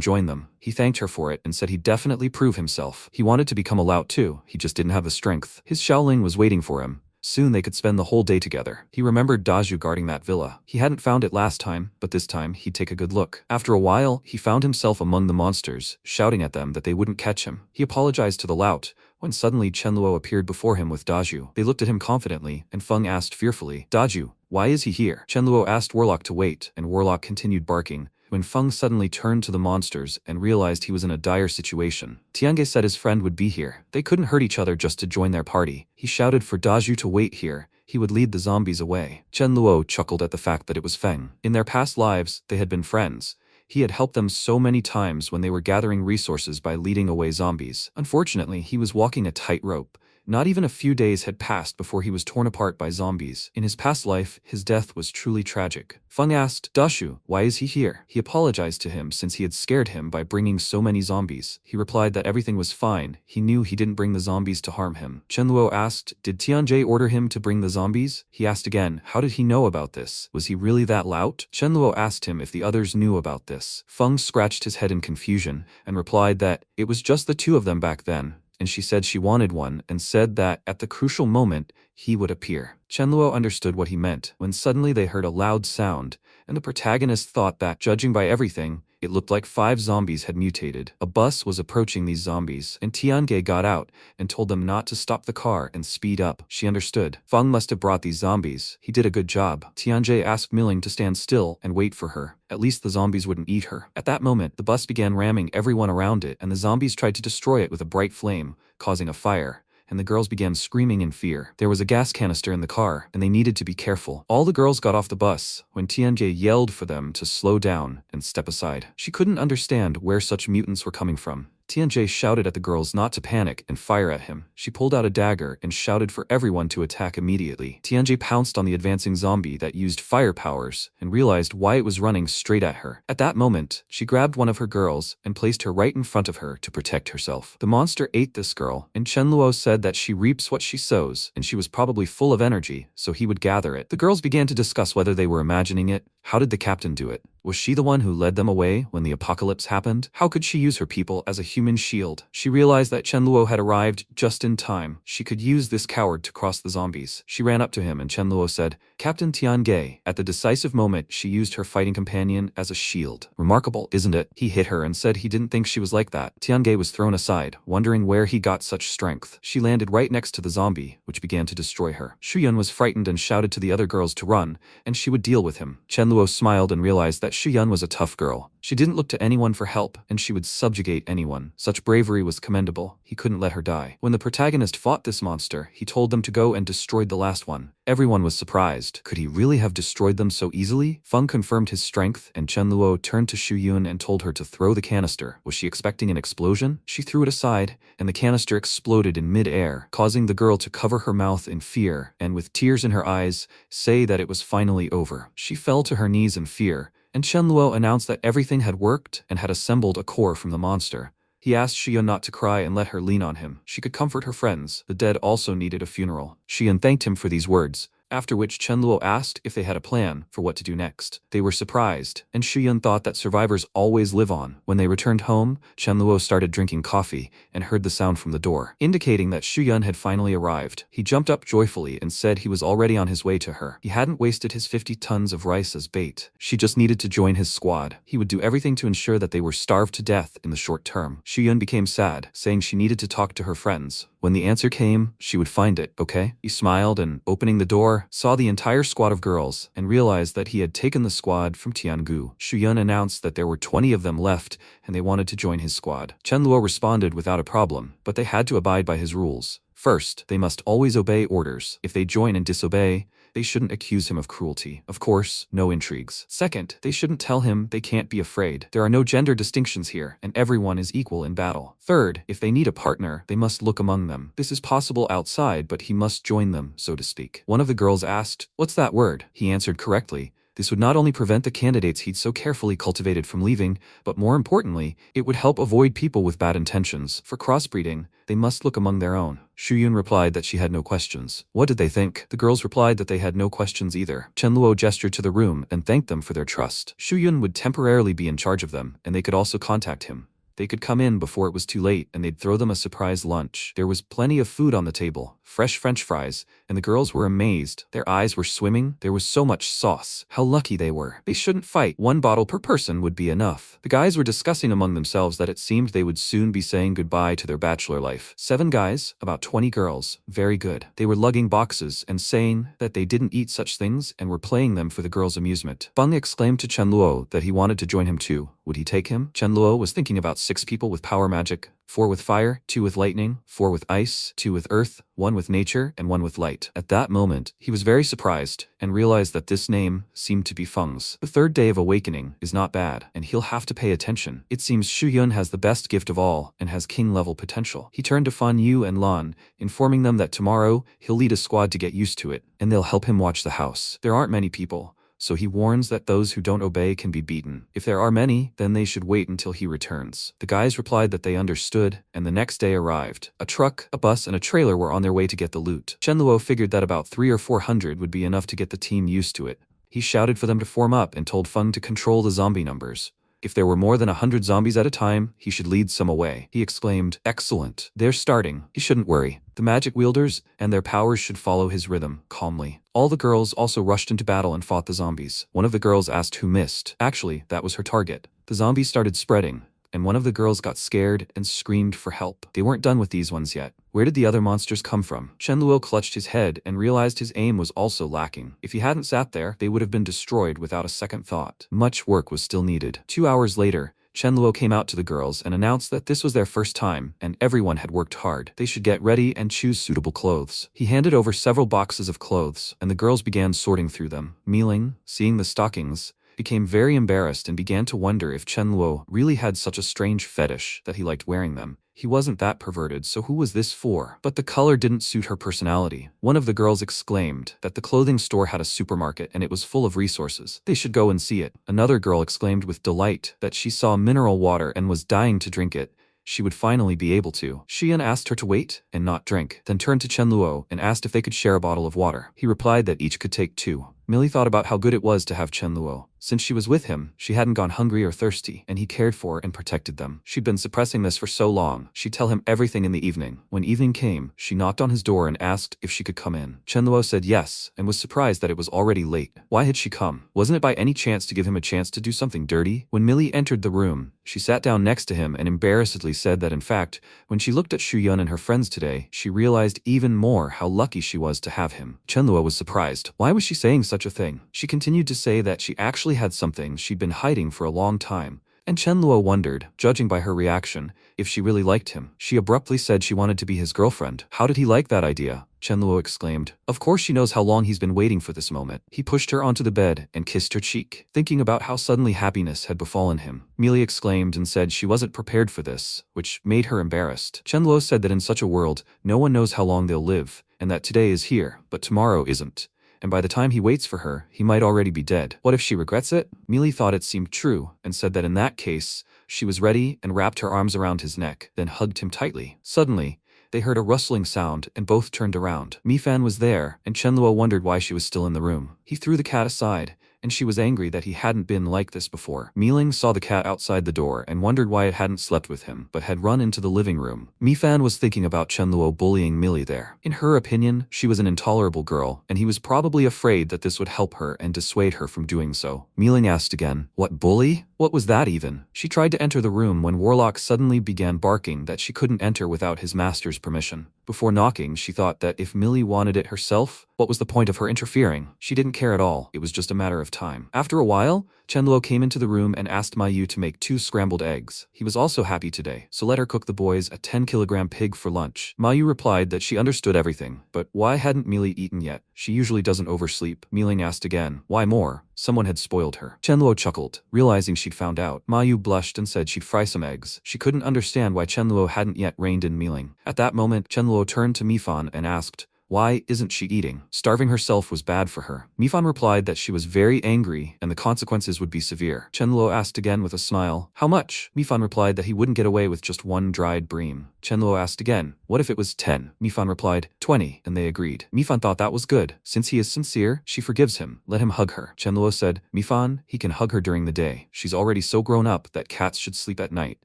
Speaker 1: join them. He thanked her for it and said he'd definitely prove himself. He wanted to become a lout too, he just didn't have the strength. His Shaoling was waiting for him. Soon they could spend the whole day together. He remembered Daju guarding that villa. He hadn't found it last time, but this time he'd take a good look. After a while, he found himself among the monsters, shouting at them that they wouldn't catch him. He apologized to the lout, when suddenly Chen Luo appeared before him with Daju. They looked at him confidently, and Feng asked fearfully, Daju, why is he here? Chen Luo asked Warlock to wait, and Warlock continued barking, when Feng suddenly turned to the monsters and realized he was in a dire situation. Tianjie said his friend would be here. They couldn't hurt each other just to join their party. He shouted for Daju to wait here. He would lead the zombies away. Chen Luo chuckled at the fact that it was Feng. In their past lives, they had been friends. He had helped them so many times when they were gathering resources by leading away zombies. Unfortunately, he was walking a tightrope. Not even a few days had passed before he was torn apart by zombies. In his past life, his death was truly tragic. Feng asked, Dashu, why is he here? He apologized to him since he had scared him by bringing so many zombies. He replied that everything was fine. He knew he didn't bring the zombies to harm him. Chen Luo asked, did Tianjie order him to bring the zombies? He asked again, how did he know about this? Was he really that lout? Chen Luo asked him if the others knew about this. Feng scratched his head in confusion and replied that it was just the two of them back then, and she said she wanted one and said that at the crucial moment, he would appear. Chenluo understood what he meant when suddenly they heard a loud sound, and the protagonist thought that, judging by everything, it looked like 5 zombies had mutated. A bus was approaching these zombies, and Tiange got out and told them not to stop the car and speed up. She understood. Feng must have brought these zombies. He did a good job. Tiange asked Milling to stand still and wait for her. At least the zombies wouldn't eat her. At that moment, the bus began ramming everyone around it, and the zombies tried to destroy it with a bright flame, causing a fire. And the girls began screaming in fear. There was a gas canister in the car, and they needed to be careful. All the girls got off the bus when Tianjie yelled for them to slow down and step aside. She couldn't understand where such mutants were coming from. Tianjie shouted at the girls not to panic and fire at him. She pulled out a dagger and shouted for everyone to attack immediately. Tianjie pounced on the advancing zombie that used fire powers and realized why it was running straight at her. At that moment, she grabbed one of her girls and placed her right in front of her to protect herself. The monster ate this girl, and Chenluo said that she reaps what she sows, and she was probably full of energy, so he would gather it. The girls began to discuss whether they were imagining it. How did the captain do it? Was she the one who led them away when the apocalypse happened? How could she use her people as a human shield? She realized that Chenluo had arrived just in time. She could use this coward to cross the zombies. She ran up to him and Chenluo said, "Captain Tiange." At the decisive moment, she used her fighting companion as a shield. Remarkable, isn't it? He hit her and said he didn't think she was like that. Tiange was thrown aside, wondering where he got such strength. She landed right next to the zombie, which began to destroy her. Shuyun was frightened and shouted to the other girls to run, and she would deal with him. Chenluo smiled and realized that Shuyun was a tough girl. She didn't look to anyone for help, and she would subjugate anyone. Such bravery was commendable. He couldn't let her die. When the protagonist fought this monster, he told them to go and destroy the last one. Everyone was surprised. Could he really have destroyed them so easily? Feng confirmed his strength, and Chenluo turned to Shuyun and told her to throw the canister. Was she expecting an explosion? She threw it aside, and the canister exploded in mid-air, causing the girl to cover her mouth in fear, and with tears in her eyes, say that it was finally over. She fell to her knees in fear, and Chenluo announced that everything had worked and had assembled a core from the monster. He asked Shuyun not to cry and let her lean on him. She could comfort her friends. The dead also needed a funeral. Shuyun thanked him for these words, after which Chenluo asked if they had a plan for what to do next. They were surprised, and Shuyun thought that survivors always live on. When they returned home, Chenluo started drinking coffee and heard the sound from the door, indicating that Shuyun had finally arrived. He jumped up joyfully and said he was already on his way to her. He hadn't wasted his 50 tons of rice as bait. She just needed to join his squad. He would do everything to ensure that they were starved to death in the short term. Shuyun became sad, saying she needed to talk to her friends. When the answer came, she would find it, okay? He smiled and, opening the door, saw the entire squad of girls and realized that he had taken the squad from Tiangu. Shuyun announced that there were 20 of them left and they wanted to join his squad. Chenluo responded without a problem, but they had to abide by his rules. First, they must always obey orders. If they join and disobey, they shouldn't accuse him of cruelty. Of course, no intrigues. Second, they shouldn't tell him they can't be afraid. There are no gender distinctions here, and everyone is equal in battle. Third, if they need a partner, they must look among them. This is possible outside, but he must join them, so to speak. One of the girls asked, "What's that word?" He answered correctly. This would not only prevent the candidates he'd so carefully cultivated from leaving, but more importantly, it would help avoid people with bad intentions. For crossbreeding, they must look among their own. Shuyun replied that she had no questions. What did they think? The girls replied that they had no questions either. Chenluo gestured to the room and thanked them for their trust. Shuyun would temporarily be in charge of them, and they could also contact him. They could come in before it was too late, and they'd throw them a surprise lunch. There was plenty of food on the table, fresh French fries, and the girls were amazed. Their eyes were swimming. There was so much sauce. How lucky they were. They shouldn't fight. 1 bottle per person would be enough. The guys were discussing among themselves that it seemed they would soon be saying goodbye to their bachelor life. 7 guys, about 20 girls. Very good. They were lugging boxes and saying that they didn't eat such things and were playing them for the girls' amusement. Beng exclaimed to Chenluo that he wanted to join him too. Would he take him? Chenluo was thinking about 6 people with power magic, 4 with fire, 2 with lightning, 4 with ice, 2 with earth, 1 with nature, and 1 with light. At that moment, he was very surprised and realized that this name seemed to be Feng's. The 3rd day of awakening is not bad, and he'll have to pay attention. It seems Shuyun has the best gift of all and has king-level potential. He turned to Fan Yu and Lan, informing them that tomorrow he'll lead a squad to get used to it, and they'll help him watch the house. There aren't many people, so he warns that those who don't obey can be beaten. If there are many, then they should wait until he returns. The guys replied that they understood, and the next day arrived. A truck, a bus, and a trailer were on their way to get the loot. Chenluo figured that about 300 or 400 would be enough to get the team used to it. He shouted for them to form up and told Feng to control the zombie numbers. If there were more than 100 zombies at a time, he should lead some away. He exclaimed, "Excellent. They're starting. He shouldn't worry. The magic wielders and their powers should follow his rhythm, calmly." All the girls also rushed into battle and fought the zombies. One of the girls asked who missed. Actually, that was her target. The zombies started spreading, and one of the girls got scared and screamed for help. They weren't done with these ones yet. Where did the other monsters come from? Chenluo clutched his head and realized his aim was also lacking. If he hadn't sat there, they would have been destroyed without a second thought. Much work was still needed. 2 hours later, Chenluo came out to the girls and announced that this was their first time, and everyone had worked hard. They should get ready and choose suitable clothes. He handed over several boxes of clothes, and the girls began sorting through them. Miling, seeing the stockings, became very embarrassed and began to wonder if Chenluo really had such a strange fetish that he liked wearing them. He wasn't that perverted, so who was this for? But the color didn't suit her personality. One of the girls exclaimed that the clothing store had a supermarket and it was full of resources. They should go and see it. Another girl exclaimed with delight that she saw mineral water and was dying to drink it. She would finally be able to. Xian asked her to wait and not drink, then turned to Chenluo and asked if they could share a bottle of water. He replied that each could take 2. Millie thought about how good it was to have Chenluo. Since she was with him, she hadn't gone hungry or thirsty, and he cared for and protected them. She'd been suppressing this for so long. She'd tell him everything in the evening. When evening came, she knocked on his door and asked if she could come in. Chenluo said yes, and was surprised that it was already late. Why had she come? Wasn't it by any chance to give him a chance to do something dirty? When Millie entered the room, she sat down next to him and embarrassedly said that in fact, when she looked at Shuyun and her friends today, she realized even more how lucky she was to have him. Chenluo was surprised. Why was she saying such a thing? She continued to say that she actually had something she'd been hiding for a long time, and Chenluo wondered, judging by her reaction, if she really liked him. She abruptly said she wanted to be his girlfriend. How did he like that idea? Chenluo exclaimed. Of course she knows how long he's been waiting for this moment. He pushed her onto the bed and kissed her cheek, thinking about how suddenly happiness had befallen him. Millie exclaimed and said she wasn't prepared for this, which made her embarrassed. Chenluo said that in such a world, no one knows how long they'll live, and that today is here, but tomorrow isn't. And by the time he waits for her, he might already be dead. What if she regrets it? Millie thought it seemed true, and said that in that case, she was ready and wrapped her arms around his neck, then hugged him tightly. Suddenly, they heard a rustling sound and both turned around. Mifan was there, and Chenluo wondered why she was still in the room. He threw the cat aside, and she was angry that he hadn't been like this before. Miling saw the cat outside the door and wondered why it hadn't slept with him, but had run into the living room. Mifan was thinking about Chenluo bullying Millie there. In her opinion, she was an intolerable girl, and he was probably afraid that this would help her and dissuade her from doing so. Miling asked again, "What, bully? What was that even?" She tried to enter the room when Warlock suddenly began barking that she couldn't enter without his master's permission. Before knocking, she thought that if Millie wanted it herself, what was the point of her interfering? She didn't care at all. It was just a matter of time. After a while, Chenluo came into the room and asked Mayu to make 2 scrambled eggs. He was also happy today, so let her cook the boys a 10-kilogram pig for lunch. Mayu replied that she understood everything, but why hadn't Millie eaten yet? She usually doesn't oversleep. Miling asked again, why more? Someone had spoiled her. Chenluo chuckled, realizing she'd found out. Mayu blushed and said she'd fry some eggs. She couldn't understand why Chenluo hadn't yet reined in Miling. At that moment, Chenluo turned to Mifan and asked, why isn't she eating? Starving herself was bad for her. Mifan replied that she was very angry and the consequences would be severe. Chenluo asked again with a smile, how much? Mifan replied that he wouldn't get away with just 1 dried bream. Chenluo asked again, what if it was 10? Mifan replied, 20, and they agreed. Mifan thought that was good. Since he is sincere, she forgives him. Let him hug her. Chenluo said, Mifan, he can hug her during the day. She's already so grown up that cats should sleep at night.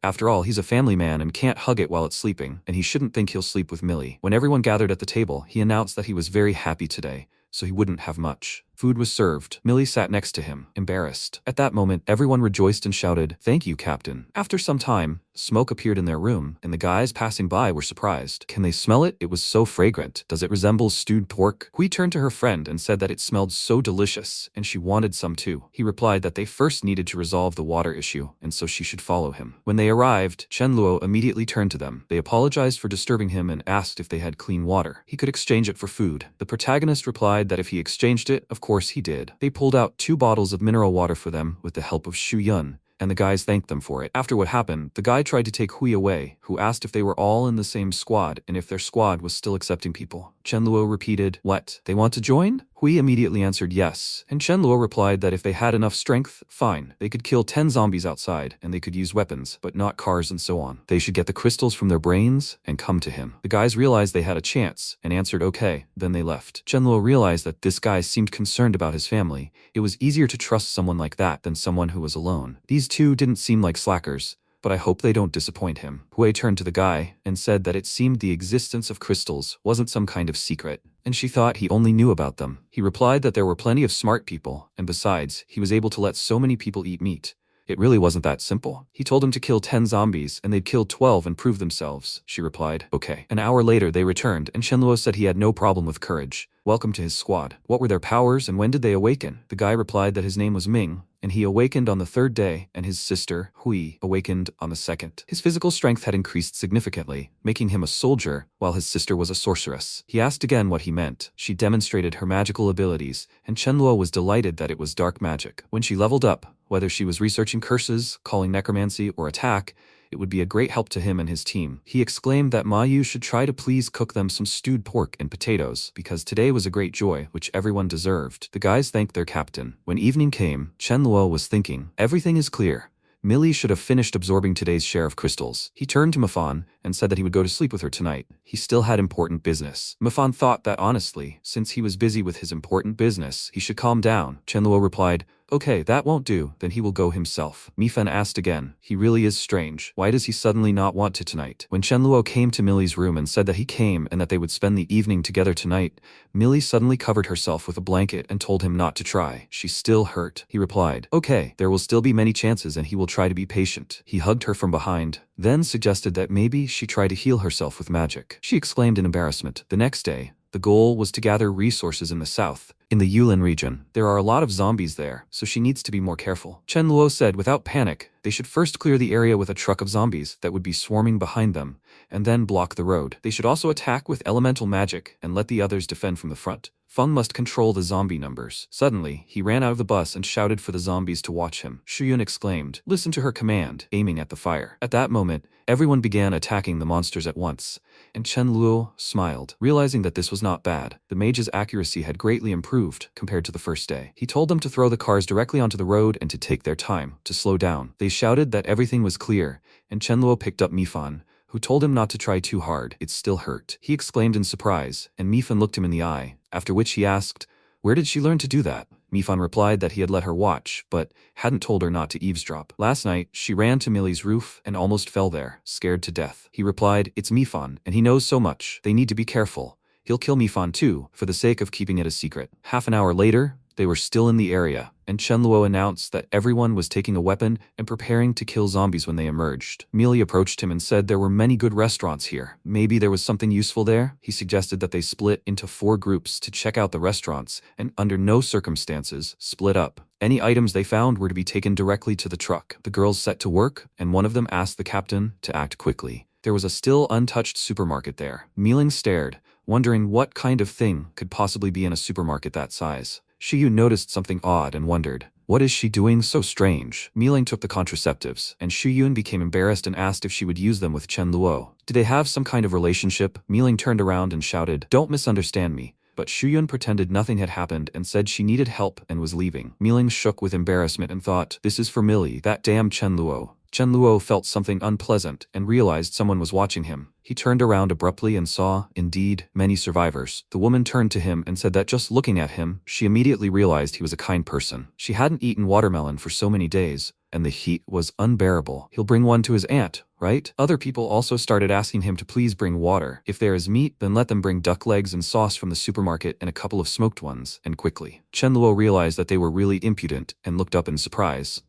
Speaker 1: After all, he's a family man and can't hug it while it's sleeping, and he shouldn't think he'll sleep with Millie. When everyone gathered at the table, he announced that he was very happy today, so he wouldn't have much. Food was served. Millie sat next to him, embarrassed. At that moment, everyone rejoiced and shouted, thank you, Captain. After some time, smoke appeared in their room, and the guys passing by were surprised. Can they smell it? It was so fragrant. Does it resemble stewed pork? Hui turned to her friend and said that it smelled so delicious, and she wanted some too. He replied that they first needed to resolve the water issue, and so she should follow him. When they arrived, Chenluo immediately turned to them. They apologized for disturbing him and asked if they had clean water. He could exchange it for food. The protagonist replied that if he exchanged it, of course he did. They pulled out 2 bottles of mineral water for them with the help of Shuyun, and the guys thanked them for it. After what happened, the guy tried to take Hui away, who asked if they were all in the same squad and if their squad was still accepting people. Chenluo repeated, what? They want to join? Hui immediately answered yes, and Chen Luo replied that if they had enough strength, fine, they could kill 10 zombies outside, and they could use weapons, but not cars and so on. They should get the crystals from their brains and come to him. The guys realized they had a chance, and answered okay, then they left. Chen Luo realized that this guy seemed concerned about his family. It was easier to trust someone like that than someone who was alone. These two didn't seem like slackers, but I hope they don't disappoint him. Hui turned to the guy and said that it seemed the existence of crystals wasn't some kind of secret, and she thought he only knew about them. He replied that there were plenty of smart people, and besides, he was able to let so many people eat meat. It really wasn't that simple. He told him to kill 10 zombies and they'd kill 12 and prove themselves. She replied, okay. An hour later they returned and Chen Luo said he had no problem with courage. Welcome to his squad. What were their powers and when did they awaken? The guy replied that his name was Ming, and he awakened on the 3rd day, and his sister, Hui, awakened on the 2nd. His physical strength had increased significantly, making him a soldier, while his sister was a sorceress. He asked again what he meant. She demonstrated her magical abilities, and Chen Luo was delighted that it was dark magic. When she leveled up, whether she was researching curses, calling necromancy, or attack, it would be a great help to him and his team. He exclaimed that Ma Yu should try to please cook them some stewed pork and potatoes, because today was a great joy, which everyone deserved. The guys thanked their captain. When evening came, Chen Luo was thinking, everything is clear. Millie should have finished absorbing today's share of crystals. He turned to Mafan and said that he would go to sleep with her tonight. He still had important business. Mafan thought that honestly, since he was busy with his important business, he should calm down. Chen Luo replied, okay, that won't do, then he will go himself. Mifan asked again, he really is strange. Why does he suddenly not want to tonight? When Chen Luo came to Millie's room and said that he came and that they would spend the evening together tonight, Millie suddenly covered herself with a blanket and told him not to try. She's still hurt. He replied, okay, there will still be many chances and he will try to be patient. He hugged her from behind, then suggested that maybe she try to heal herself with magic. She exclaimed in embarrassment. The next day, the goal was to gather resources in the south. In the Yulin region, there are a lot of zombies there, so she needs to be more careful. Chen Luo said without panic, they should first clear the area with a truck of zombies that would be swarming behind them, and then block the road. They should also attack with elemental magic and let the others defend from the front. Feng must control the zombie numbers. Suddenly, he ran out of the bus and shouted for the zombies to watch him. Shuyun exclaimed, listen to her command, aiming at the fire. At that moment, everyone began attacking the monsters at once, and Chen Luo smiled, realizing that this was not bad. The mage's accuracy had greatly improved compared to the first day. He told them to throw the cars directly onto the road and to take their time, to slow down. They shouted that everything was clear, and Chen Luo picked up Mifan, who told him not to try too hard. It still hurt. He exclaimed in surprise, and Mifan looked him in the eye, after which he asked, where did she learn to do that? Mifan replied that he had let her watch, but hadn't told her not to eavesdrop. Last night, she ran to Millie's roof and almost fell there, scared to death. He replied, it's Mifan, and he knows so much. They need to be careful. He'll kill Mifan too, for the sake of keeping it a secret. Half an hour later, they were still in the area, and Chen Luo announced that everyone was taking a weapon and preparing to kill zombies when they emerged. Millie approached him and said there were many good restaurants here. Maybe there was something useful there? He suggested that they split into 4 groups to check out the restaurants, and under no circumstances, split up. Any items they found were to be taken directly to the truck. The girls set to work, and one of them asked the captain to act quickly. There was a still untouched supermarket there. Mealing stared, wondering what kind of thing could possibly be in a supermarket that size. Shiyu noticed something odd and wondered, what is she doing so strange? Mealing took the contraceptives, and Shuyun became embarrassed and asked if she would use them with Chen Luo. Did they have some kind of relationship? Mealing turned around and shouted, don't misunderstand me. But Shuyun pretended nothing had happened and said she needed help and was leaving. Mealing shook with embarrassment and thought, this is for Millie, that damn Chen Luo. Chen Luo felt something unpleasant and realized someone was watching him. He turned around abruptly and saw, indeed, many survivors. The woman turned to him and said that just looking at him, she immediately realized he was a kind person. She hadn't eaten watermelon for so many days, and the heat was unbearable. He'll bring one to his aunt, right? Other people also started asking him to please bring water. If there is meat, then let them bring duck legs and sauce from the supermarket and a couple of smoked ones, and quickly. Chen Luo realized that they were really impudent and looked up in surprise.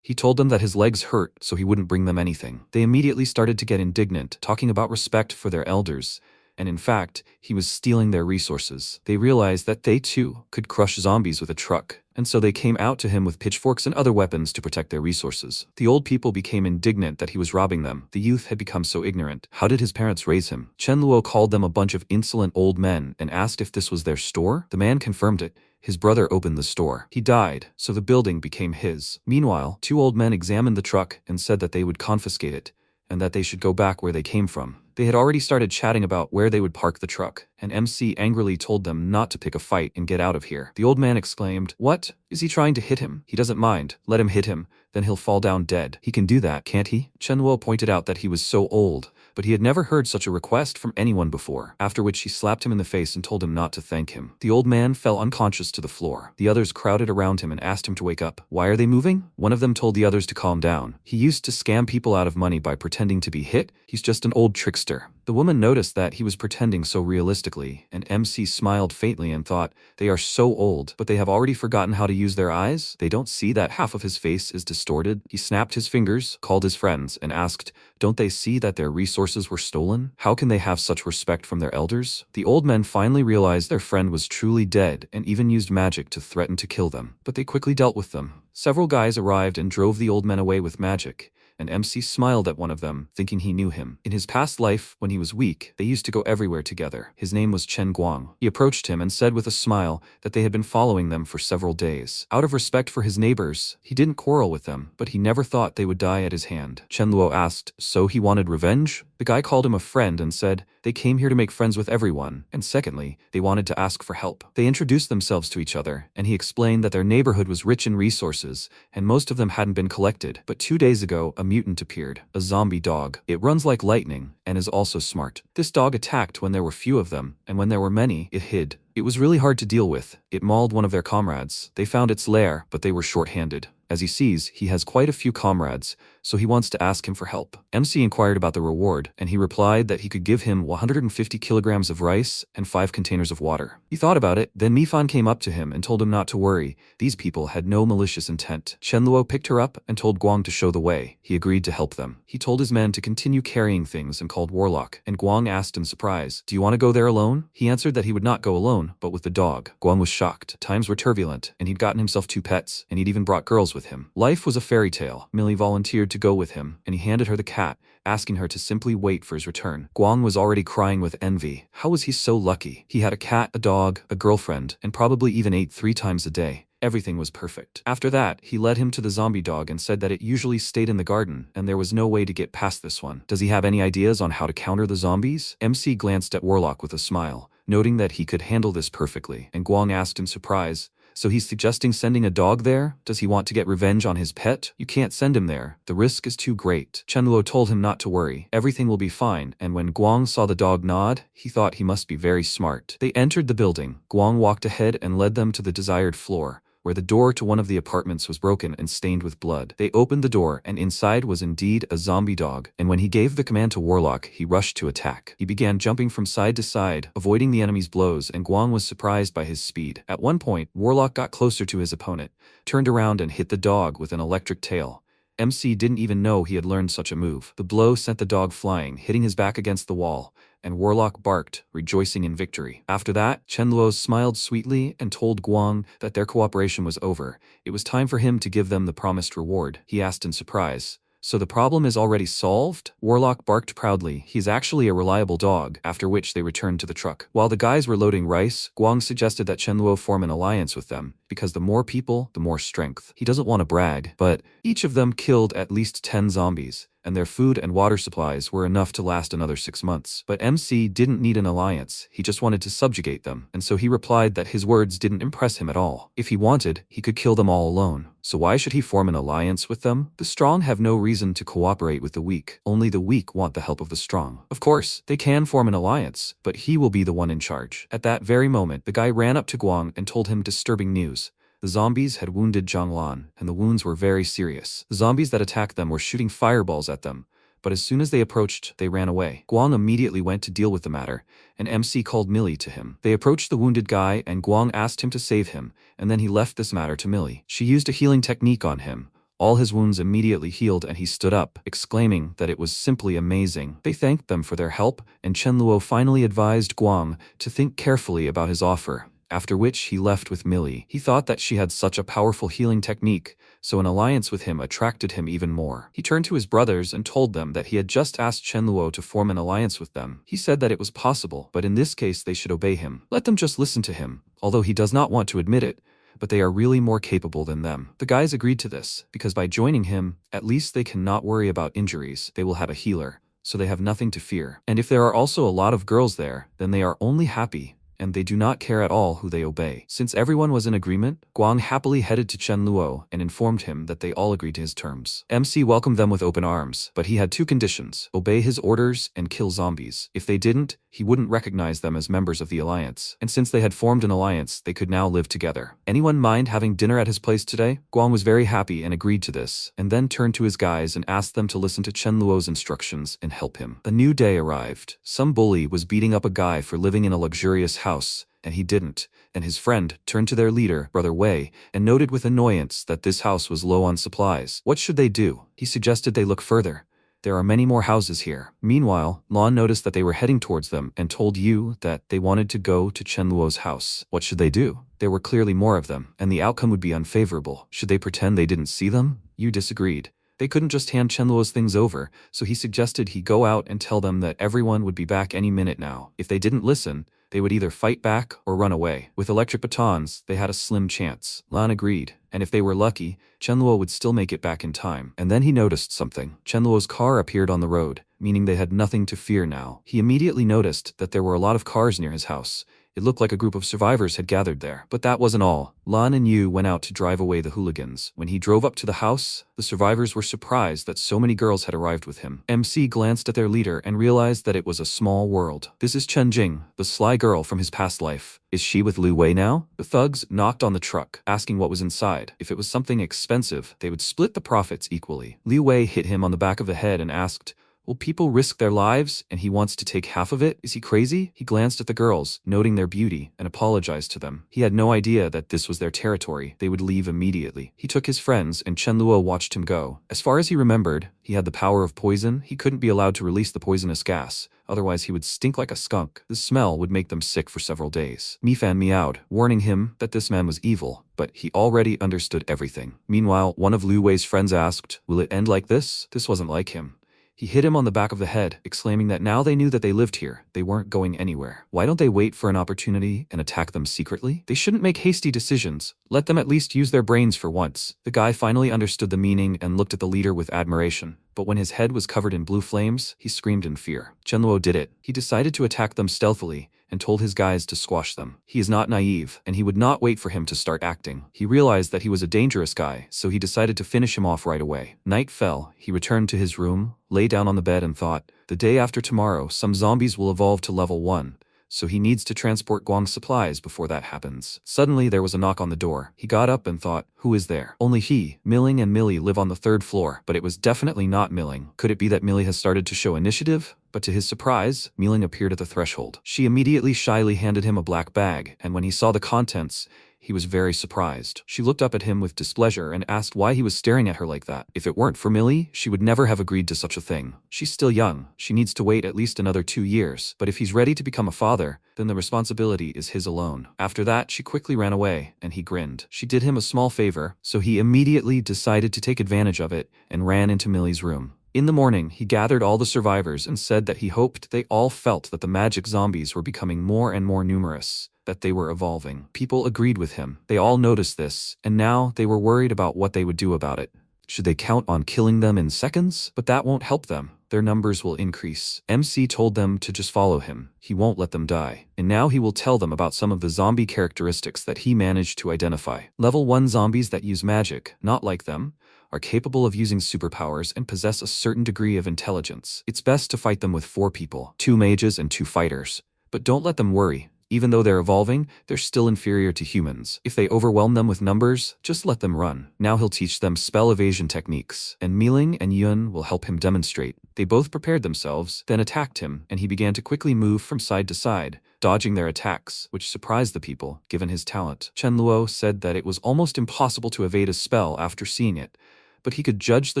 Speaker 1: He told them that his legs hurt, so he wouldn't bring them anything. They immediately started to get indignant, talking about respect for their elders, and in fact, he was stealing their resources. They realized that they too could crush zombies with a truck, and so they came out to him with pitchforks and other weapons to protect their resources. The old people became indignant that he was robbing them. The youth had become so ignorant. How did his parents raise him? Chen Luo called them a bunch of insolent old men and asked if this was their store. The man confirmed it. His brother opened the store. He died, so the building became his. Meanwhile, 2 old men examined the truck and said that they would confiscate it, and that they should go back where they came from. They had already started chatting about where they would park the truck, and MC angrily told them not to pick a fight and get out of here. The old man exclaimed, "What? Is he trying to hit him? He doesn't mind. Let him hit him, then he'll fall down dead. He can do that, can't he?" Chenluo pointed out that he was so old, but he had never heard such a request from anyone before, after which he slapped him in the face and told him not to thank him. The old man fell unconscious to the floor. The others crowded around him and asked him to wake up. "Why are they moving?" One of them told the others to calm down. "He used to scam people out of money by pretending to be hit. He's just an old trickster." The woman noticed that he was pretending so realistically, and MC smiled faintly and thought, "They are so old, but they have already forgotten how to use their eyes? They don't see that half of his face is distorted?" He snapped his fingers, called his friends, and asked, "Don't they see that their resources were stolen? How can they have such respect from their elders?" The old men finally realized their friend was truly dead and even used magic to threaten to kill them, but they quickly dealt with them. Several guys arrived and drove the old men away with magic, and MC smiled at one of them, thinking he knew him. In his past life, when he was weak, they used to go everywhere together. His name was Chen Guang. He approached him and said with a smile that they had been following them for several days. Out of respect for his neighbors, he didn't quarrel with them, but he never thought they would die at his hand. Chen Luo asked, "So he wanted revenge?" The guy called him a friend and said, "They came here to make friends with everyone, and secondly, they wanted to ask for help." They introduced themselves to each other, and he explained that their neighborhood was rich in resources, and most of them hadn't been collected. But 2 days ago, a mutant appeared, a zombie dog. It runs like lightning, and is also smart. This dog attacked when there were few of them, and when there were many, it hid. It was really hard to deal with. It mauled one of their comrades. They found its lair, but they were short-handed. As he sees, he has quite a few comrades, so he wants to ask him for help. MC inquired about the reward, and he replied that he could give him 150 kilograms of rice and 5 containers of water. He thought about it, then Mifan came up to him and told him not to worry. These people had no malicious intent. Chenluo picked her up and told Guang to show the way. He agreed to help them. He told his men to continue carrying things and called Warlock, and Guang asked in surprise, "Do you want to go there alone?" He answered that he would not go alone, but with the dog. Guang was shocked. Times were turbulent, and he'd gotten himself 2 pets, and he'd even brought girls with him. Life was a fairy tale. Millie volunteered to go with him, and he handed her the cat, asking her to simply wait for his return. Guang was already crying with envy. How was he so lucky? He had a cat, a dog, a girlfriend, and probably even ate 3 times a day. Everything was perfect. After that, he led him to the zombie dog and said that it usually stayed in the garden, and there was no way to get past this one. Does he have any ideas on how to counter the zombies? MC glanced at Warlock with a smile, noting that he could handle this perfectly, and Guang asked in surprise, "So he's suggesting sending a dog there? Does he want to get revenge on his pet? You can't send him there. The risk is too great." Chenluo told him not to worry. Everything will be fine, and when Guang saw the dog nod, he thought he must be very smart. They entered the building. Guang walked ahead and led them to the desired floor, where the door to one of the apartments was broken and stained with blood. They opened the door, and inside was indeed a zombie dog, and when he gave the command to Warlock, he rushed to attack. He began jumping from side to side, avoiding the enemy's blows, and Guang was surprised by his speed. At one point, Warlock got closer to his opponent, turned around and hit the dog with an electric tail. MC didn't even know he had learned such a move. The blow sent the dog flying, hitting his back against the wall, and Warlock barked, rejoicing in victory. After that, Chenluo smiled sweetly and told Guang that their cooperation was over. It was time for him to give them the promised reward. He asked in surprise, "So the problem is already solved?" Warlock barked proudly. He's actually a reliable dog, after which they returned to the truck. While the guys were loading rice, Guang suggested that Chenluo form an alliance with them, because the more people, the more strength. He doesn't want to brag, but each of them killed at least 10 zombies, and their food and water supplies were enough to last another 6 months. But MC didn't need an alliance, he just wanted to subjugate them, and so he replied that his words didn't impress him at all. If he wanted, he could kill them all alone. So why should he form an alliance with them? The strong have no reason to cooperate with the weak. Only the weak want the help of the strong. Of course, they can form an alliance, but he will be the one in charge. At that very moment, the guy ran up to Guang and told him disturbing news. The zombies had wounded Zhanglan, and the wounds were very serious. The zombies that attacked them were shooting fireballs at them, but as soon as they approached, they ran away. Guang immediately went to deal with the matter, and MC called Millie to him. They approached the wounded guy, and Guang asked him to save him, and then he left this matter to Millie. She used a healing technique on him. All his wounds immediately healed, and he stood up, exclaiming that it was simply amazing. They thanked them for their help, and Chenluo finally advised Guang to think carefully about his offer, after which he left with Millie. He thought that she had such a powerful healing technique, so an alliance with him attracted him even more. He turned to his brothers and told them that he had just asked Chenluo to form an alliance with them. He said that it was possible, but in this case they should obey him. Let them just listen to him, although he does not want to admit it. but they are really more capable than them. The guys agreed to this, because by joining him, at least they can not worry about injuries, they will have a healer, so they have nothing to fear. And if there are also a lot of girls there, then they are only happy, and they do not care at all who they obey. Since everyone was in agreement, Guang happily headed to Chen Luo and informed him that they all agreed to his terms. MC welcomed them with open arms, but he had two conditions: obey his orders and kill zombies. If they didn't, he wouldn't recognize them as members of the alliance. And since they had formed an alliance, they could now live together. Anyone mind having dinner at his place today? Guang was very happy and agreed to this, and then turned to his guys and asked them to listen to Chen Luo's instructions and help him. A new day arrived. Some bully was beating up a guy for living in a luxurious house, and he didn't, and his friend turned to their leader, Brother Wei, and noted with annoyance that this house was low on supplies. What should they do? He suggested they look further. There are many more houses here. Meanwhile, Lon noticed that they were heading towards them and told Yu that they wanted to go to Chen Luo's house. What should they do? There were clearly more of them, and the outcome would be unfavorable. Should they pretend they didn't see them? Yu disagreed. They couldn't just hand Chen Luo's things over, so he suggested he go out and tell them that everyone would be back any minute now. If they didn't listen, they would either fight back or run away. With electric batons, they had a slim chance. Lan agreed, and if they were lucky, Chen Luo would still make it back in time. And then he noticed something. Chen Luo's car appeared on the road, meaning they had nothing to fear now. He immediately noticed that there were a lot of cars near his house. It looked like a group of survivors had gathered there. But that wasn't all. Lan and Yu went out to drive away the hooligans. When he drove up to the house, the survivors were surprised that so many girls had arrived with him. MC glanced at their leader and realized that it was a small world. This is Chen Jing, the sly girl from his past life. Is she with Lu Wei now? The thugs knocked on the truck, asking what was inside. If it was something expensive, they would split the profits equally. Lu Wei hit him on the back of the head and asked, "Will people risk their lives, and he wants to take half of it? Is he crazy?" He glanced at the girls, noting their beauty, and apologized to them. He had no idea that this was their territory. They would leave immediately. He took his friends, and Chen Luo watched him go. As far as he remembered, he had the power of poison. He couldn't be allowed to release the poisonous gas, otherwise he would stink like a skunk. The smell would make them sick for several days. Mifan meowed, warning him that this man was evil, but he already understood everything. Meanwhile, one of Lu Wei's friends asked, "Will it end like this?" This wasn't like him. He hit him on the back of the head, exclaiming that now they knew that they lived here, they weren't going anywhere. Why don't they wait for an opportunity and attack them secretly? They shouldn't make hasty decisions. Let them at least use their brains for once. The guy finally understood the meaning and looked at the leader with admiration. But when his head was covered in blue flames, he screamed in fear. Chen Luo did it. He decided to attack them stealthily and told his guys to squash them. He is not naive, and he would not wait for him to start acting. He realized that he was a dangerous guy, so he decided to finish him off right away. Night fell. He returned to his room, lay down on the bed and thought, the day after tomorrow, some zombies will evolve to level 1. So he needs to transport Guang's supplies before that happens. Suddenly there was a knock on the door. He got up and thought, who is there? Only he. Milling and Millie live on the 3rd floor, but it was definitely not Milling. Could it be that Millie has started to show initiative? But to his surprise, Milling appeared at the threshold. She immediately shyly handed him a black bag, and when he saw the contents, he was very surprised. She looked up at him with displeasure and asked why he was staring at her like that. If it weren't for Millie, she would never have agreed to such a thing. She's still young. She needs to wait at least another 2 years. But if he's ready to become a father, then the responsibility is his alone. After that, she quickly ran away, and he grinned. She did him a small favor, so he immediately decided to take advantage of it and ran into Millie's room. In the morning, he gathered all the survivors and said that he hoped they all felt that the magic zombies were becoming more and more numerous, that they were evolving. People agreed with him. They all noticed this, and now they were worried about what they would do about it. Should they count on killing them in seconds? But that won't help them. Their numbers will increase. MC told them to just follow him. He won't let them die. And now he will tell them about some of the zombie characteristics that he managed to identify. Level 1 zombies that use magic, not like them, are capable of using superpowers and possess a certain degree of intelligence. It's best to fight them with 4 people, 2 mages and 2 fighters. But don't let them worry. Even though they're evolving, they're still inferior to humans. If they overwhelm them with numbers, just let them run. Now he'll teach them spell evasion techniques, and Miling and Yun will help him demonstrate. They both prepared themselves, then attacked him, and he began to quickly move from side to side, dodging their attacks, which surprised the people, given his talent. Chen Luo said that it was almost impossible to evade a spell after seeing it, but he could judge the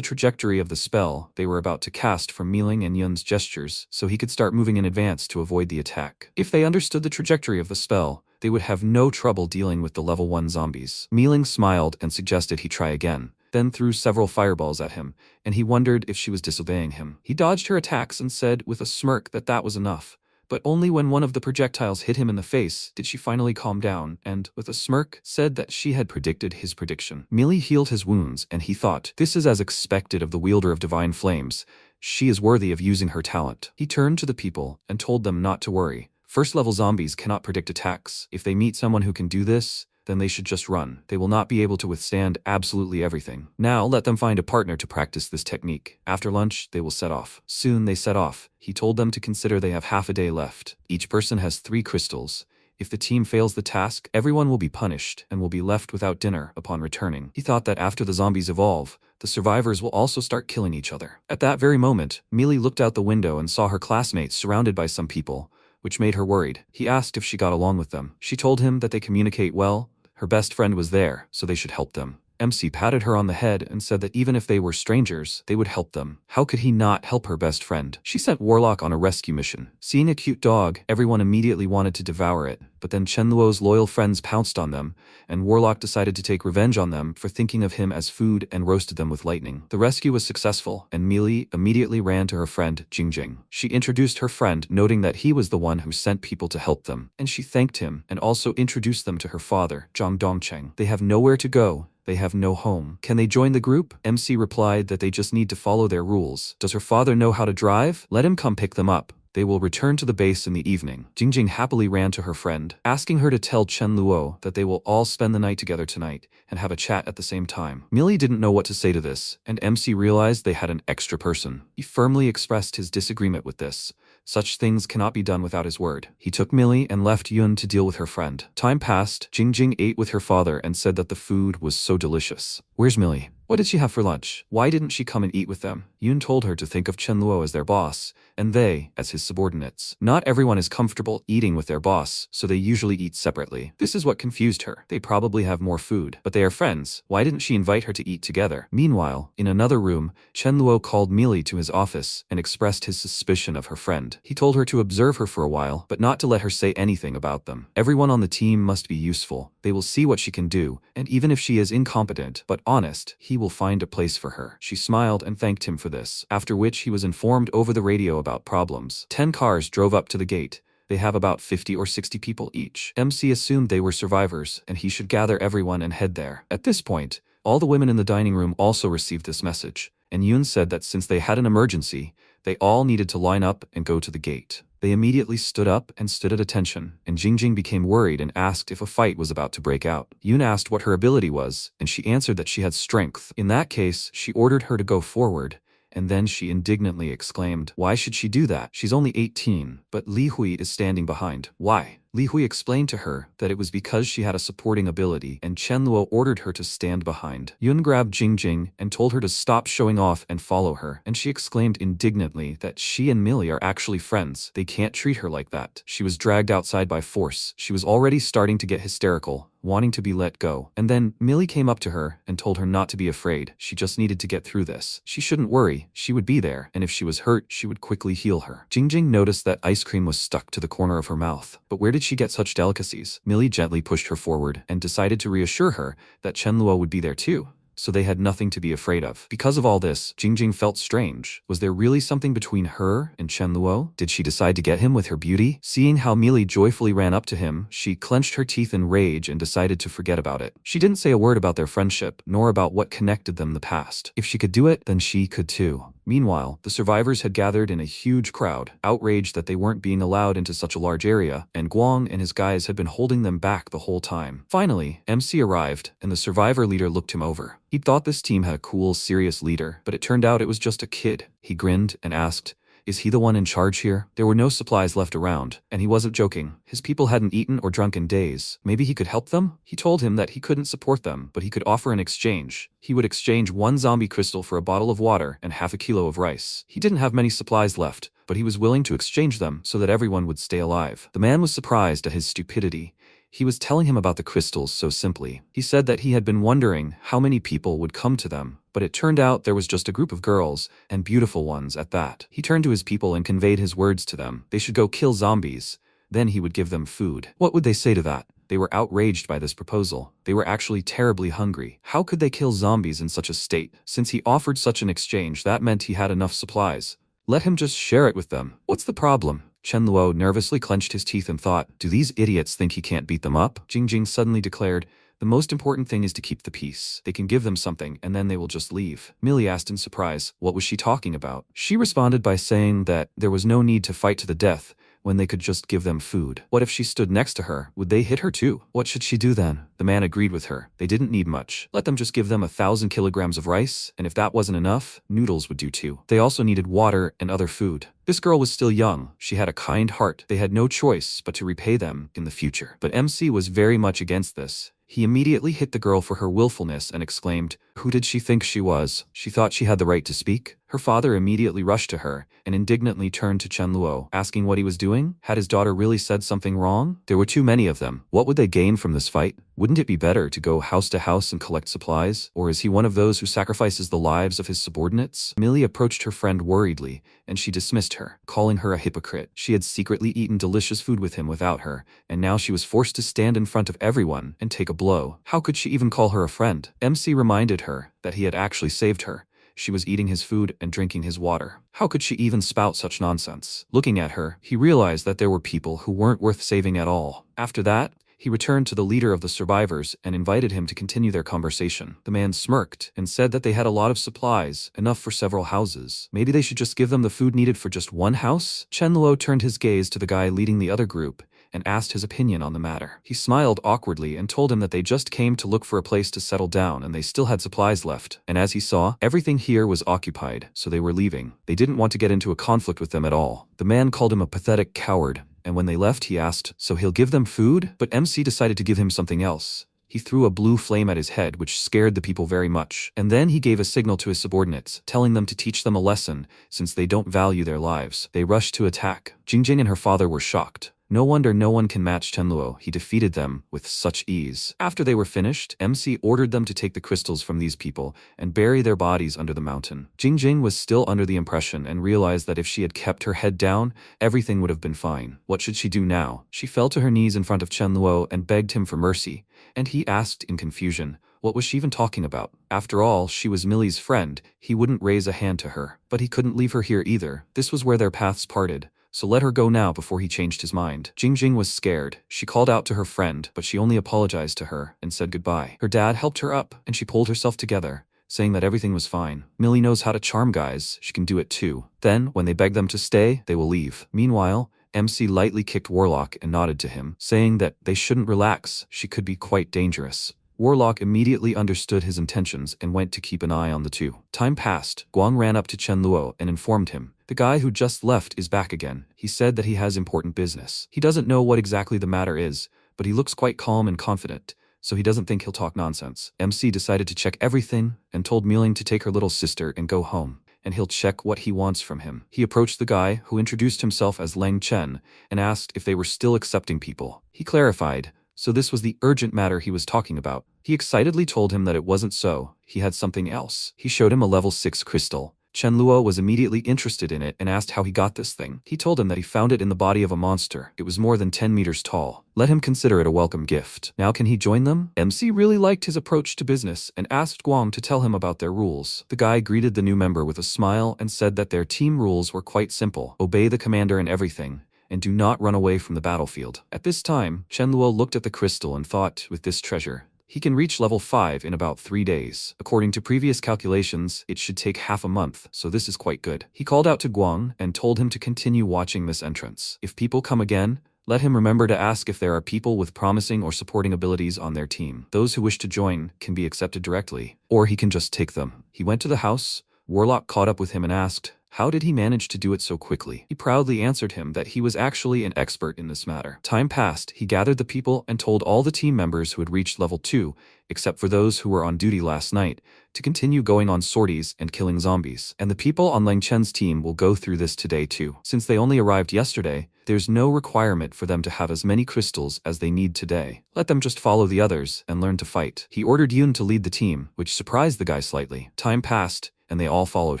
Speaker 1: trajectory of the spell they were about to cast from Miling and Yun's gestures, so he could start moving in advance to avoid the attack. If they understood the trajectory of the spell, they would have no trouble dealing with the level 1 zombies. Miling smiled and suggested he try again, then threw several fireballs at him, and he wondered if she was disobeying him. He dodged her attacks and said with a smirk that that was enough. But only when one of the projectiles hit him in the face did she finally calm down and, with a smirk, said that she had predicted his prediction. Millie healed his wounds, and he thought, this is as expected of the wielder of divine flames. She is worthy of using her talent. He turned to the people and told them not to worry. First-level zombies cannot predict attacks. If they meet someone who can do this, then they should just run. They will not be able to withstand absolutely everything. Now let them find a partner to practice this technique. After lunch, they will set off. Soon they set off. He told them to consider they have half a day left. Each person has 3 crystals. If the team fails the task, everyone will be punished and will be left without dinner upon returning. He thought that after the zombies evolve, the survivors will also start killing each other. At that very moment, Millie looked out the window and saw her classmates surrounded by some people, which made her worried. He asked if she got along with them. She told him that they communicate well. Her best friend was there, so they should help them. MC patted her on the head and said that even if they were strangers, they would help them. How could he not help her best friend? She sent Warlock on a rescue mission. Seeing a cute dog, everyone immediately wanted to devour it, but then Chenluo's loyal friends pounced on them, and Warlock decided to take revenge on them for thinking of him as food and roasted them with lightning. The rescue was successful, and Millie immediately ran to her friend Jingjing. She introduced her friend, noting that he was the one who sent people to help them, and she thanked him and also introduced them to her father, Zhang Dongcheng. They have nowhere to go. They have no home. Can they join the group? MC replied that they just need to follow their rules. Does her father know how to drive? Let him come pick them up. They will return to the base in the evening. Jingjing happily ran to her friend, asking her to tell Chen Luo that they will all spend the night together tonight and have a chat at the same time. Millie didn't know what to say to this, and MC realized they had an extra person. He firmly expressed his disagreement with this. Such things cannot be done without his word. He took Millie and left Yun to deal with her friend. Time passed. Jingjing ate with her father and said that the food was so delicious. Where's Millie? What did she have for lunch? Why didn't she come and eat with them? Yun told her to think of Chen Luo as their boss, and they as his subordinates. Not everyone is comfortable eating with their boss, so they usually eat separately. This is what confused her. They probably have more food, but they are friends. Why didn't she invite her to eat together? Meanwhile, in another room, Chen Luo called Millie to his office and expressed his suspicion of her friend. He told her to observe her for a while, but not to let her say anything about them. Everyone on the team must be useful. They will see what she can do, and even if she is incompetent but honest, he will find a place for her. She smiled and thanked him for this, after which he was informed over the radio about problems. 10 cars drove up to the gate. They have about 50 or 60 people each. MC assumed they were survivors, and he should gather everyone and head there. At this point, all the women in the dining room also received this message, and Yun said that since they had an emergency, they all needed to line up and go to the gate. They immediately stood up and stood at attention, and Jingjing became worried and asked if a fight was about to break out. Yun asked what her ability was, and she answered that she had strength. In that case, she ordered her to go forward, and then she indignantly exclaimed, "Why should she do that? She's only 18, but Li Hui is standing behind. Why?" Li Hui explained to her that it was because she had a supporting ability, and Chen Luo ordered her to stand behind. Yun grabbed Jingjing and told her to stop showing off and follow her, and she exclaimed indignantly that she and Millie are actually friends. They can't treat her like that. She was dragged outside by force. She was already starting to get hysterical, wanting to be let go. And then Millie came up to her and told her not to be afraid. She just needed to get through this. She shouldn't worry. She would be there, and if she was hurt, she would quickly heal her. Jingjing noticed that ice cream was stuck to the corner of her mouth. But where did she get such delicacies? Millie gently pushed her forward and decided to reassure her that Chen Luo would be there too, so they had nothing to be afraid of. Because of all this, Jingjing felt strange. Was there really something between her and Chen Luo? Did she decide to get him with her beauty? Seeing how Millie joyfully ran up to him, she clenched her teeth in rage and decided to forget about it. She didn't say a word about their friendship, nor about what connected them in the past. If she could do it, then she could too. Meanwhile, the survivors had gathered in a huge crowd, outraged that they weren't being allowed into such a large area, and Guang and his guys had been holding them back the whole time. Finally, MC arrived, and the survivor leader looked him over. He'd thought this team had a cool, serious leader, but it turned out it was just a kid. He grinned and asked, "Is he the one in charge here?" There were no supplies left around, and he wasn't joking. His people hadn't eaten or drunk in days. Maybe he could help them? He told him that he couldn't support them, but he could offer an exchange. He would exchange 1 zombie crystal for a bottle of water and half a kilo of rice. He didn't have many supplies left, but he was willing to exchange them so that everyone would stay alive. The man was surprised at his stupidity. He was telling him about the crystals so simply. He said that he had been wondering how many people would come to them, but it turned out there was just a group of girls, and beautiful ones at that. He turned to his people and conveyed his words to them. They should go kill zombies. Then he would give them food. What would they say to that? They were outraged by this proposal. They were actually terribly hungry. How could they kill zombies in such a state? Since he offered such an exchange, that meant he had enough supplies. Let him just share it with them. What's the problem? Chen Luo nervously clenched his teeth and thought, do these idiots think he can't beat them up? Jing suddenly declared, the most important thing is to keep the peace. They can give them something and then they will just leave. Millie asked in surprise, what was she talking about? She responded by saying that there was no need to fight to the death when they could just give them food. What if she stood next to her? Would they hit her too? What should she do then? The man agreed with her. They didn't need much. Let them just give them 1,000 kilograms of rice, and if that wasn't enough, noodles would do too. They also needed water and other food. This girl was still young. She had a kind heart. They had no choice but to repay them in the future. But MC was very much against this. He immediately hit the girl for her willfulness and exclaimed, who did she think she was? She thought she had the right to speak? Her father immediately rushed to her and indignantly turned to Chen Luo, asking what he was doing. Had his daughter really said something wrong? There were too many of them. What would they gain from this fight? Wouldn't it be better to go house to house and collect supplies? Or is he one of those who sacrifices the lives of his subordinates? Millie approached her friend worriedly, and she dismissed her, calling her a hypocrite. She had secretly eaten delicious food with him without her, and now she was forced to stand in front of everyone and take a blow. How could she even call her a friend? MC reminded her that he had actually saved her. She was eating his food and drinking his water. How could she even spout such nonsense? Looking at her, he realized that there were people who weren't worth saving at all. After that, he returned to the leader of the survivors and invited him to continue their conversation. The man smirked and said that they had a lot of supplies, enough for several houses. Maybe they should just give them the food needed for just one house? Chen Luo turned his gaze to the guy leading the other group and asked his opinion on the matter. He smiled awkwardly and told him that they just came to look for a place to settle down and they still had supplies left. And as he saw, everything here was occupied, so they were leaving. They didn't want to get into a conflict with them at all. The man called him a pathetic coward, and when they left he asked, so he'll give them food? But MC decided to give him something else. He threw a blue flame at his head, which scared the people very much. And then he gave a signal to his subordinates, telling them to teach them a lesson, since they don't value their lives. They rushed to attack. Jing and her father were shocked. No wonder no one can match Chen Luo. He defeated them with such ease. After they were finished, MC ordered them to take the crystals from these people and bury their bodies under the mountain. Jing was still under the impression and realized that if she had kept her head down, everything would have been fine. What should she do now? She fell to her knees in front of Chen Luo and begged him for mercy, and he asked in confusion, what was she even talking about? After all, she was Millie's friend. He wouldn't raise a hand to her. But he couldn't leave her here either. This was where their paths parted. So let her go now before he changed his mind. Jing was scared. She called out to her friend, but she only apologized to her and said goodbye. Her dad helped her up, and she pulled herself together, saying that everything was fine. Millie knows how to charm guys. She can do it too. Then, when they beg them to stay, they will leave. Meanwhile, MC lightly kicked Warlock and nodded to him, saying that they shouldn't relax. She could be quite dangerous. Warlock immediately understood his intentions and went to keep an eye on the two. Time passed. Guang ran up to Chen Luo and informed him, the guy who just left is back again. He said that he has important business. He doesn't know what exactly the matter is, but he looks quite calm and confident, so he doesn't think he'll talk nonsense. MC decided to check everything and told Muling to take her little sister and go home, and he'll check what he wants from him. He approached the guy, who introduced himself as Lang Chen, and asked if they were still accepting people. He clarified, so this was the urgent matter he was talking about. He excitedly told him that it wasn't so. He had something else. He showed him a level 6 crystal. Chen Luo was immediately interested in it and asked how he got this thing. He told him that he found it in the body of a monster. It was more than 10 meters tall. Let him consider it a welcome gift. Now can he join them? MC really liked his approach to business and asked Guang to tell him about their rules. The guy greeted the new member with a smile and said that their team rules were quite simple. Obey the commander in everything, and do not run away from the battlefield. At this time, Chen Luo looked at the crystal and thought, with this treasure, he can reach level 5 in about 3 days. According to previous calculations, it should take half a month, so this is quite good. He called out to Guang and told him to continue watching this entrance. If people come again, let him remember to ask if there are people with promising or supporting abilities on their team. Those who wish to join can be accepted directly, or he can just take them. He went to the house. Warlock caught up with him and asked, how did he manage to do it so quickly? He proudly answered him that he was actually an expert in this matter. Time passed. He gathered the people and told all the team members who had reached level 2, except for those who were on duty last night, to continue going on sorties and killing zombies. And the people on Lang Chen's team will go through this today too. Since they only arrived yesterday, there's no requirement for them to have as many crystals as they need today. Let them just follow the others and learn to fight. He ordered Yun to lead the team, which surprised the guy slightly. Time passed, and they all followed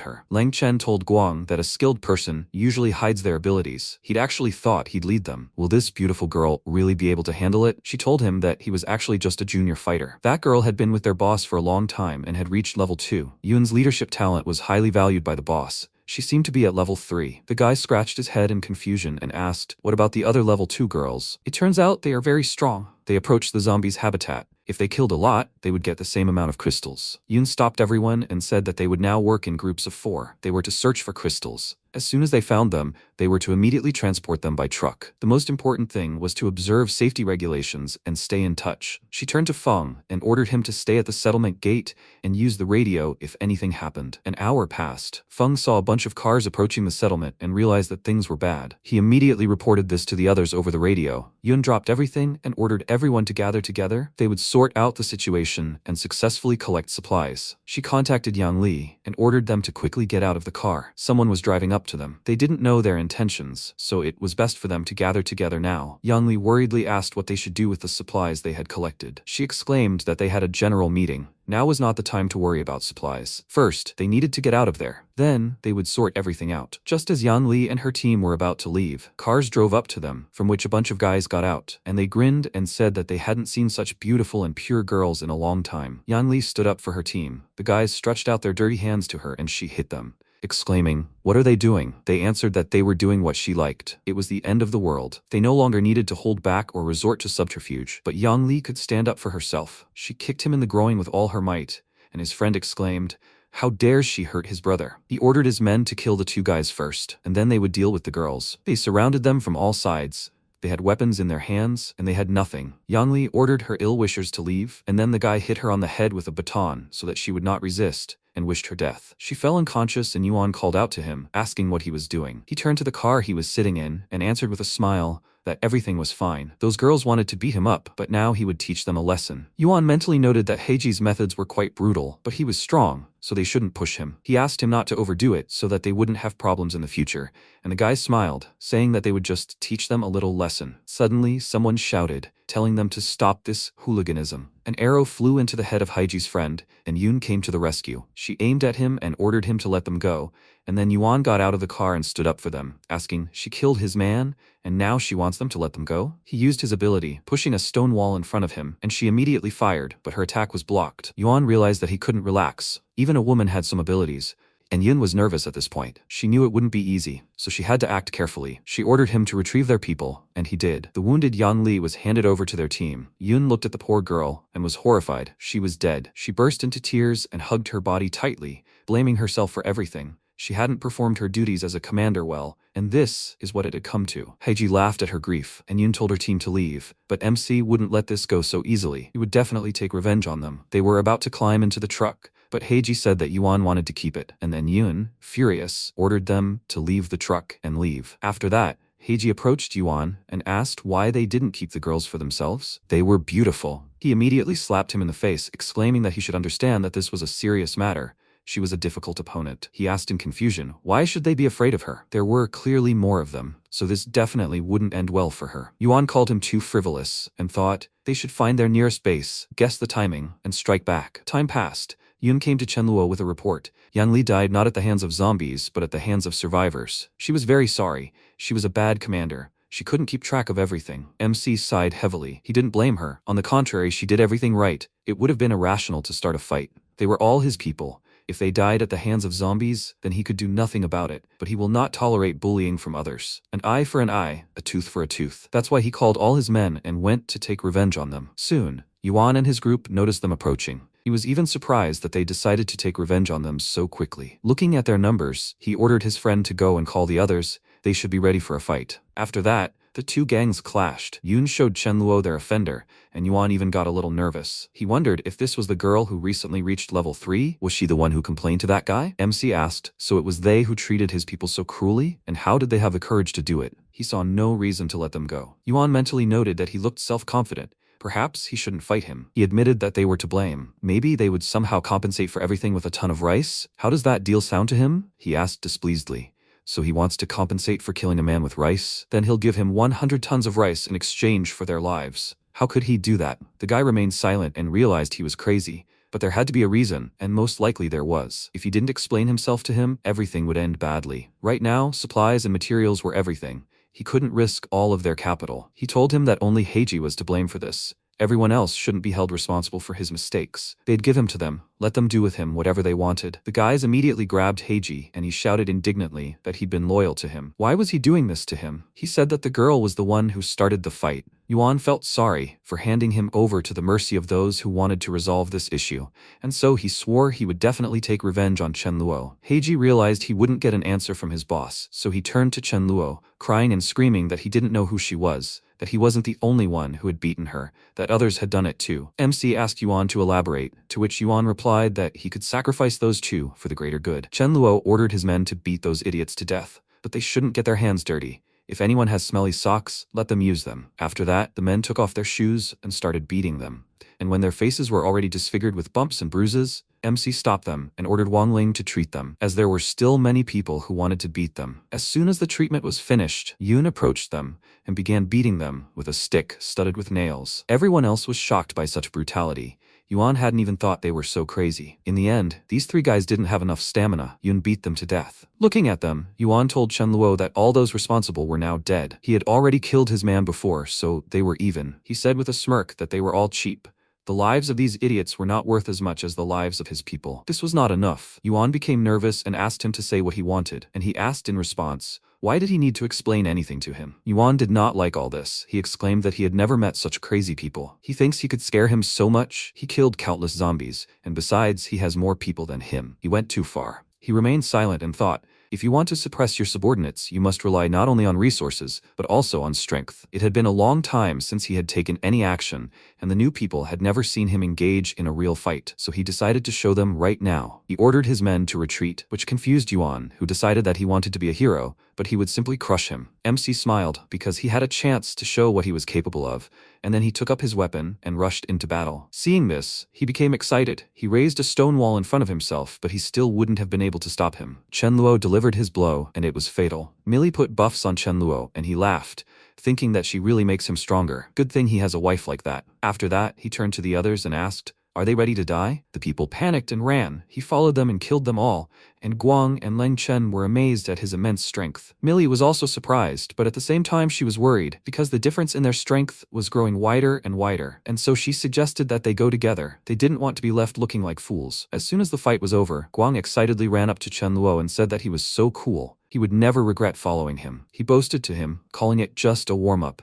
Speaker 1: her. Lang Chen told Guang that a skilled person usually hides their abilities. He'd actually thought he'd lead them. Will this beautiful girl really be able to handle it? She told him that he was actually just a junior fighter. That girl had been with their boss for a long time and had reached level 2. Yun's leadership talent was highly valued by the boss. She seemed to be at level 3. The guy scratched his head in confusion and asked, "What about the other level 2 girls?" "It turns out they are very strong. They approached the zombies' habitat. If they killed a lot, they would get the same amount of crystals." Yoon stopped everyone and said that they would now work in groups of 4. They were to search for crystals. As soon as they found them, they were to immediately transport them by truck. The most important thing was to observe safety regulations and stay in touch. She turned to Feng and ordered him to stay at the settlement gate and use the radio if anything happened. An hour passed. Feng saw a bunch of cars approaching the settlement and realized that things were bad. He immediately reported this to the others over the radio. Yoon dropped everything and ordered everyone to gather together. They would sort out the situation and successfully collect supplies. She contacted Yang Li and ordered them to quickly get out of the car. Someone was driving up to them. They didn't know their intentions, so it was best for them to gather together now. Yang Li worriedly asked what they should do with the supplies they had collected. She exclaimed that they had a general meeting. Now was not the time to worry about supplies. First, they needed to get out of there. Then, they would sort everything out. Just as Yang Li and her team were about to leave, cars drove up to them, from which a bunch of guys got out, and they grinned and said that they hadn't seen such beautiful and pure girls in a long time. Yang Li stood up for her team. The guys stretched out their dirty hands to her and she hit them, exclaiming, "What are they doing?" They answered that they were doing what she liked. It was the end of the world. They no longer needed to hold back or resort to subterfuge. But Yang Li could stand up for herself. She kicked him in the groin with all her might, and his friend exclaimed, "How dare she hurt his brother?" He ordered his men to kill the 2 guys first, and then they would deal with the girls. They surrounded them from all sides. They had weapons in their hands, and they had nothing. Yang Li ordered her ill-wishers to leave, and then the guy hit her on the head with a baton so that she would not resist, and wished her death. She fell unconscious and Yuan called out to him, asking what he was doing. He turned to the car he was sitting in and answered with a smile that everything was fine. Those girls wanted to beat him up, but now he would teach them a lesson. Yuan mentally noted that Heiji's methods were quite brutal, but he was strong, so they shouldn't push him. He asked him not to overdo it so that they wouldn't have problems in the future, and the guys smiled, saying that they would just teach them a little lesson. Suddenly, someone shouted, telling them to stop this hooliganism. An arrow flew into the head of Heiji's friend, and Yoon came to the rescue. She aimed at him and ordered him to let them go, and then Yuan got out of the car and stood up for them, asking, "She killed his man, and now she wants them to let them go?" He used his ability, pushing a stone wall in front of him, and she immediately fired, but her attack was blocked. Yuan realized that he couldn't relax. Even a woman had some abilities, and Yun was nervous at this point. She knew it wouldn't be easy, so she had to act carefully. She ordered him to retrieve their people, and he did. The wounded Yang Li was handed over to their team. Yun looked at the poor girl and was horrified. She was dead. She burst into tears and hugged her body tightly, blaming herself for everything. She hadn't performed her duties as a commander well, and this is what it had come to. Heiji laughed at her grief, and Yun told her team to leave, but MC wouldn't let this go so easily. He would definitely take revenge on them. They were about to climb into the truck, but Heiji said that Yuan wanted to keep it, and then Yun, furious, ordered them to leave the truck and leave. After that, Heiji approached Yuan and asked why they didn't keep the girls for themselves. They were beautiful. He immediately slapped him in the face, exclaiming that he should understand that this was a serious matter. She was a difficult opponent. He asked in confusion, why should they be afraid of her? There were clearly more of them, so this definitely wouldn't end well for her. Yuan called him too frivolous and thought they should find their nearest base, guess the timing, and strike back. Time passed. Yun came to Chenluo with a report. Yang Li died not at the hands of zombies, but at the hands of survivors. She was very sorry. She was a bad commander. She couldn't keep track of everything. MC sighed heavily. He didn't blame her. On the contrary, she did everything right. It would have been irrational to start a fight. They were all his people. If they died at the hands of zombies, then he could do nothing about it, but he will not tolerate bullying from others. An eye for an eye, a tooth for a tooth. That's why he called all his men and went to take revenge on them. Soon, Yuan and his group noticed them approaching. He was even surprised that they decided to take revenge on them so quickly. Looking at their numbers, he ordered his friend to go and call the others. They should be ready for a fight. After that, the two gangs clashed. Yun showed Chenluo their offender, and Yuan even got a little nervous. He wondered if this was the girl who recently reached level 3. Was she the one who complained to that guy? MC asked, so it was they who treated his people so cruelly? And how did they have the courage to do it? He saw no reason to let them go. Yuan mentally noted that he looked self-confident. Perhaps he shouldn't fight him. He admitted that they were to blame. Maybe they would somehow compensate for everything with a ton of rice? How does that deal sound to him? He asked displeasedly. So he wants to compensate for killing a man with rice? Then he'll give him 100 tons of rice in exchange for their lives. How could he do that? The guy remained silent and realized he was crazy. But there had to be a reason, and most likely there was. If he didn't explain himself to him, everything would end badly. Right now, supplies and materials were everything. He couldn't risk all of their capital. He told him that only Heiji was to blame for this, Everyone else shouldn't be held responsible for his mistakes. They'd give him to them, let them do with him whatever they wanted. The guys immediately grabbed Heiji and he shouted indignantly that he'd been loyal to him. Why was he doing this to him? He said that the girl was the one who started the fight. Yuan felt sorry for handing him over to the mercy of those who wanted to resolve this issue, and so he swore he would definitely take revenge on Chen Luo. Heiji realized he wouldn't get an answer from his boss, so he turned to Chen Luo, crying and screaming that he didn't know who she was, that he wasn't the only one who had beaten her, that others had done it too. MC asked Yuan to elaborate, to which Yuan replied that he could sacrifice those two for the greater good. Chen Luo ordered his men to beat those idiots to death, but they shouldn't get their hands dirty. If anyone has smelly socks, let them use them. After that, the men took off their shoes and started beating them. And when their faces were already disfigured with bumps and bruises, MC stopped them and ordered Wang Ling to treat them, as there were still many people who wanted to beat them. As soon as the treatment was finished, Yun approached them and began beating them with a stick studded with nails. Everyone else was shocked by such brutality. Yuan hadn't even thought they were so crazy. In the end, these three guys didn't have enough stamina. Yun beat them to death. Looking at them, Yuan told Chen Luo that all those responsible were now dead. He had already killed his man before, so they were even. He said with a smirk that they were all cheap. The lives of these idiots were not worth as much as the lives of his people. This was not enough. Yuan became nervous and asked him to say what he wanted, and he asked in response, why did he need to explain anything to him? Yuan did not like all this. He exclaimed that he had never met such crazy people. He thinks he could scare him so much. He killed countless zombies, and besides, he has more people than him. He went too far. He remained silent and thought, if you want to suppress your subordinates, you must rely not only on resources, but also on strength. It had been a long time since he had taken any action, and the new people had never seen him engage in a real fight, so he decided to show them right now. He ordered his men to retreat, which confused Yuan, who decided that he wanted to be a hero, but he would simply crush him. MC smiled, because he had a chance to show what he was capable of, and then he took up his weapon and rushed into battle. Seeing this, he became excited. He raised a stone wall in front of himself, but he still wouldn't have been able to stop him. Chen Luo delivered his blow, and it was fatal. Millie put buffs on Chen Luo, and he laughed, thinking that she really makes him stronger. Good thing he has a wife like that. After that, he turned to the others and asked, are they ready to die? The people panicked and ran. He followed them and killed them all, and Guang and Leng Chen were amazed at his immense strength. Millie was also surprised, but at the same time she was worried, because the difference in their strength was growing wider and wider, and so she suggested that they go together. They didn't want to be left looking like fools. As soon as the fight was over, Guang excitedly ran up to Chen Luo and said that he was so cool. He would never regret following him. He boasted to him, calling it just a warm-up,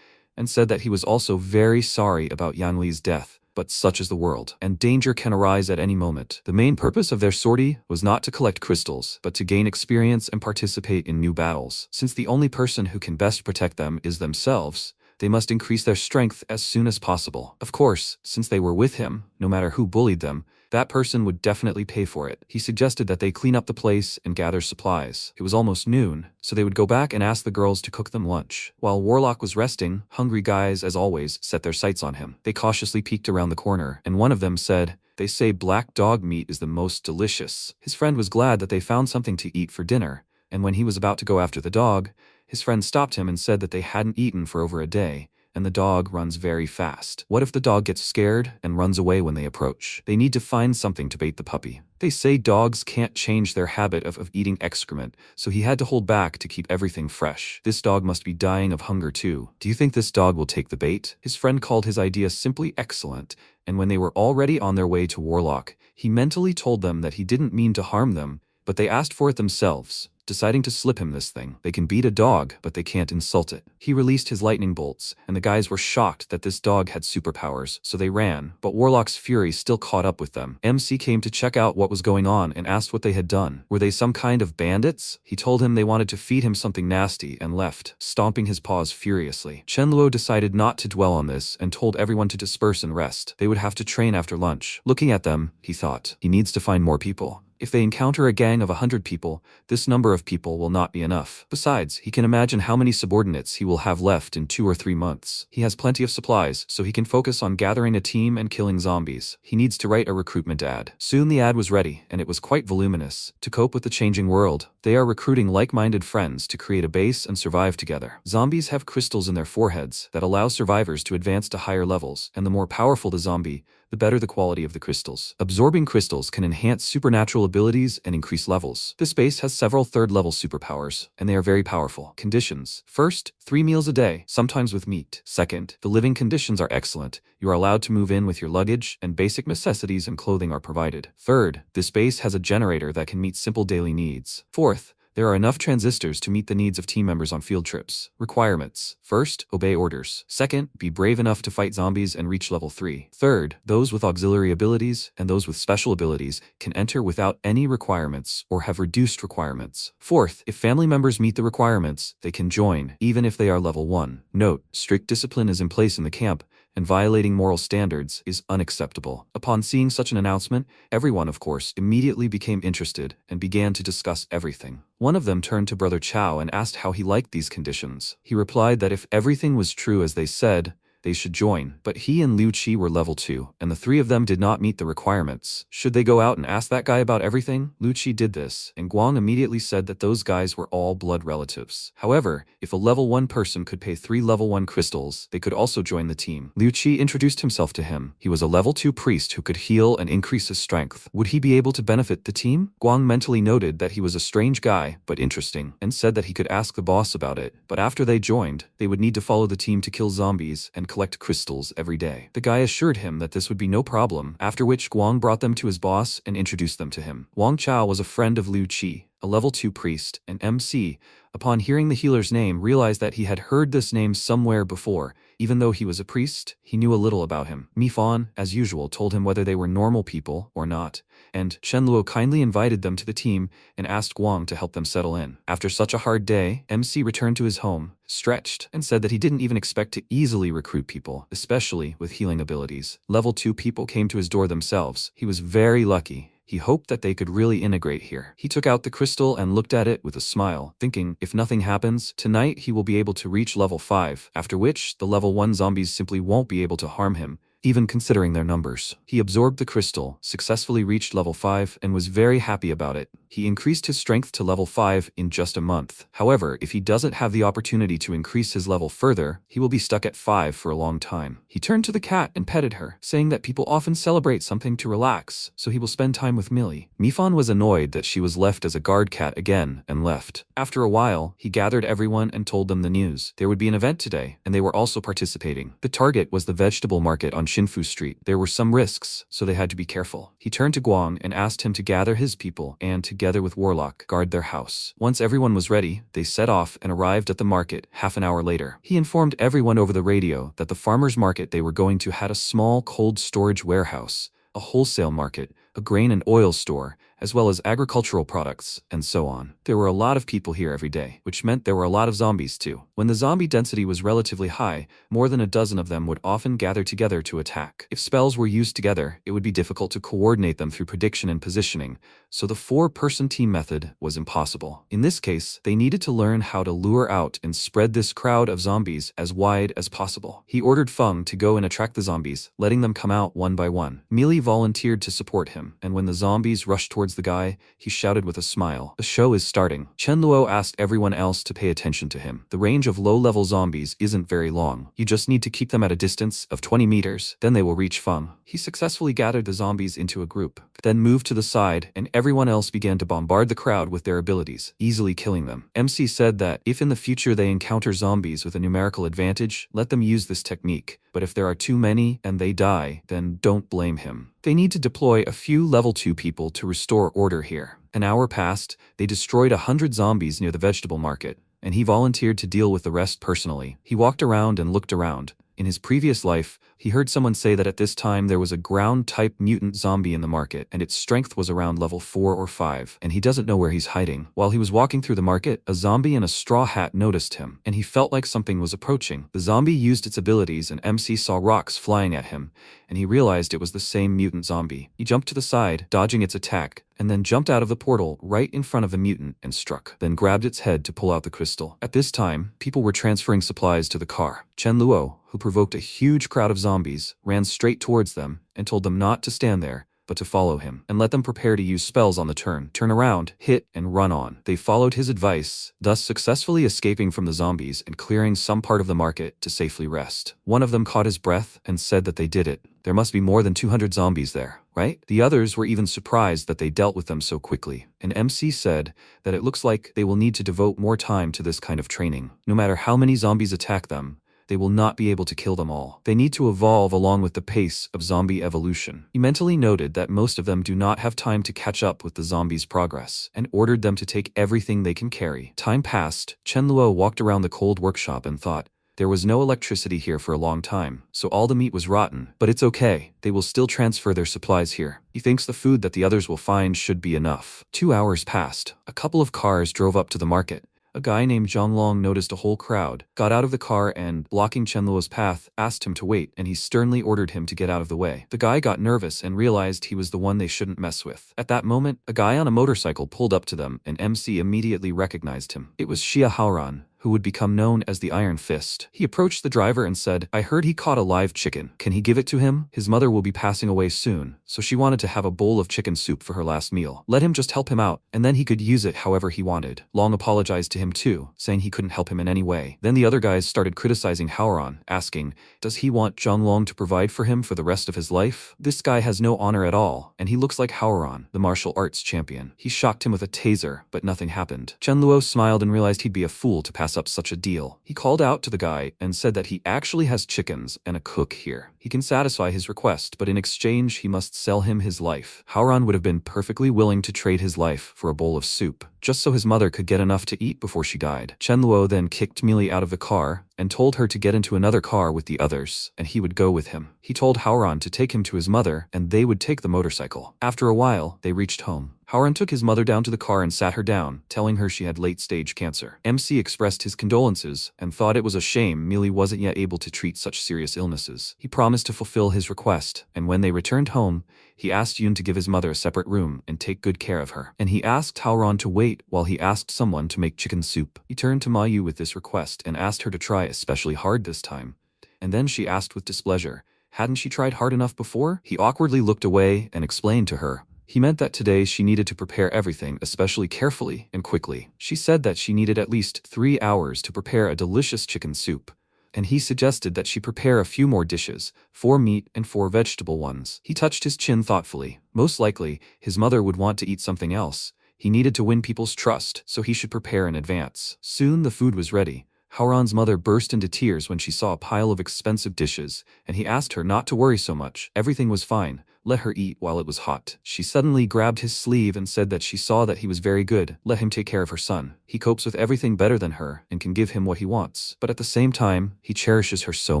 Speaker 1: and said that he was also very sorry about Yang Li's death. But such is the world, and danger can arise at any moment. The main purpose of their sortie was not to collect crystals, but to gain experience and participate in new battles. Since the only person who can best protect them is themselves, they must increase their strength as soon as possible. Of course, since they were with him, no matter who bullied them, that person would definitely pay for it. He suggested that they clean up the place and gather supplies. It was almost noon, so they would go back and ask the girls to cook them lunch. While Warlock was resting, hungry guys, as always, set their sights on him. They cautiously peeked around the corner, and one of them said, they say black dog meat is the most delicious. His friend was glad that they found something to eat for dinner, and when he was about to go after the dog, his friend stopped him and said that they hadn't eaten for over a day, and the dog runs very fast. What if the dog gets scared and runs away when they approach? They need to find something to bait the puppy. They say dogs can't change their habit of eating excrement, so he had to hold back to keep everything fresh. This dog must be dying of hunger too. Do you think this dog will take the bait? His friend called his idea simply excellent, and when they were already on their way to Warlock, he mentally told them that he didn't mean to harm them, but they asked for it themselves, deciding to slip him this thing. They can beat a dog, but they can't insult it. He released his lightning bolts, and the guys were shocked that this dog had superpowers, so they ran, but Warlock's fury still caught up with them. MC came to check out what was going on and asked what they had done. Were they some kind of bandits? He told him they wanted to feed him something nasty and left, stomping his paws furiously. Chen Luo decided not to dwell on this and told everyone to disperse and rest. They would have to train after lunch. Looking at them, he thought, he needs to find more people. If they encounter a gang of 100 people, this number of people will not be enough. Besides, he can imagine how many subordinates he will have left in 2 or 3 months. He has plenty of supplies, so he can focus on gathering a team and killing zombies. He needs to write a recruitment ad. Soon the ad was ready, and it was quite voluminous. To cope with the changing world, they are recruiting like-minded friends to create a base and survive together. Zombies have crystals in their foreheads that allow survivors to advance to higher levels, and the more powerful the zombie, the better the quality of the crystals. Absorbing crystals can enhance supernatural abilities and increase levels. This base has several third-level superpowers, and they are very powerful. Conditions. First, 3 meals a day, sometimes with meat. Second, the living conditions are excellent. You are allowed to move in with your luggage, and basic necessities and clothing are provided. Third, this base has a generator that can meet simple daily needs. Fourth, there are enough transistors to meet the needs of team members on field trips. Requirements. First, obey orders. Second, be brave enough to fight zombies and reach level 3. Third, those with auxiliary abilities and those with special abilities can enter without any requirements or have reduced requirements. Fourth, if family members meet the requirements, they can join, even if they are level 1. Note, strict discipline is in place in the camp, and violating moral standards is unacceptable. Upon seeing such an announcement, everyone, of course, immediately became interested and began to discuss everything. One of them turned to Brother Chow and asked how he liked these conditions. He replied that if everything was true as they said, they should join, but he and Liu Qi were level 2, and the 3 of them did not meet the requirements. Should they go out and ask that guy about everything? Liu Qi did this, and Guang immediately said that those guys were all blood relatives. However, if a level 1 person could pay 3 level 1 crystals, they could also join the team. Liu Qi introduced himself to him. He was a level 2 priest who could heal and increase his strength. Would he be able to benefit the team? Guang mentally noted that he was a strange guy, but interesting, and said that he could ask the boss about it, but after they joined, they would need to follow the team to kill zombies and collect crystals every day. The guy assured him that this would be no problem, after which Guang brought them to his boss and introduced them to him. Wang Chao was a friend of Liu Qi, a level 2 priest, and MC, upon hearing the healer's name, realized that he had heard this name somewhere before. Even though he was a priest, he knew a little about him. Mi Fan, as usual, told him whether they were normal people or not, and Chen Luo kindly invited them to the team and asked Guang to help them settle in. After such a hard day, MC returned to his home, stretched, and said that he didn't even expect to easily recruit people, especially with healing abilities. Level 2 people came to his door themselves. He was very lucky. He hoped that they could really integrate here. He took out the crystal and looked at it with a smile, thinking, if nothing happens, tonight he will be able to reach level 5, after which the level 1 zombies simply won't be able to harm him, even considering their numbers. He absorbed the crystal, successfully reached level 5, and was very happy about it. He increased his strength to level 5 in just a month. However, if he doesn't have the opportunity to increase his level further, he will be stuck at 5 for a long time. He turned to the cat and petted her, saying that people often celebrate something to relax, so he will spend time with Millie. Mifan was annoyed that she was left as a guard cat again and left. After a while, he gathered everyone and told them the news. There would be an event today, and they were also participating. The target was the vegetable market on Shinfu Street. There were some risks, so they had to be careful. He turned to Guang and asked him to gather his people and, together with Warlock, guard their house. Once everyone was ready, they set off and arrived at the market half an hour later. He informed everyone over the radio that the farmers' market they were going to had a small cold storage warehouse, a wholesale market, a grain and oil store, as well as agricultural products, and so on. There were a lot of people here every day, which meant there were a lot of zombies too. When the zombie density was relatively high, more than a dozen of them would often gather together to attack. If spells were used together, it would be difficult to coordinate them through prediction and positioning, so the 4-person team method was impossible. In this case, they needed to learn how to lure out and spread this crowd of zombies as wide as possible. He ordered Feng to go and attract the zombies, letting them come out one by one. Mealy volunteered to support him, and when the zombies rushed towards the guy, he shouted with a smile, "The show is starting." Chen Luo asked everyone else to pay attention to him. The range of low-level zombies isn't very long. You just need to keep them at a distance of 20 meters, then they will reach Feng. He successfully gathered the zombies into a group, then moved to the side, and everyone else began to bombard the crowd with their abilities, easily killing them. MC said that if in the future they encounter zombies with a numerical advantage, let them use this technique, but if there are too many and they die, then don't blame him. They need to deploy a few level 2 people to restore order here. An hour passed, they destroyed 100 zombies near the vegetable market, and he volunteered to deal with the rest personally. He walked around and looked around. In his previous life, he heard someone say that at this time there was a ground-type mutant zombie in the market, and its strength was around level 4 or 5, and he doesn't know where he's hiding. While he was walking through the market, a zombie in a straw hat noticed him, and he felt like something was approaching. The zombie used its abilities, and MC saw rocks flying at him, and he realized it was the same mutant zombie. He jumped to the side, dodging its attack, and then jumped out of the portal right in front of the mutant and struck, then grabbed its head to pull out the crystal. At this time, people were transferring supplies to the car. Chen Luo, who provoked a huge crowd of zombies, ran straight towards them and told them not to stand there, but to follow him, and let them prepare to use spells on the turn, turn around, hit, and run on. They followed his advice, thus successfully escaping from the zombies and clearing some part of the market to safely rest. One of them caught his breath and said that they did it. There must be more than 200 zombies there, right? The others were even surprised that they dealt with them so quickly. And MC said that it looks like they will need to devote more time to this kind of training. No matter how many zombies attack them, they will not be able to kill them all. They need to evolve along with the pace of zombie evolution. He mentally noted that most of them do not have time to catch up with the zombies' progress, and ordered them to take everything they can carry. Time passed. Chenluo walked around the cold workshop and thought, there was no electricity here for a long time, so all the meat was rotten. But it's okay, they will still transfer their supplies here. He thinks the food that the others will find should be enough. 2 hours passed. A couple of cars drove up to the market. A guy named Zhonglong noticed a whole crowd, got out of the car and, blocking Chenluo's path, asked him to wait, and he sternly ordered him to get out of the way. The guy got nervous and realized he was the one they shouldn't mess with. At that moment, a guy on a motorcycle pulled up to them, and MC immediately recognized him. It was Xia Haoran, who would become known as the Iron Fist. He approached the driver and said, I heard he caught a live chicken. Can he give it to him? His mother will be passing away soon, so she wanted to have a bowl of chicken soup for her last meal. Let him just help him out, and then he could use it however he wanted. Long apologized to him too, saying he couldn't help him in any way. Then the other guys started criticizing Haoran, asking, does he want Zhonglong to provide for him for the rest of his life? This guy has no honor at all, and he looks like Haoran, the martial arts champion. He shocked him with a taser, but nothing happened. Chenluo smiled and realized he'd be a fool to pass up such a deal. He called out to the guy and said that he actually has chickens and a cook here. He can satisfy his request, but in exchange he must sell him his life. Haoran would have been perfectly willing to trade his life for a bowl of soup, just so his mother could get enough to eat before she died. Chenluo then kicked Meili out of the car and told her to get into another car with the others, and he would go with him. He told Haoran to take him to his mother, and they would take the motorcycle. After a while, they reached home. Haoran took his mother down to the car and sat her down, telling her she had late-stage cancer. MC expressed his condolences and thought it was a shame Meili wasn't yet able to treat such serious illnesses. He promised to fulfill his request, and when they returned home, he asked Yun to give his mother a separate room and take good care of her. And he asked Haoran to wait while he asked someone to make chicken soup. He turned to Ma Yu with this request and asked her to try especially hard this time. And then she asked with displeasure, hadn't she tried hard enough before? He awkwardly looked away and explained to her. He meant that today she needed to prepare everything especially carefully and quickly. She said that she needed at least 3 hours to prepare a delicious chicken soup, and he suggested that she prepare a few more dishes, 4 meat and 4 vegetable ones. He touched his chin thoughtfully. Most likely, his mother would want to eat something else. He needed to win people's trust, so he should prepare in advance. Soon the food was ready. Haoran's mother burst into tears when she saw a pile of expensive dishes, and he asked her not to worry so much. Everything was fine. Let her eat while it was hot. She suddenly grabbed his sleeve and said that she saw that he was very good. Let him take care of her son. He copes with everything better than her and can give him what he wants. But at the same time, he cherishes her so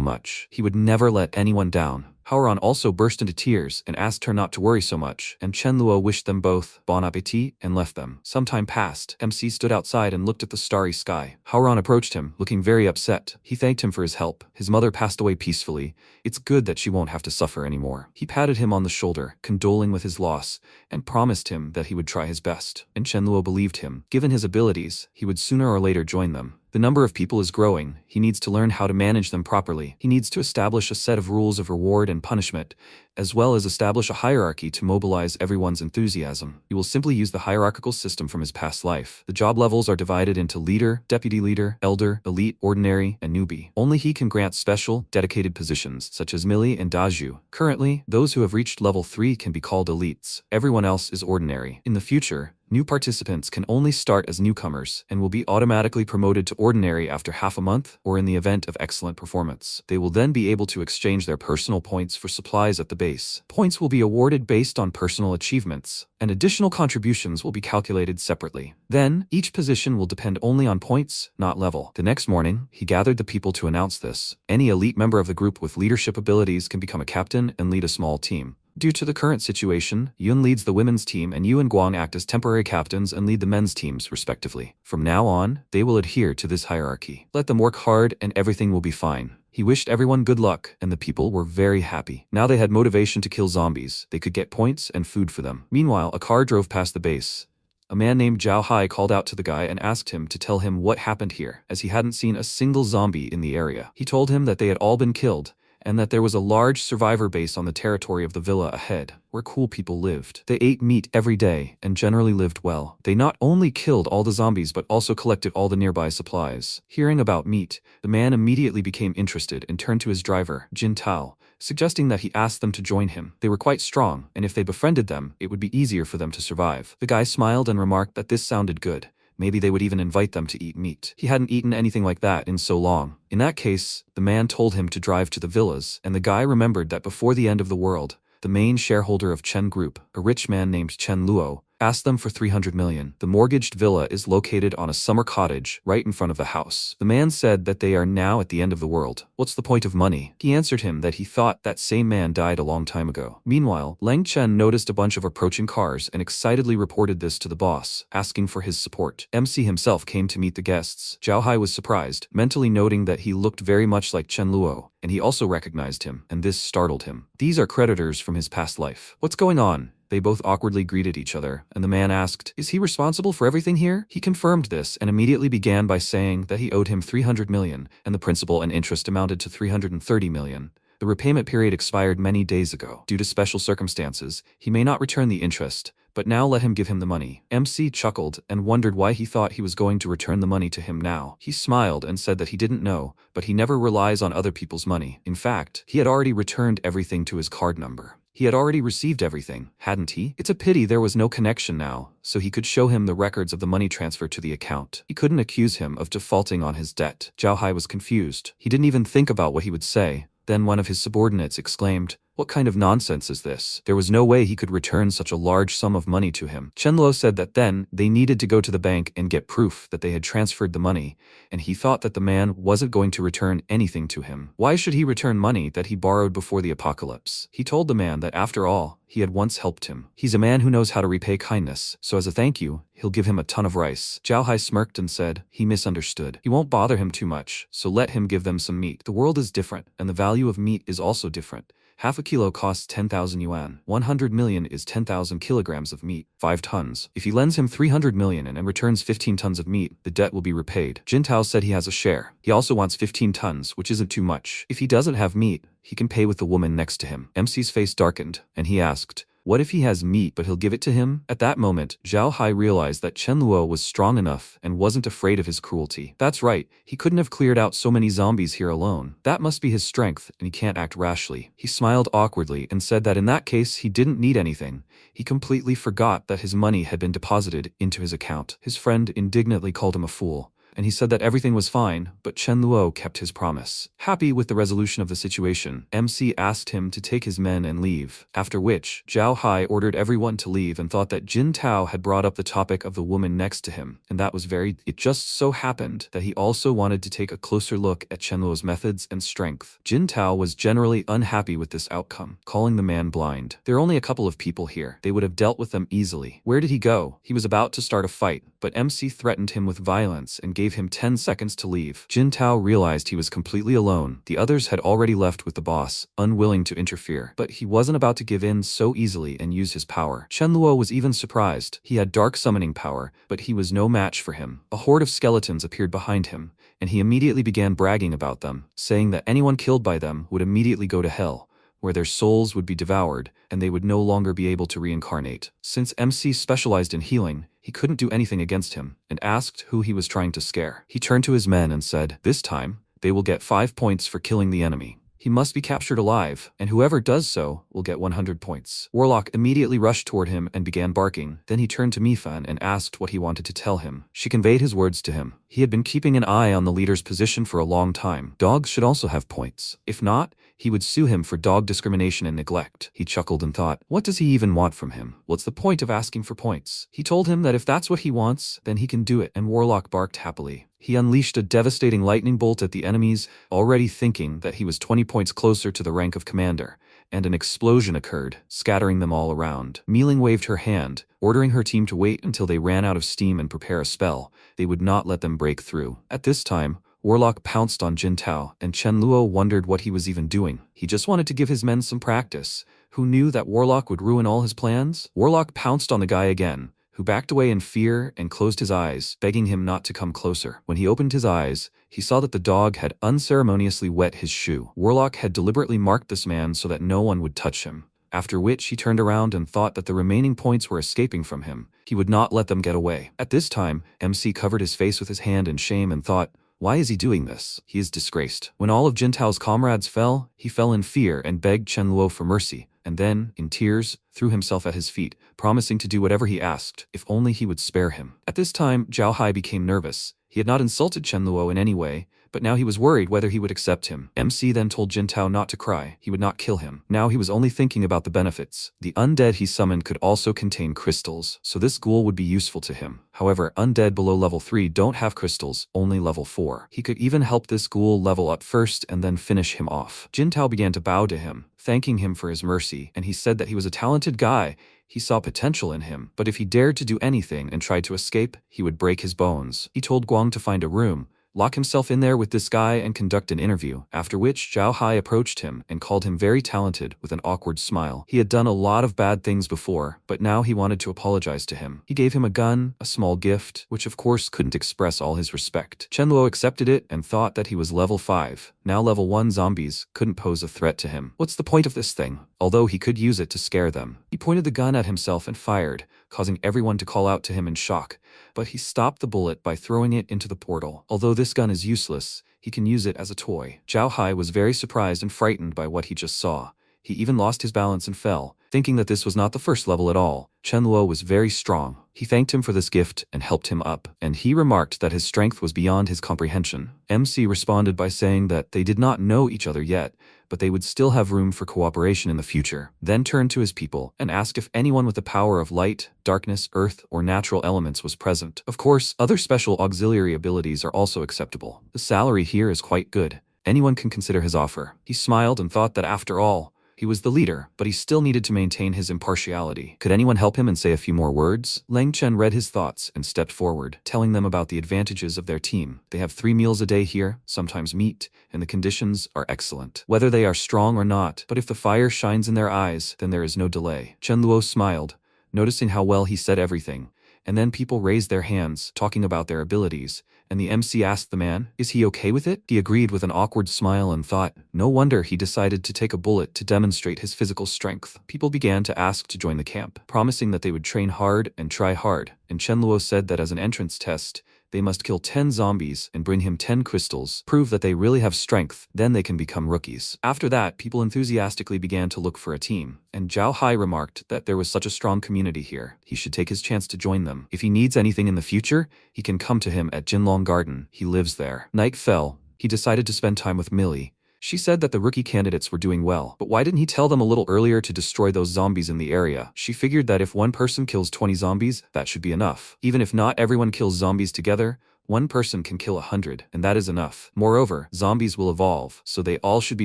Speaker 1: much. He would never let anyone down. Haoran also burst into tears and asked her not to worry so much, and Chenluo wished them both bon appetit and left them. Some time passed. MC stood outside and looked at the starry sky. Haoran approached him, looking very upset. He thanked him for his help. His mother passed away peacefully. It's good that she won't have to suffer anymore. He patted him on the shoulder, condoling with his loss, and promised him that he would try his best. And Chenluo believed him. Given his abilities, he would sooner or later join them. The number of people is growing. He needs to learn how to manage them properly. He needs to establish a set of rules of reward and punishment, as well as establish a hierarchy to mobilize everyone's enthusiasm. He will simply use the hierarchical system from his past life. The job levels are divided into leader, deputy leader, elder, elite, ordinary, and newbie. Only he can grant special, dedicated positions, such as Meili and Daju. Currently, those who have reached level 3 can be called elites. Everyone else is ordinary. In the future, new participants can only start as newcomers and will be automatically promoted to ordinary after half a month or in the event of excellent performance. They will then be able to exchange their personal points for supplies at the base. Points will be awarded based on personal achievements, and additional contributions will be calculated separately. Then, each position will depend only on points, not level. The next morning, he gathered the people to announce this. Any elite member of the group with leadership abilities can become a captain and lead a small team. Due to the current situation, Yun leads the women's team and Yu and Guang act as temporary captains and lead the men's teams respectively. From now on, they will adhere to this hierarchy. Let them work hard and everything will be fine. He wished everyone good luck, and the people were very happy. Now they had motivation to kill zombies. They could get points and food for them. Meanwhile, a car drove past the base. A man named Zhao Hai called out to the guy and asked him to tell him what happened here, as he hadn't seen a single zombie in the area. He told him that they had all been killed, and that there was a large survivor base on the territory of the villa ahead, where cool people lived. They ate meat every day and generally lived well. They not only killed all the zombies but also collected all the nearby supplies. Hearing about meat, the man immediately became interested and turned to his driver, Jin Tao, suggesting that he ask them to join him. They were quite strong, and if they befriended them, it would be easier for them to survive. The guy smiled and remarked that this sounded good. Maybe they would even invite them to eat meat. He hadn't eaten anything like that in so long. In that case, the man told him to drive to the villas, and the guy remembered that before the end of the world, the main shareholder of Chen Group, a rich man named Chen Luo, asked them for 300 million. The mortgaged villa is located on a summer cottage right in front of the house. The man said that they are now at the end of the world. What's the point of money? He answered him that he thought that same man died a long time ago. Meanwhile, Lang Chen noticed a bunch of approaching cars and excitedly reported this to the boss, asking for his support. MC himself came to meet the guests. Zhao Hai was surprised, mentally noting that he looked very much like Chen Luo, and he also recognized him, and this startled him. These are creditors from his past life. What's going on? They both awkwardly greeted each other, and the man asked, "Is he responsible for everything here?" He confirmed this and immediately began by saying that he owed him 300 million, and the principal and interest amounted to 330 million. The repayment period expired many days ago. Due to special circumstances, he may not return the interest, but now let him give him the money. MC chuckled and wondered why he thought he was going to return the money to him now. He smiled and said that he didn't know, but he never relies on other people's money. In fact, he had already returned everything to his card number. He had already received everything, hadn't he? It's a pity there was no connection now, so he could show him the records of the money transfer to the account. He couldn't accuse him of defaulting on his debt. Zhao Hai was confused. He didn't even think about what he would say. Then one of his subordinates exclaimed, "What kind of nonsense is this?" There was no way he could return such a large sum of money to him. Chen Luo said that then they needed to go to the bank and get proof that they had transferred the money, and he thought that the man wasn't going to return anything to him. Why should he return money that he borrowed before the apocalypse? He told the man that after all, he had once helped him. He's a man who knows how to repay kindness, so as a thank you, he'll give him a ton of rice. Zhao Hai smirked and said he misunderstood. He won't bother him too much, so let him give them some meat. The world is different, and the value of meat is also different. Half a kilo costs 10,000 yuan. 100 million is 10,000 kilograms of meat, 5 tons. If he lends him 300 million and returns 15 tons of meat, the debt will be repaid. Jin Tao said he has a share. He also wants 15 tons, which isn't too much. If he doesn't have meat, he can pay with the woman next to him. MC's face darkened, and he asked, "What if he has meat but he'll give it to him?" At that moment, Zhao Hai realized that Chen Luo was strong enough and wasn't afraid of his cruelty. That's right, he couldn't have cleared out so many zombies here alone. That must be his strength, and he can't act rashly. He smiled awkwardly and said that in that case he didn't need anything. He completely forgot that his money had been deposited into his account. His friend indignantly called him a fool, and he said that everything was fine, but Chen Luo kept his promise. Happy with the resolution of the situation, MC asked him to take his men and leave, after which, Zhao Hai ordered everyone to leave and thought that Jin Tao had brought up the topic of the woman next to him, and that was It just so happened that he also wanted to take a closer look at Chen Luo's methods and strength. Jin Tao was generally unhappy with this outcome, calling the man blind. There are only a couple of people here. They would have dealt with them easily. Where did he go? He was about to start a fight, but MC threatened him with violence and gave him 10 seconds to leave. Jin Tao realized he was completely alone. The others had already left with the boss, unwilling to interfere. But he wasn't about to give in so easily and use his power. Chen Luo was even surprised. He had dark summoning power, but he was no match for him. A horde of skeletons appeared behind him, and he immediately began bragging about them, saying that anyone killed by them would immediately go to hell, where their souls would be devoured, and they would no longer be able to reincarnate. Since MC specialized in healing, he couldn't do anything against him, and asked who he was trying to scare. He turned to his men and said, "This time, they will get 5 points for killing the enemy. He must be captured alive, and whoever does so will get 100 points. Warlock immediately rushed toward him and began barking. Then he turned to Mifan and asked what he wanted to tell him. She conveyed his words to him. He had been keeping an eye on the leader's position for a long time. Dogs should also have points. If not, he would sue him for dog discrimination and neglect. He chuckled and thought, what does he even want from him? What's the point of asking for points? He told him that if that's what he wants, then he can do it, and Warlock barked happily. He unleashed a devastating lightning bolt at the enemies, already thinking that he was 20 points closer to the rank of commander, and an explosion occurred, scattering them all around. Mealing waved her hand, ordering her team to wait until they ran out of steam and prepare a spell. They would not let them break through. At this time, Warlock pounced on Jin Tao, and Chen Luo wondered what he was even doing. He just wanted to give his men some practice. Who knew that Warlock would ruin all his plans? Warlock pounced on the guy again, who backed away in fear and closed his eyes, begging him not to come closer. When he opened his eyes, he saw that the dog had unceremoniously wet his shoe. Warlock had deliberately marked this man so that no one would touch him. After which he turned around and thought that the remaining points were escaping from him. He would not let them get away. At this time, MC covered his face with his hand in shame and thought, why is he doing this? He is disgraced. When all of Jintao's comrades fell, he fell in fear and begged Chenluo for mercy, and then, in tears, threw himself at his feet, promising to do whatever he asked, if only he would spare him. At this time, Zhao Hai became nervous. He had not insulted Chenluo in any way, but now he was worried whether he would accept him. MC then told Jintao not to cry. He would not kill him. Now he was only thinking about the benefits. The undead he summoned could also contain crystals, so this ghoul would be useful to him. However, undead below level 3 don't have crystals, only level 4. He could even help this ghoul level up first and then finish him off. Jintao began to bow to him, thanking him for his mercy, and he said that he was a talented guy. He saw potential in him, but if he dared to do anything and tried to escape, he would break his bones. He told Guang to find a room, lock himself in there with this guy and conduct an interview, after which Zhao Hai approached him and called him very talented with an awkward smile. He had done a lot of bad things before, but now he wanted to apologize to him. He gave him a gun, a small gift, which of course couldn't express all his respect. Chenluo accepted it and thought that he was level 5. Now level 1 zombies couldn't pose a threat to him. What's the point of this thing? Although he could use it to scare them. He pointed the gun at himself and fired, causing everyone to call out to him in shock, but he stopped the bullet by throwing it into the portal. Although this gun is useless, he can use it as a toy. Zhao Hai was very surprised and frightened by what he just saw. He even lost his balance and fell, thinking that this was not the first level at all. Chenluo was very strong. He thanked him for this gift and helped him up, and he remarked that his strength was beyond his comprehension. MC responded by saying that they did not know each other yet, but they would still have room for cooperation in the future. Then turned to his people and asked if anyone with the power of light, darkness, earth, or natural elements was present. Of course, other special auxiliary abilities are also acceptable. The salary here is quite good. Anyone can consider his offer. He smiled and thought that after all, he was the leader, but he still needed to maintain his impartiality. Could anyone help him and say a few more words? Lang Chen read his thoughts and stepped forward, telling them about the advantages of their team. They have 3 meals a day here, sometimes meat, and the conditions are excellent. Whether they are strong or not, but if the fire shines in their eyes, then there is no delay. Chenluo smiled, noticing how well he said everything, and then people raised their hands, talking about their abilities, and the MC asked the man, is he okay with it? He agreed with an awkward smile and thought, no wonder he decided to take a bullet to demonstrate his physical strength. People began to ask to join the camp, promising that they would train hard and try hard, and Chenluo said that as an entrance test, they must kill 10 zombies and bring him 10 crystals, prove that they really have strength, then they can become rookies. After that, people enthusiastically began to look for a team, and Zhao Hai remarked that there was such a strong community here, he should take his chance to join them. If he needs anything in the future, he can come to him at Jinlong Garden, he lives there. Night fell. He decided to spend time with Millie. She said that the rookie candidates were doing well, but why didn't he tell them a little earlier to destroy those zombies in the area? She figured that if one person kills 20 zombies, that should be enough. Even if not everyone kills zombies together, one person can kill 100, and that is enough. Moreover, zombies will evolve, so they all should be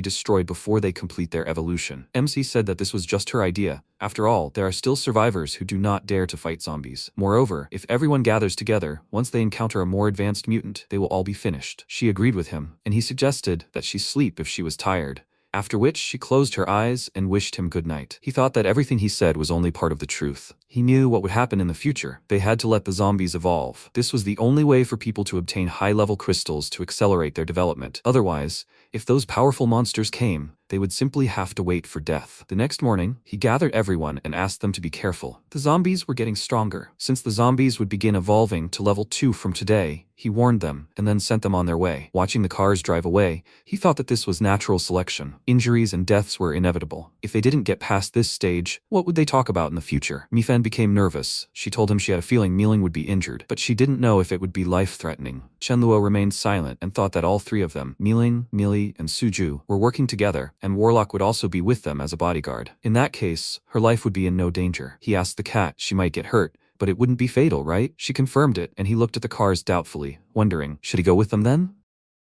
Speaker 1: destroyed before they complete their evolution. MC said that this was just her idea. After all, there are still survivors who do not dare to fight zombies. Moreover, if everyone gathers together, once they encounter a more advanced mutant, they will all be finished. She agreed with him, and he suggested that she sleep if she was tired. After which she closed her eyes and wished him good night. He thought that everything he said was only part of the truth. He knew what would happen in the future. They had to let the zombies evolve. This was the only way for people to obtain high-level crystals to accelerate their development. Otherwise, if those powerful monsters came, they would simply have to wait for death. The next morning, he gathered everyone and asked them to be careful. The zombies were getting stronger. Since the zombies would begin evolving to level 2 from today, he warned them and then sent them on their way. Watching the cars drive away, he thought that this was natural selection. Injuries and deaths were inevitable. If they didn't get past this stage, what would they talk about in the future? Mifen became nervous. She told him she had a feeling Miling would be injured, but she didn't know if it would be life-threatening. Chenluo remained silent and thought that all 3 of them, Miling, Mili, and Suju, were working together, and Warlock would also be with them as a bodyguard. In that case, her life would be in no danger. He asked the cat, she might get hurt, but it wouldn't be fatal, right? She confirmed it, and he looked at the cars doubtfully, wondering, should he go with them then?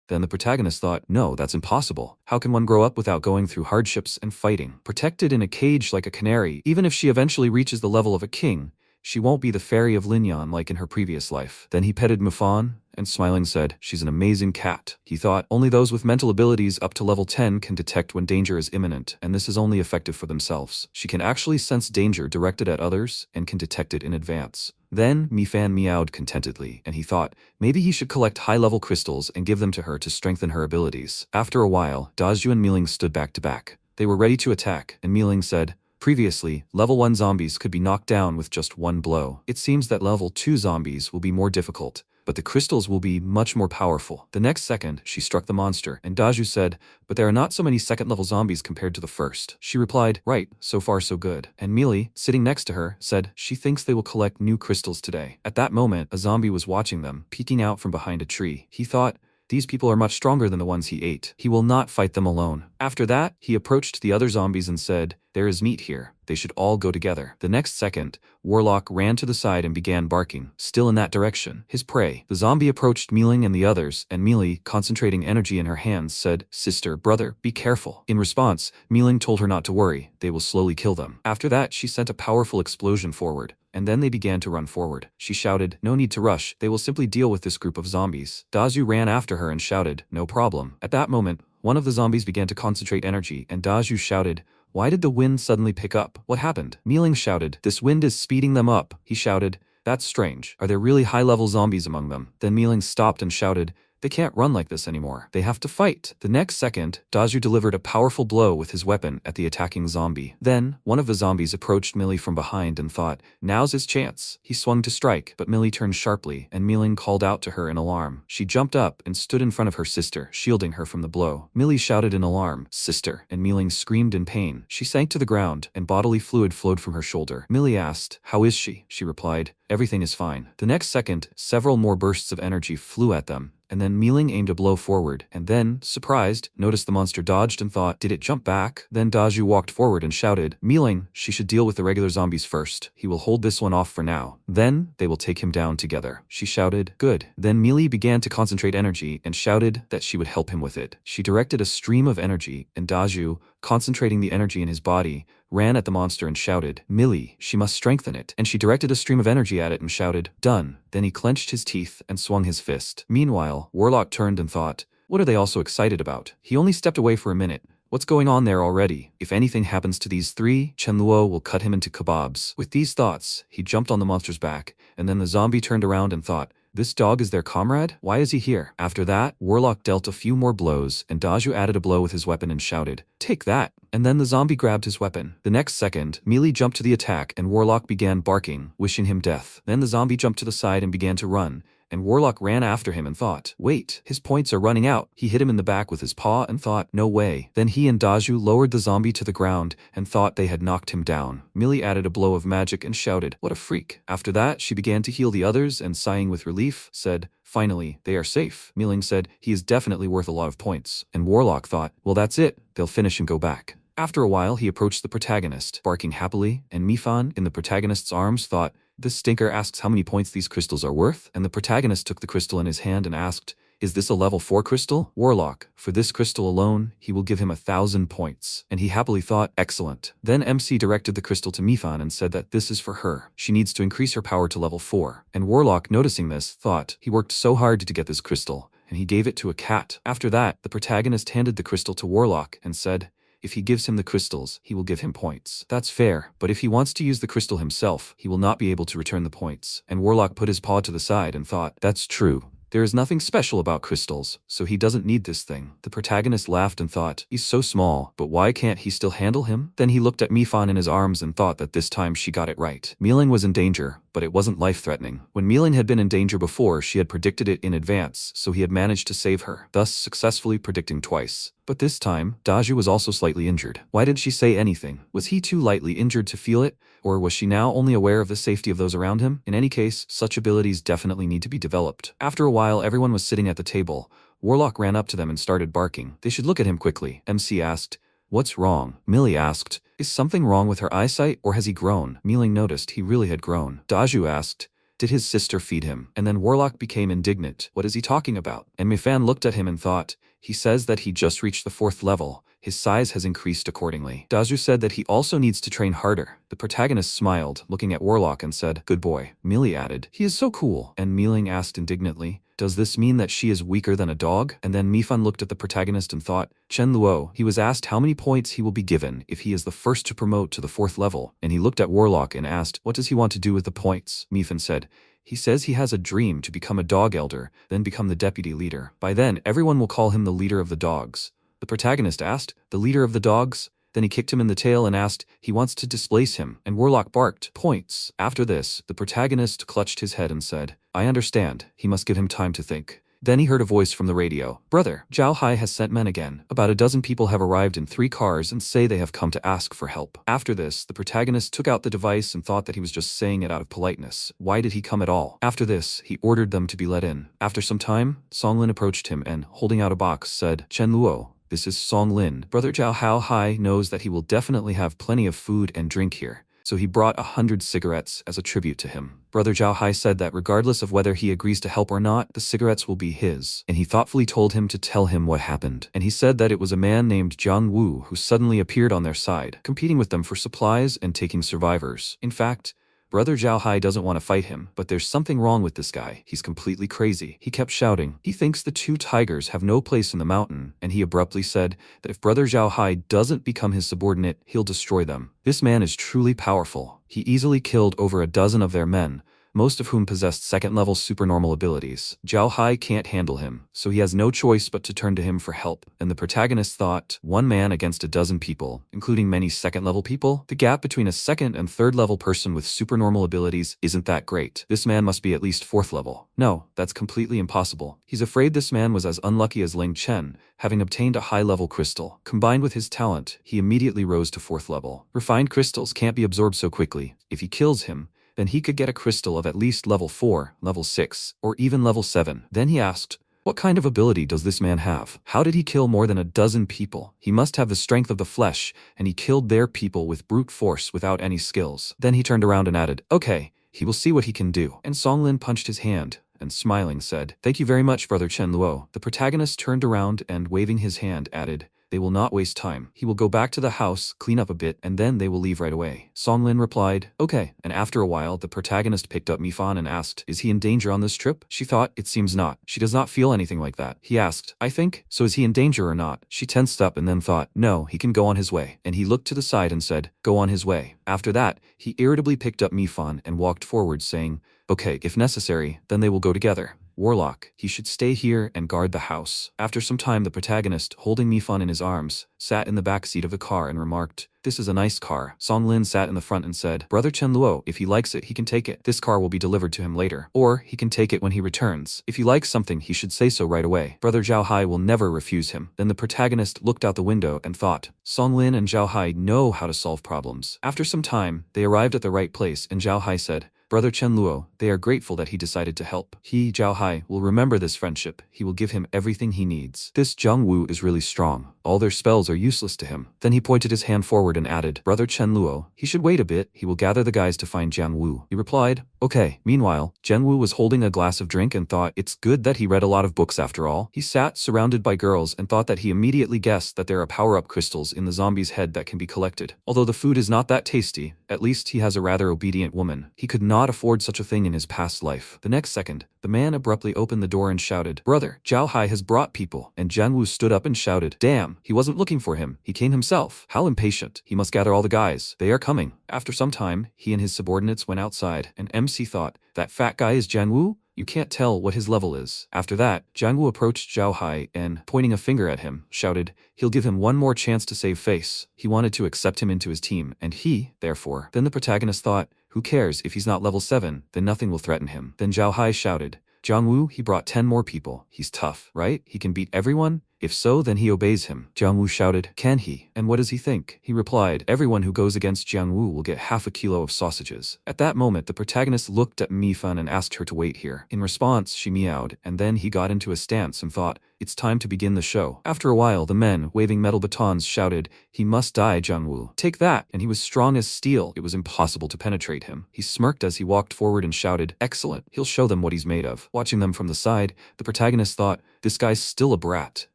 Speaker 1: Then the protagonist thought, no, that's impossible. How can one grow up without going through hardships and fighting? Protected in a cage like a canary, even if she eventually reaches the level of a king, she won't be the fairy of Linyan like in her previous life. Then he petted Mufan, and smiling said, she's an amazing cat. He thought, only those with mental abilities up to level 10 can detect when danger is imminent, and this is only effective for themselves. She can actually sense danger directed at others, and can detect it in advance. Then Mifan meowed contentedly, and he thought maybe he should collect high-level crystals and give them to her to strengthen her abilities. After a while, Dazhu and Miling stood back to back. They were ready to attack, and Miling said, "Previously, level 1 zombies could be knocked down with just one blow. It seems that level 2 zombies will be more difficult, but the crystals will be much more powerful." The next second, she struck the monster, and Dazhu said, "But there are not so many second-level zombies compared to the first." She replied, "Right, so far so good." And Mealy, sitting next to her, said she thinks they will collect new crystals today. At that moment, a zombie was watching them, peeking out from behind a tree. He thought, these people are much stronger than the ones he ate. He will not fight them alone. After that, he approached the other zombies and said, "There is meat here. They should all go together." The next second, Warlock ran to the side and began barking, still in that direction. His prey. The zombie approached Mealing and the others, and Mealy, concentrating energy in her hands, said, "Sister, brother, be careful." In response, Mealing told her not to worry. They will slowly kill them. After that, she sent a powerful explosion forward, and then they began to run forward. She shouted, "No need to rush. They will simply deal with this group of zombies." Dazhu ran after her and shouted, "No problem." At that moment, one of the zombies began to concentrate energy, and Dazhu shouted, "Why did the wind suddenly pick up? What happened?" Mealing shouted, "This wind is speeding them up." He shouted, "That's strange. Are there really high-level zombies among them?" Then Mealing stopped and shouted, "They can't run like this anymore. They have to fight." The next second, Dazhu delivered a powerful blow with his weapon at the attacking zombie. Then, one of the zombies approached Millie from behind and thought, "Now's his chance." He swung to strike, but Millie turned sharply, and Mealing called out to her in alarm. She jumped up and stood in front of her sister, shielding her from the blow. Millie shouted in alarm, "Sister," and Mealing screamed in pain. She sank to the ground, and bodily fluid flowed from her shoulder. Millie asked, "How is she?" She replied, "Everything is fine." The next second, several more bursts of energy flew at them, and then Mealing aimed a blow forward, and then, surprised, noticed the monster dodged and thought, did it jump back? Then Dazhu walked forward and shouted, "Mealing, she should deal with the regular zombies first. He will hold this one off for now. Then, they will take him down together." She shouted, "Good." Then Mealy began to concentrate energy and shouted that she would help him with it. She directed a stream of energy, and Dazhu, concentrating the energy in his body, ran at the monster and shouted, "Millie, she must strengthen it." And she directed a stream of energy at it and shouted, "Done." Then he clenched his teeth and swung his fist. Meanwhile, Warlock turned and thought, what are they all so excited about? He only stepped away for a minute. What's going on there already? If anything happens to these three, Chenluo will cut him into kebabs. With these thoughts, he jumped on the monster's back, and then the zombie turned around and thought, this dog is their comrade? Why is he here? After that, Warlock dealt a few more blows, and Dazhu added a blow with his weapon and shouted, "Take that!" And then the zombie grabbed his weapon. The next second, Mealy jumped to the attack, and Warlock began barking, wishing him death. Then the zombie jumped to the side and began to run, and Warlock ran after him and thought, wait, his points are running out. He hit him in the back with his paw and thought, no way. Then he and Dazhu lowered the zombie to the ground and thought they had knocked him down. Millie added a blow of magic and shouted, what a freak. After that, she began to heal the others and, sighing with relief, said, finally, they are safe. Mealing said, he is definitely worth a lot of points. And Warlock thought, well, that's it. They'll finish and go back. After a while, he approached the protagonist, barking happily, and Mifan, in the protagonist's arms, thought, this stinker asks how many points these crystals are worth, and the protagonist took the crystal in his hand and asked, is this a level 4 crystal? Warlock, for this crystal alone, he will give him 1,000 points. And he happily thought, excellent. Then MC directed the crystal to Mifan and said that this is for her. She needs to increase her power to level 4. And Warlock, noticing this, thought, he worked so hard to get this crystal, and he gave it to a cat. After that, the protagonist handed the crystal to Warlock and said, if he gives him the crystals, he will give him points. That's fair, but if he wants to use the crystal himself, he will not be able to return the points. And Warlock put his paw to the side and thought, that's true. There is nothing special about crystals, so he doesn't need this thing. The protagonist laughed and thought, he's so small, but why can't he still handle him? Then he looked at Mifan in his arms and thought that this time she got it right. Mealing was in danger, but it wasn't life-threatening. When Mealing had been in danger before, she had predicted it in advance, so he had managed to save her, thus successfully predicting twice. But this time, Dazhu was also slightly injured. Why didn't she say anything? Was he too lightly injured to feel it? Or was she now only aware of the safety of those around him? In any case, such abilities definitely need to be developed. After a while, everyone was sitting at the table. Warlock ran up to them and started barking. They should look at him quickly. MC asked, what's wrong? Millie asked, is something wrong with her eyesight, or has he grown? Mealing noticed he really had grown. Dazhu asked, did his sister feed him? And then Warlock became indignant. What is he talking about? And Mifan looked at him and thought, he says that he just reached the 4th level, his size has increased accordingly. Dronzer said that he also needs to train harder. The protagonist smiled, looking at Warlock and said, "Good boy." Millie added, "He is so cool." And Mealing asked indignantly, "Does this mean that she is weaker than a dog?" And then Mifan looked at the protagonist and thought, Chen Luo. He was asked how many points he will be given if he is the first to promote to the 4th level, and he looked at Warlock and asked, what does he want to do with the points? Mifan said, he says he has a dream to become a dog elder, then become the deputy leader. By then, everyone will call him the leader of the dogs. The protagonist asked, the leader of the dogs? Then he kicked him in the tail and asked, he wants to displace him, and Warlock barked, points. After this, the protagonist clutched his head and said, I understand, he must give him time to think. Then he heard a voice from the radio. Brother, Zhao Hai has sent men again. About a dozen people have arrived in 3 cars and say they have come to ask for help. After this, the protagonist took out the device and thought that he was just saying it out of politeness. Why did he come at all? After this, he ordered them to be let in. After some time, Songlin approached him and, holding out a box, said, Chen Luo, this is Songlin. Brother Zhao Hai knows that he will definitely have plenty of food and drink here, so he brought 100 cigarettes as a tribute to him. Brother Zhao Hai said that regardless of whether he agrees to help or not, the cigarettes will be his, and he thoughtfully told him to tell him what happened. And he said that it was a man named Jiang Wu who suddenly appeared on their side, competing with them for supplies and taking survivors. In fact, Brother Zhao Hai doesn't want to fight him, but there's something wrong with this guy. He's completely crazy. He kept shouting. He thinks the 2 tigers have no place in the mountain, and he abruptly said that if Brother Zhao Hai doesn't become his subordinate, he'll destroy them. This man is truly powerful. He easily killed over a dozen of their men, most of whom possessed 2nd-level supernormal abilities. Zhao Hai can't handle him, so he has no choice but to turn to him for help. And the protagonist thought, 1 man against a dozen people, including many 2nd-level people? The gap between a 2nd and 3rd-level person with supernormal abilities isn't that great. This man must be at least 4th level. No, that's completely impossible. He's afraid this man was as unlucky as Ling Chen, having obtained a high-level crystal. Combined with his talent, he immediately rose to 4th level. Refined crystals can't be absorbed so quickly. If he kills him, then he could get a crystal of at least level 4, level 6, or even level 7. Then he asked, what kind of ability does this man have? How did he kill more than a dozen people? He must have the strength of the flesh, and he killed their people with brute force without any skills. Then he turned around and added, okay, he will see what he can do. And Songlin punched his hand, and smiling said, thank you very much, Brother Chen Luo. The protagonist turned around and waving his hand added, they will not waste time. He will go back to the house, clean up a bit, and then they will leave right away. Songlin replied, okay. And after a while, the protagonist picked up Mifan and asked, is he in danger on this trip? She thought, it seems not. She does not feel anything like that. He asked, I think, so is he in danger or not? She tensed up and then thought, no, he can go on his way. And he looked to the side and said, go on his way. After that, he irritably picked up Mifan and walked forward saying, okay, if necessary, then they will go together. Warlock, he should stay here and guard the house. After some time, the protagonist, holding Mifan in his arms, sat in the back seat of the car and remarked, this is a nice car. Songlin sat in the front and said, Brother Chen Luo, if he likes it, he can take it. This car will be delivered to him later. Or, he can take it when he returns. If he likes something, he should say so right away. Brother Zhao Hai will never refuse him. Then the protagonist looked out the window and thought, Songlin and Zhao Hai know how to solve problems. After some time, they arrived at the right place and Zhao Hai said, Brother Chen Luo, they are grateful that he decided to help. He, Zhao Hai, will remember this friendship. He will give him everything he needs. This Jiang Wu is really strong. All their spells are useless to him. Then he pointed his hand forward and added, Brother Chen Luo, he should wait a bit. He will gather the guys to find Jiang Wu. He replied, okay. Meanwhile, Jiang Wu was holding a glass of drink and thought, it's good that he read a lot of books after all. He sat surrounded by girls and thought that he immediately guessed that there are power-up crystals in the zombie's head that can be collected. Although the food is not that tasty, at least he has a rather obedient woman. He could not afford such a thing in his past life. The next second, the man abruptly opened the door and shouted, Brother, Zhao Hai has brought people. And Jiang Wu stood up and shouted, damn, he wasn't looking for him. He came himself. How impatient. He must gather all the guys. They are coming. After some time, he and his subordinates went outside, and MC thought, that fat guy is Jiang Wu? You can't tell what his level is. After that, Jiang Wu approached Zhao Hai and, pointing a finger at him, shouted, he'll give him one more chance to save face. He wanted to accept him into his team, and he, therefore. Then the protagonist thought, who cares if he's not level 7, then nothing will threaten him. Then Zhao Hai shouted, Jiang Wu, he brought 10 more people. He's tough, right? He can beat everyone? If so, then he obeys him. Jiang Wu shouted, can he? And what does he think? He replied, everyone who goes against Jiang Wu will get half a kilo of sausages. At that moment, the protagonist looked at Mifan and asked her to wait here. In response, she meowed, and then he got into a stance and thought, it's time to begin the show. After a while, the men, waving metal batons, shouted, he must die, Jiang Wu. Take that! And he was strong as steel. It was impossible to penetrate him. He smirked as he walked forward and shouted, excellent, he'll show them what he's made of. Watching them from the side, the protagonist thought, This guy's still a brat.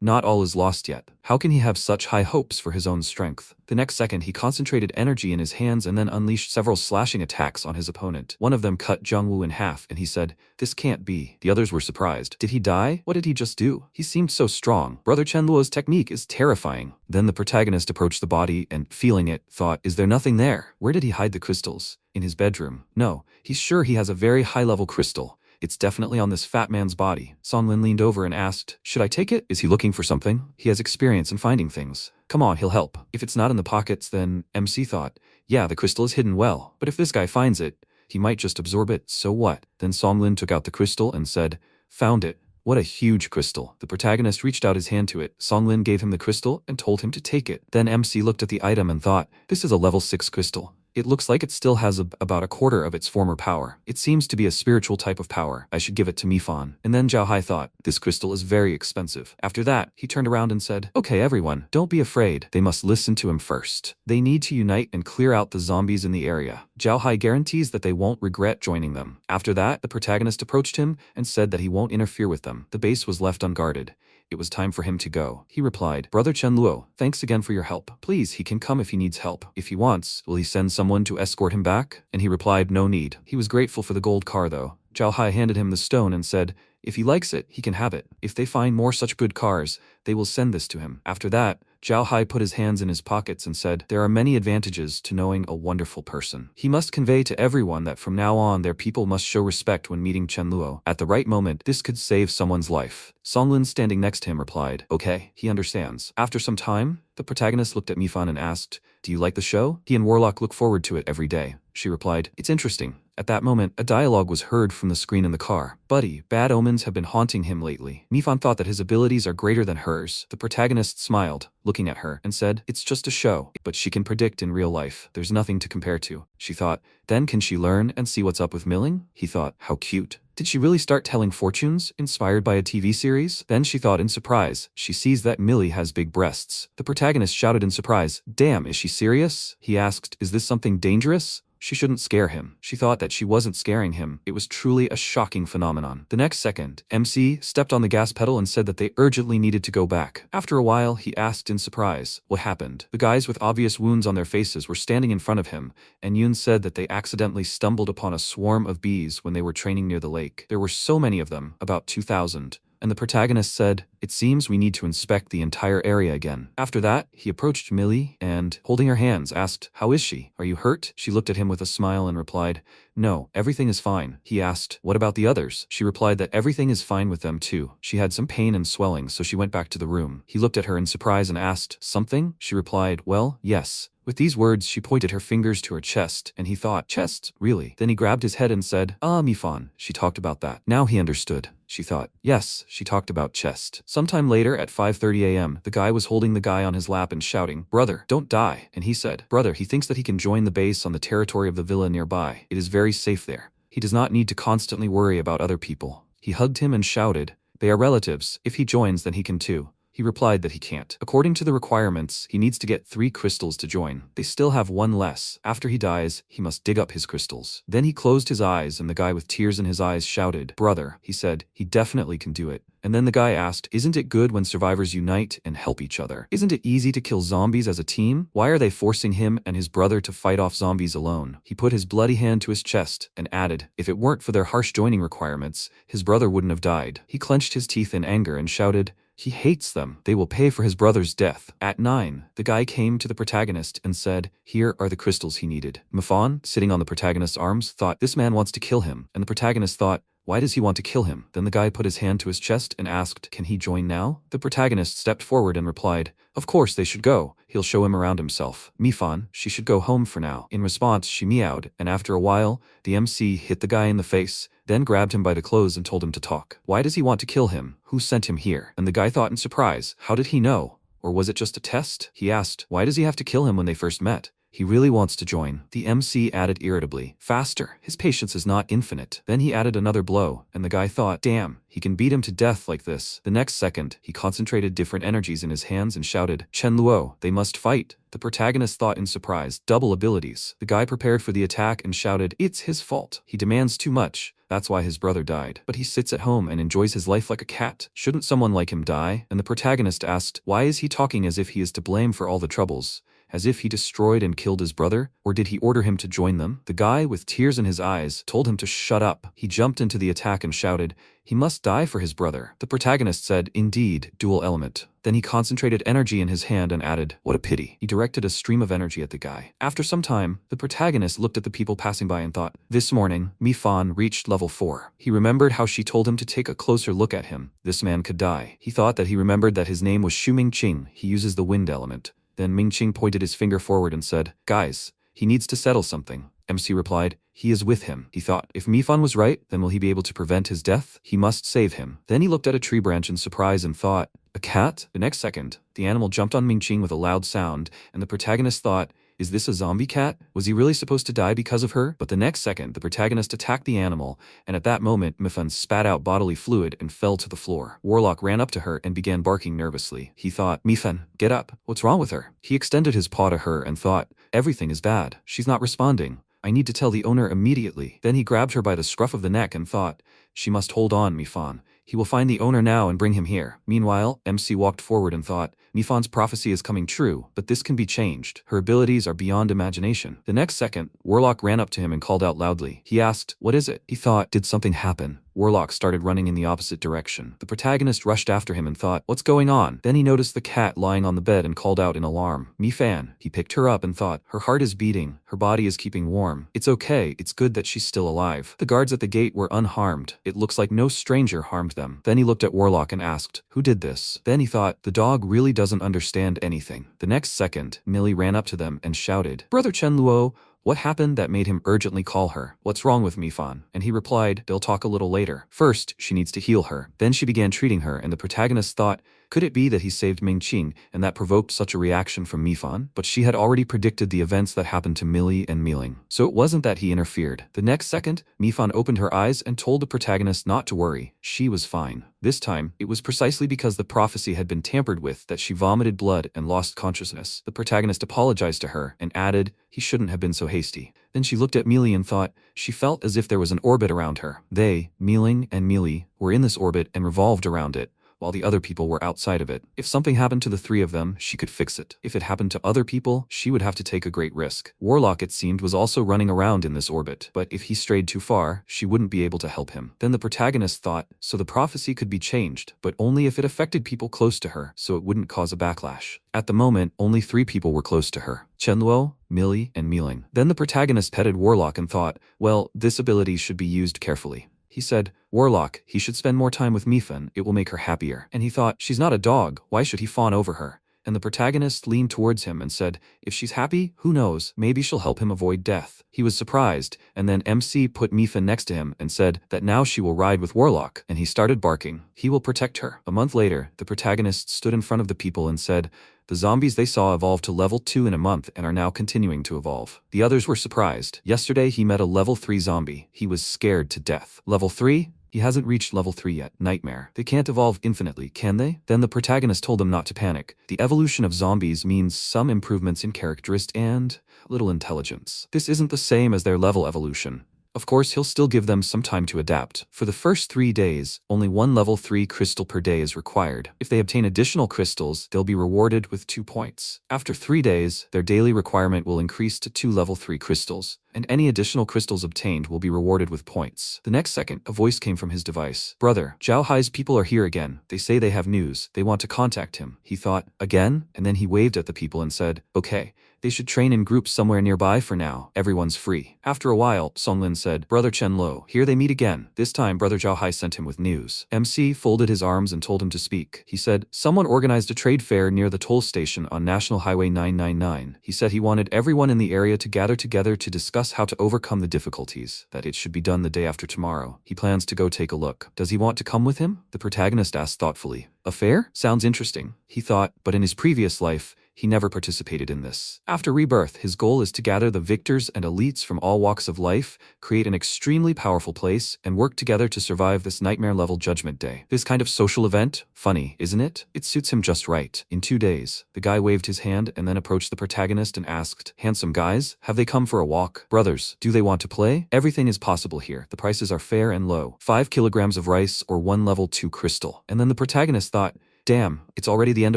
Speaker 1: Not all is lost yet. How can he have such high hopes for his own strength? The next second he concentrated energy in his hands and then unleashed several slashing attacks on his opponent. One of them cut Jungwoo in half and he said, "This can't be." The others were surprised. Did he die? What did he just do? He seemed so strong. Brother Chenluo's technique is terrifying. Then the protagonist approached the body and, feeling it, thought, is there nothing there? Where did he hide the crystals? In his bedroom. No, he's sure he has a very high-level crystal. It's definitely on this fat man's body. Songlin leaned over and asked, should I take it? Is he looking for something? He has experience in finding things. Come on, he'll help. If it's not in the pockets, then, MC thought, yeah, the crystal is hidden well, but if this guy finds it, he might just absorb it, so what? Then Songlin took out the crystal and said, found it. What a huge crystal. The protagonist reached out his hand to it. Songlin gave him the crystal and told him to take it. Then MC looked at the item and thought, this is a level 6 crystal. It looks like it still has about a quarter of its former power. It seems to be a spiritual type of power. I should give it to Mifan. And then Zhao Hai thought, this crystal is very expensive. After that, he turned around and said, okay everyone, don't be afraid. They must listen to him first. They need to unite and clear out the zombies in the area. Zhao Hai guarantees that they won't regret joining them. After that, the protagonist approached him and said that he won't interfere with them. The base was left unguarded. It was time for him to go. He replied, Brother Chenluo, thanks again for your help. Please, he can come if he needs help. If he wants, will he send someone to escort him back? And he replied, no need. He was grateful for the gold car though. Zhao Hai handed him the stone and said, if he likes it, he can have it. If they find more such good cars, they will send this to him. After that, Zhao Hai put his hands in his pockets and said, there are many advantages to knowing a wonderful person. He must convey to everyone that from now on their people must show respect when meeting Chenluo. At the right moment, this could save someone's life. Songlin standing next to him replied, okay, he understands. After some time, the protagonist looked at Mifan and asked, do you like the show? He and Warlock look forward to it every day. She replied, it's interesting. At that moment, a dialogue was heard from the screen in the car. Buddy, bad omens have been haunting him lately. Mifan thought that his abilities are greater than hers. The protagonist smiled, looking at her, and said, it's just a show, but she can predict in real life. There's nothing to compare to. She thought, then can she learn and see what's up with milling? He thought, how cute. Did she really start telling fortunes, inspired by a TV series? Then she thought in surprise, she sees that Millie has big breasts. The protagonist shouted in surprise, damn, is she serious? He asked, is this something dangerous? She shouldn't scare him. She thought that she wasn't scaring him. It was truly a shocking phenomenon. The next second, MC stepped on the gas pedal and said that they urgently needed to go back. After a while, he asked in surprise, what happened? The guys with obvious wounds on their faces were standing in front of him, and Yoon said that they accidentally stumbled upon a swarm of bees when they were training near the lake. There were so many of them, about 2,000. And the protagonist said, it seems we need to inspect the entire area again. After that, he approached Millie and, holding her hands, asked, how is she? Are you hurt? She looked at him with a smile and replied, no, everything is fine. He asked, what about the others? She replied that everything is fine with them too. She had some pain and swelling, so she went back to the room. He looked at her in surprise and asked, something? She replied, well, yes. With these words, she pointed her fingers to her chest, and he thought, chest? Really? Then he grabbed his head and said, ah, Mifan, she talked about that. Now he understood. She thought, yes, she talked about chest. Sometime later at 5:30 a.m., the guy was holding the guy on his lap and shouting, brother, don't die. And he said, brother, he thinks that he can join the base on the territory of the villa nearby. It is very safe there. He does not need to constantly worry about other people. He hugged him and shouted, they are relatives. If he joins, then he can too. He replied that he can't. According to the requirements, he needs to get 3 crystals to join. They still have 1 less. After he dies, he must dig up his crystals. Then he closed his eyes and the guy with tears in his eyes shouted, brother, he said, he definitely can do it. And then the guy asked, isn't it good when survivors unite and help each other? Isn't it easy to kill zombies as a team? Why are they forcing him and his brother to fight off zombies alone? He put his bloody hand to his chest and added, if it weren't for their harsh joining requirements, his brother wouldn't have died. He clenched his teeth in anger and shouted, he hates them. They will pay for his brother's death. At 9, the guy came to the protagonist and said, here are the crystals he needed. Mifan, sitting on the protagonist's arms, thought, this man wants to kill him. And the protagonist thought, why does he want to kill him? Then the guy put his hand to his chest and asked, can he join now? The protagonist stepped forward and replied, of course they should go. He'll show him around himself. Mifan, she should go home for now. In response, she meowed, and after a while, the MC hit the guy in the face, then grabbed him by the clothes and told him to talk. Why does he want to kill him? Who sent him here? And the guy thought in surprise, how did he know? Or was it just a test? He asked, why does he have to kill him when they first met? He really wants to join. The MC added irritably. Faster. His patience is not infinite. Then he added another blow, and the guy thought, damn, he can beat him to death like this. The next second, he concentrated different energies in his hands and shouted, Chen Luo, they must fight. The protagonist thought in surprise, double abilities. The guy prepared for the attack and shouted, it's his fault. He demands too much. That's why his brother died. But he sits at home and enjoys his life like a cat. Shouldn't someone like him die? And the protagonist asked, why is he talking as if he is to blame for all the troubles? As if he destroyed and killed his brother? Or did he order him to join them? The guy, with tears in his eyes, told him to shut up. He jumped into the attack and shouted, he must die for his brother. The protagonist said, indeed, dual element. Then he concentrated energy in his hand and added, what a pity. He directed a stream of energy at the guy. After some time, the protagonist looked at the people passing by and thought, this morning, Mi-fan reached level 4. He remembered how she told him to take a closer look at him. This man could die. He thought that he remembered that his name was Xu Mingqing. He uses the wind element. Then Mingqing pointed his finger forward and said, guys, he needs to settle something. MC replied, he is with him. He thought, if Mi-fan was right, then will he be able to prevent his death? He must save him. Then he looked at a tree branch in surprise and thought, a cat? The next second, the animal jumped on Mingqing with a loud sound, and the protagonist thought, is this a zombie cat? Was he really supposed to die because of her? But the next second, the protagonist attacked the animal, and at that moment, Mi-fan spat out bodily fluid and fell to the floor. Warlock ran up to her and began barking nervously. He thought, Mi-fan, get up. What's wrong with her? He extended his paw to her and thought, everything is bad. She's not responding. I need to tell the owner immediately. Then he grabbed her by the scruff of the neck and thought, she must hold on, Mi-fan. He will find the owner now and bring him here. Meanwhile, MC walked forward and thought, Mi-fan's prophecy is coming true, but this can be changed. Her abilities are beyond imagination. The next second, Warlock ran up to him and called out loudly. He asked, what is it? He thought, did something happen? Warlock started running in the opposite direction. The protagonist rushed after him and thought, what's going on? Then he noticed the cat lying on the bed and called out in alarm, Mi-fan. He picked her up and thought, her heart is beating, her body is keeping warm. It's okay, it's good that she's still alive. The guards at the gate were unharmed. It looks like no stranger harmed them. Then he looked at Warlock and asked, who did this? Then he thought, the dog really doesn't understand anything. The next second, Millie ran up to them and shouted, Brother Chen Luo, what happened that made him urgently call her? What's wrong with Mi-fan? And he replied, they'll talk a little later. First, she needs to heal her. Then she began treating her, and the protagonist thought, could it be that he saved Mingqing and that provoked such a reaction from Mi-fan? But she had already predicted the events that happened to Millie and Miling. So it wasn't that he interfered. The next second, Mi-fan opened her eyes and told the protagonist not to worry. She was fine. This time, it was precisely because the prophecy had been tampered with that she vomited blood and lost consciousness. The protagonist apologized to her and added, he shouldn't have been so hasty. Then she looked at Millie and thought, she felt as if there was an orbit around her. They, Miling and Millie, were in this orbit and revolved around it, while the other people were outside of it. If something happened to the three of them, she could fix it. If it happened to other people, she would have to take a great risk. Warlock, it seemed, was also running around in this orbit, but if he strayed too far, she wouldn't be able to help him. Then the protagonist thought, so the prophecy could be changed, but only if it affected people close to her, so it wouldn't cause a backlash. At the moment, only 3 people were close to her, Chen Luo, Millie, and Miling. Then the protagonist petted Warlock and thought, well, this ability should be used carefully. He said, Warlock, he should spend more time with Mi-fan, it will make her happier. And he thought, she's not a dog, why should he fawn over her? And the protagonist leaned towards him and said, if she's happy, who knows, maybe she'll help him avoid death. He was surprised, and then MC put Mi-fan next to him and said that now she will ride with Warlock, and he started barking. He will protect her. A month later, the protagonist stood in front of the people and said, the zombies they saw evolved to level 2 in a month and are now continuing to evolve. The others were surprised. Yesterday he met a level 3 zombie. He was scared to death. Level 3? He hasn't reached level 3 yet. Nightmare. They can't evolve infinitely, can they? Then the protagonist told them not to panic. The evolution of zombies means some improvements in characteristics and a little intelligence. This isn't the same as their level evolution. Of course, he'll still give them some time to adapt. For the first 3 days, only 1 level 3 crystal per day is required. If they obtain additional crystals, they'll be rewarded with 2 points. After 3 days, their daily requirement will increase to 2 level 3 crystals, and any additional crystals obtained will be rewarded with points. The next second, a voice came from his device. Brother, Zhao Hai's people are here again. They say they have news. They want to contact him. He thought, again? And then he waved at the people and said, okay. They should train in groups somewhere nearby for now. Everyone's free. After a while, Songlin said, Brother Chen Lo, here they meet again. This time, Brother Zhao Hai sent him with news. MC folded his arms and told him to speak. He said, someone organized a trade fair near the toll station on National Highway 999. He said he wanted everyone in the area to gather together to discuss how to overcome the difficulties, that it should be done the day after tomorrow. He plans to go take a look. Does he want to come with him? The protagonist asked thoughtfully. A fair? Sounds interesting. He thought, but in his previous life, he never participated in this. After rebirth, his goal is to gather the victors and elites from all walks of life, create an extremely powerful place, and work together to survive this nightmare-level Judgment Day. This kind of social event? Funny, isn't it? It suits him just right. In 2 days, the guy waved his hand and then approached the protagonist and asked, "Handsome guys, have they come for a walk? Brothers, do they want to play? Everything is possible here. The prices are fair and low. 5 kilograms of rice or 1 level 2 crystal." And then the protagonist thought, damn, it's already the end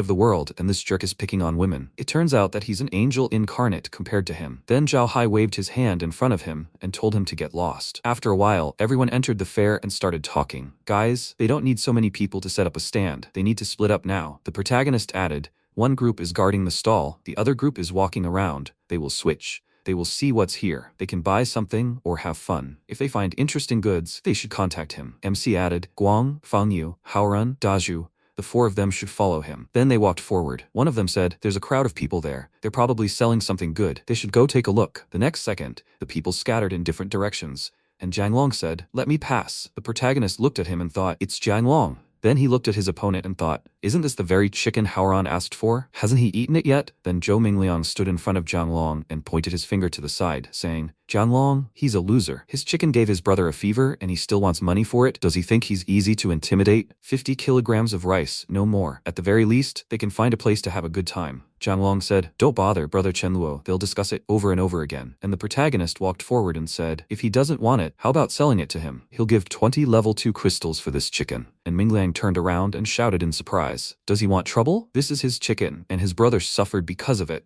Speaker 1: of the world and this jerk is picking on women. It turns out that he's an angel incarnate compared to him. Then Zhao Hai waved his hand in front of him and told him to get lost. After a while, everyone entered the fair and started talking. Guys, they don't need so many people to set up a stand. They need to split up now. The protagonist added, one group is guarding the stall, the other group is walking around. They will switch. They will see what's here. They can buy something or have fun. If they find interesting goods, they should contact him. MC added, Guang, Fangyu, Haorun, Daju. The 4 of them should follow him. Then they walked forward. One of them said, there's a crowd of people there. They're probably selling something good. They should go take a look. The next second, the people scattered in different directions. And Jianglong said, let me pass. The protagonist looked at him and thought, it's Jianglong. Then he looked at his opponent and thought, isn't this the very chicken Haoran asked for? Hasn't he eaten it yet? Then Zhou Mingliang stood in front of Jianglong and pointed his finger to the side, saying, Jianglong, he's a loser. His chicken gave his brother a fever and he still wants money for it. Does he think he's easy to intimidate? 50 kilograms of rice, no more. At the very least, they can find a place to have a good time. Jianglong said, don't bother, brother Chenluo, they'll discuss it over and over again. And the protagonist walked forward and said, if he doesn't want it, how about selling it to him? He'll give 20 level 2 crystals for this chicken. And Mingliang turned around and shouted in surprise, does he want trouble? This is his chicken, and his brother suffered because of it.